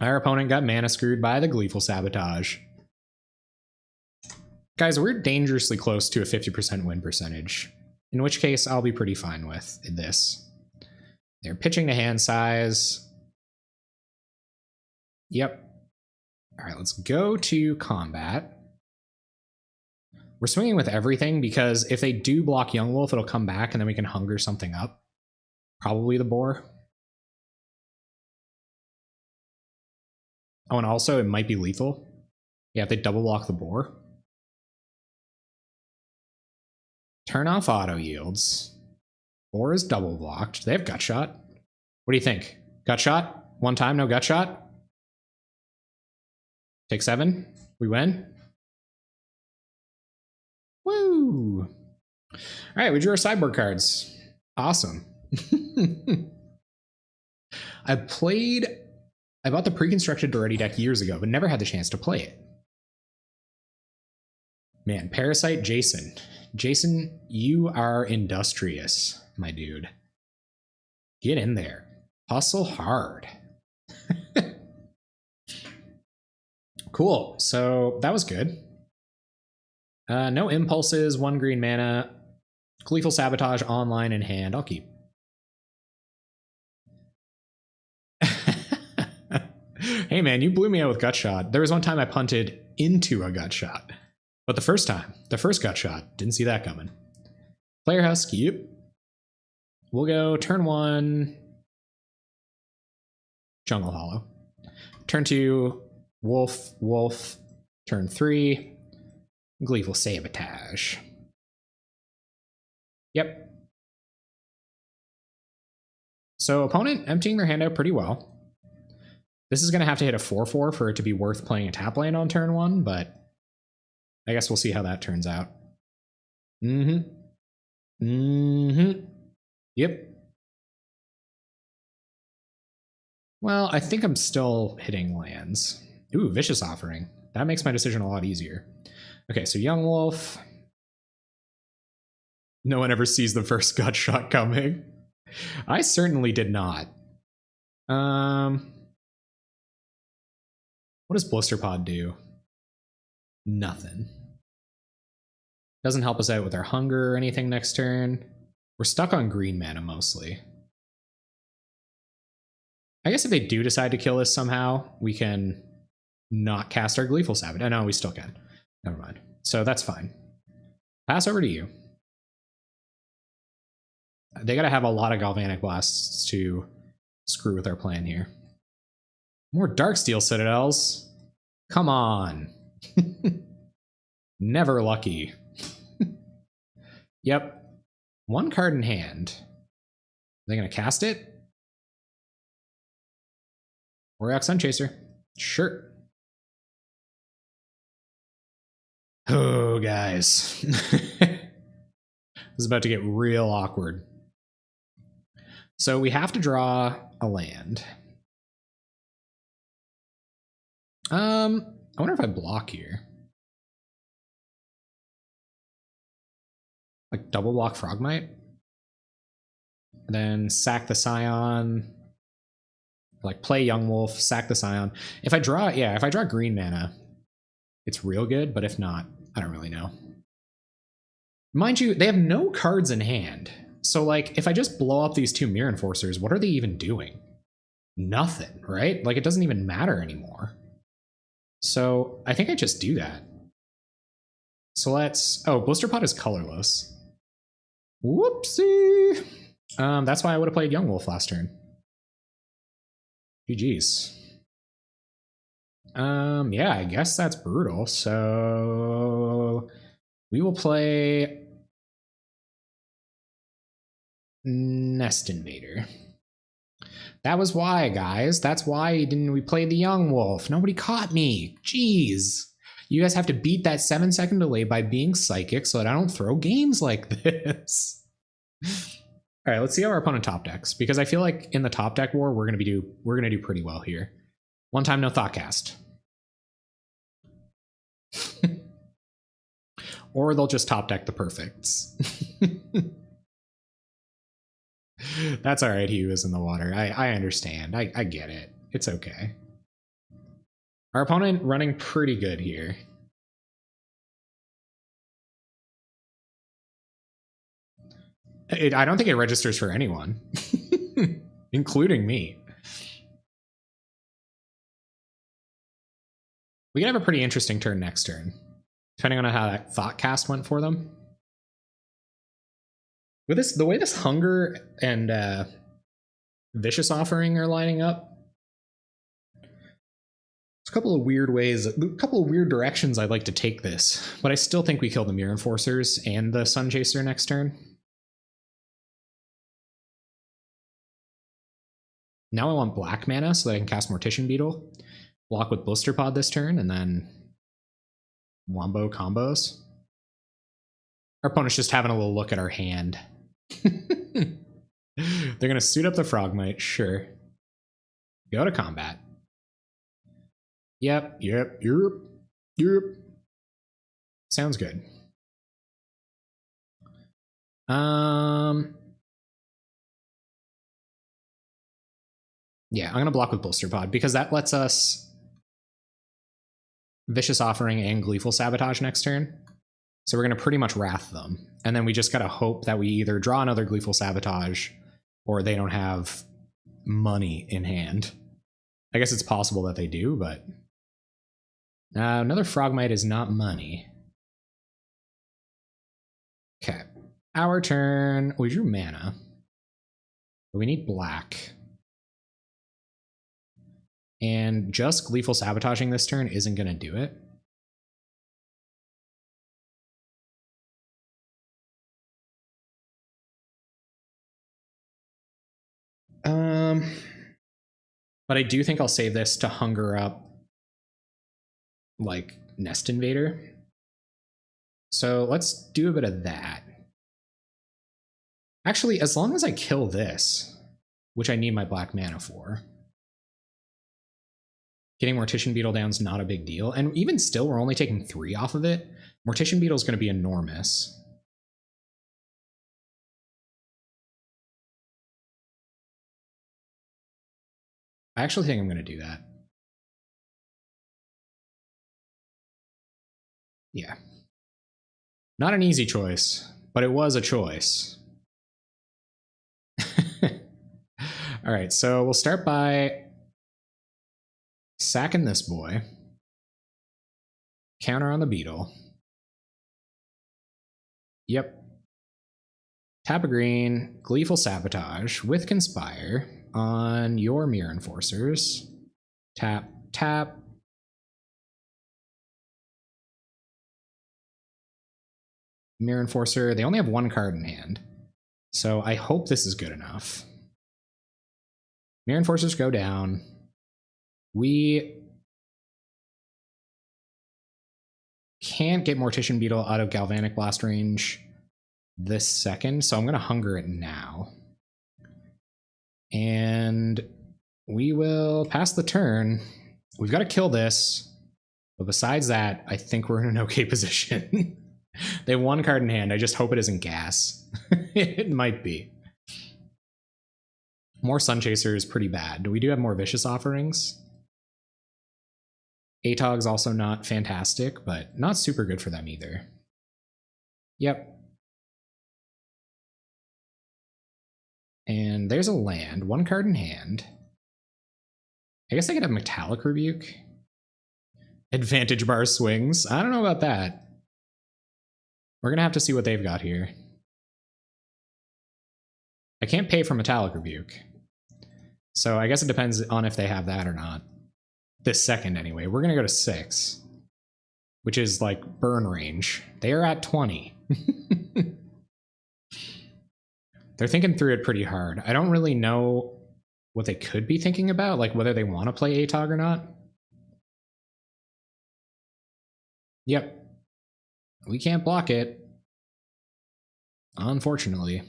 Our opponent got mana screwed by the Gleeful Sabotage. Guys, we're dangerously close to a 50% win percentage, in which case I'll be pretty fine with this. They're pitching to hand size. Yep. All right, let's go to combat. We're swinging with everything because if they do block Young Wolf, it'll come back and then we can hunger something up. Probably the boar. Oh, and also it might be lethal. Yeah, if they double block the boar. Turn off auto yields. Boar is double blocked. They have gut shot. What do you think? Gut shot? One time, no gut shot? Take 7. We win. Woo! All right, we drew our sideboard cards. Awesome. I bought the pre-constructed Doretti deck years ago, but never had the chance to play it. Man, Parasite Jason. Jason, you are industrious, my dude. Get in there. Hustle hard. Cool, so that was good. No impulses, 1 green mana. Gleeful Sabotage online in hand. I'll keep. Hey man, you blew me out with Gut Shot. There was one time I punted into a Gut Shot. But the first Gut Shot, didn't see that coming. Player House, yep. We'll go turn 1, Jungle Hollow. Turn 2, Wolf, Wolf. Turn 3, Gleeful Sabotage. Yep. So opponent emptying their hand out pretty well. This is going to have to hit a 4/4 for it to be worth playing a tap land on turn 1, but I guess we'll see how that turns out. Yep. Well, I think I'm still hitting lands. Ooh, Vicious Offering. That makes my decision a lot easier. Okay, so Young Wolf. No one ever sees the first Gut Shot coming. I certainly did not. What does Blister Pod do? Nothing. Doesn't help us out with our hunger or anything next turn. We're stuck on green mana mostly. I guess if they do decide to kill us somehow, we can not cast our Gleeful Sabotage. No, we still can. Never mind. So that's fine. Pass over to you. They gotta have a lot of Galvanic Blasts to screw with our plan here. More Darksteel Citadels. Come on. Never lucky. Yep. 1 card in hand. Are they gonna cast it? Aurochs Sunchaser. Sure. Oh, guys. This is about to get real awkward. So we have to draw a land. I wonder if I block here. Like double block Frogmite. And then sack the Scion. Like play Young Wolf, sack the Scion. If I draw green mana, it's real good, but if not, I don't really know. Mind you, they have no cards in hand. So, like, if I just blow up these two Mirror Enforcers, what are they even doing? Nothing, right? Like, it doesn't even matter anymore. So, I think I just do that. So let's... Oh, Blister Pod is colorless. Whoopsie! That's why I would have played Young Wolf last turn. GG's. Yeah, I guess that's brutal. So we will play Nest Invader. That was why, guys. That's why didn't we play the Young Wolf? Nobody caught me. Jeez. You guys have to beat that 7-second delay by being psychic so that I don't throw games like this. All right, let's see how our opponent top decks, because I feel like in the top deck war we're gonna do pretty well here. One time no Thoughtcast. Or they'll just top deck the perfects. That's all right. He was in the water. I understand. I get it. It's okay. Our opponent running pretty good here. I don't think it registers for anyone, including me. We can have a pretty interesting turn next turn, depending on how that Thoughtcast went for them. With this, the way this Hunger and Vicious Offering are lining up, there's a couple of weird ways, a couple of weird directions I'd like to take this, but I still think we kill the Mirror Enforcers and the Sun Chaser next turn. Now I want black mana so that I can cast Mortician Beetle, block with Blister Pod this turn, and then Wombo combos. Our opponent's just having a little look at our hand. They're going to suit up the Frogmite, sure. Go to combat. Yep. Sounds good. Yeah, I'm going to block with Blister Pod because that lets us Vicious Offering and Gleeful Sabotage next turn. So we're going to pretty much Wrath them. And then we just got to hope that we either draw another Gleeful Sabotage or they don't have money in hand. I guess it's possible that they do, but another Frogmite is not money. Okay, our turn. We drew mana, but we need black. And just Gleeful Sabotaging this turn isn't going to do it. But I do think I'll save this to hunger up like Nest Invader. So let's do a bit of that. Actually, as long as I kill this, which I need my black mana for, getting Mortician Beetle down is not a big deal. And even still, we're only taking 3 off of it. Mortician Beetle is going to be enormous. I actually think I'm going to do that. Yeah. Not an easy choice, but it was a choice. All right, so we'll start by sacking this boy. Counter on the Beetle. Yep. Tap a green, Gleeful Sabotage with Conspire on your Mirror Enforcers. Tap, tap. Mirror Enforcer, they only have 1 card in hand. So I hope this is good enough. Mirror Enforcers go down. We can't get Mortician Beetle out of Galvanic Blast range this second, so I'm going to hunger it now. And we will pass the turn. We've got to kill this. But besides that, I think we're in an okay position. They have 1 card in hand. I just hope it isn't gas. It might be. More Sun Chaser is pretty bad. We do have more Vicious Offerings. Atog's also not fantastic, but not super good for them either. Yep. And there's a land, 1 card in hand. I guess I could have Metallic Rebuke. Advantage bar swings. I don't know about that. We're gonna have to see what they've got here. I can't pay for Metallic Rebuke. So I guess it depends on if they have that or not. This second anyway. We're gonna go to 6. Which is like burn range. They are at 20. They're thinking through it pretty hard. I don't really know what they could be thinking about, like whether they want to play ATOG or not. Yep. We can't block it. Unfortunately.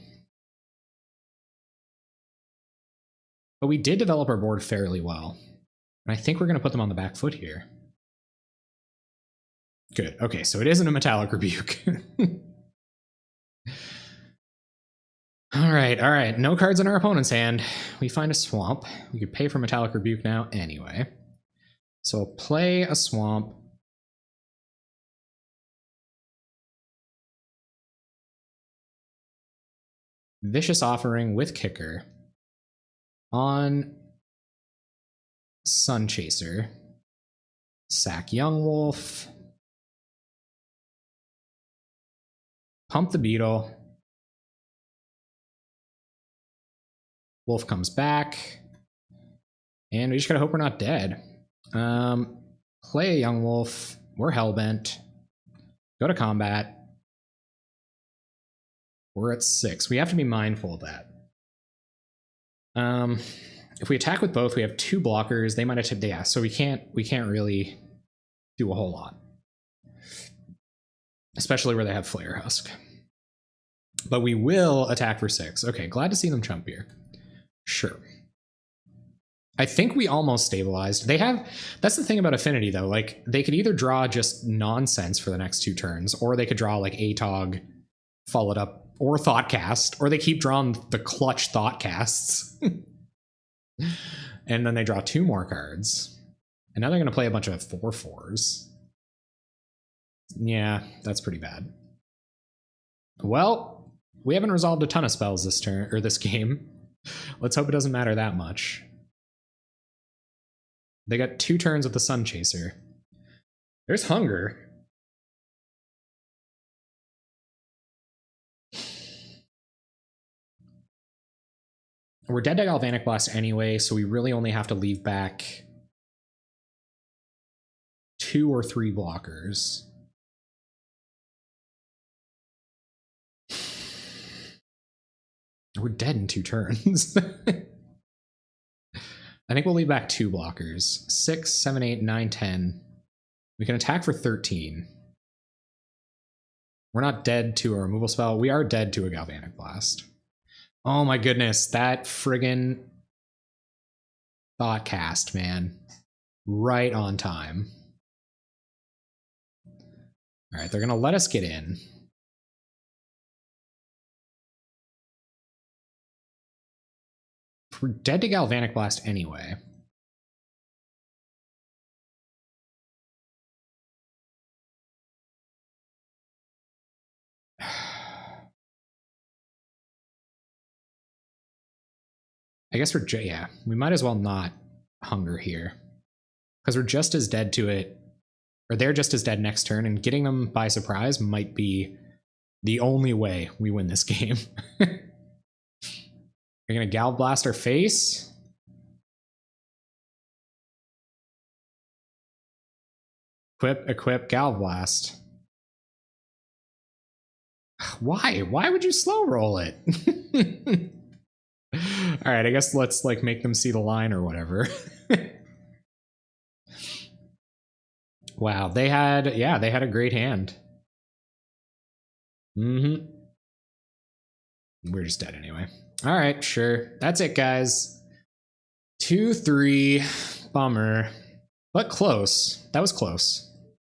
But we did develop our board fairly well. And I think we're going to put them on the back foot here. Good. Okay, so it isn't a Metallic Rebuke. All right. No cards in our opponent's hand. We find a swamp. We could pay for Metallic Rebuke now anyway. So we'll play a swamp. Vicious Offering with Kicker on Sun Chaser. Sack Young Wolf. Pump the Beetle. Wolf comes back. And we just gotta hope we're not dead. Play a Young Wolf. We're Hellbent. Go to combat. We're at 6. We have to be mindful of that. If we attack with both, we have 2 blockers. They might attack. Yeah, so we can't really do a whole lot. Especially where they have Flare Husk. But we will attack for 6. Okay, glad to see them chump here. Sure. I think we almost stabilized. They have... That's the thing about Affinity, though. Like, they could either draw just nonsense for the next 2 turns, or they could draw, like, ATOG, followed up, or Thoughtcast, or they keep drawing the clutch Thoughtcasts. And then they draw 2 more cards. And now they're going to play a bunch of 4/4s. Yeah, that's pretty bad. Well, we haven't resolved a ton of spells this turn, or this game. Let's hope it doesn't matter that much. They got 2 turns with the Sun Chaser. There's Hunger. We're dead to Galvanic Blast anyway, so we really only have to leave back 2 or 3 blockers. We're dead in 2 turns. I think we'll leave back 2 blockers. 6, 7, 8, 9, 10. We can attack for 13. We're not dead to a removal spell. We are dead to a Galvanic Blast. Oh my goodness, that friggin' Thoughtcast, man. Right on time. Alright, they're gonna let us get in. We're dead to Galvanic Blast anyway. I guess we're yeah, we might as well not Hunger here. Because we're just as dead to it, or they're just as dead next turn, and getting them by surprise might be the only way we win this game. We're gonna Gal Blast our face. Equip, Gal Blast. Why? Why would you slow roll it? Alright, I guess let's like make them see the line or whatever. Wow, they had a great hand. We're just dead anyway. Alright, sure. That's it, guys. 2-3. Bummer. But close. That was close.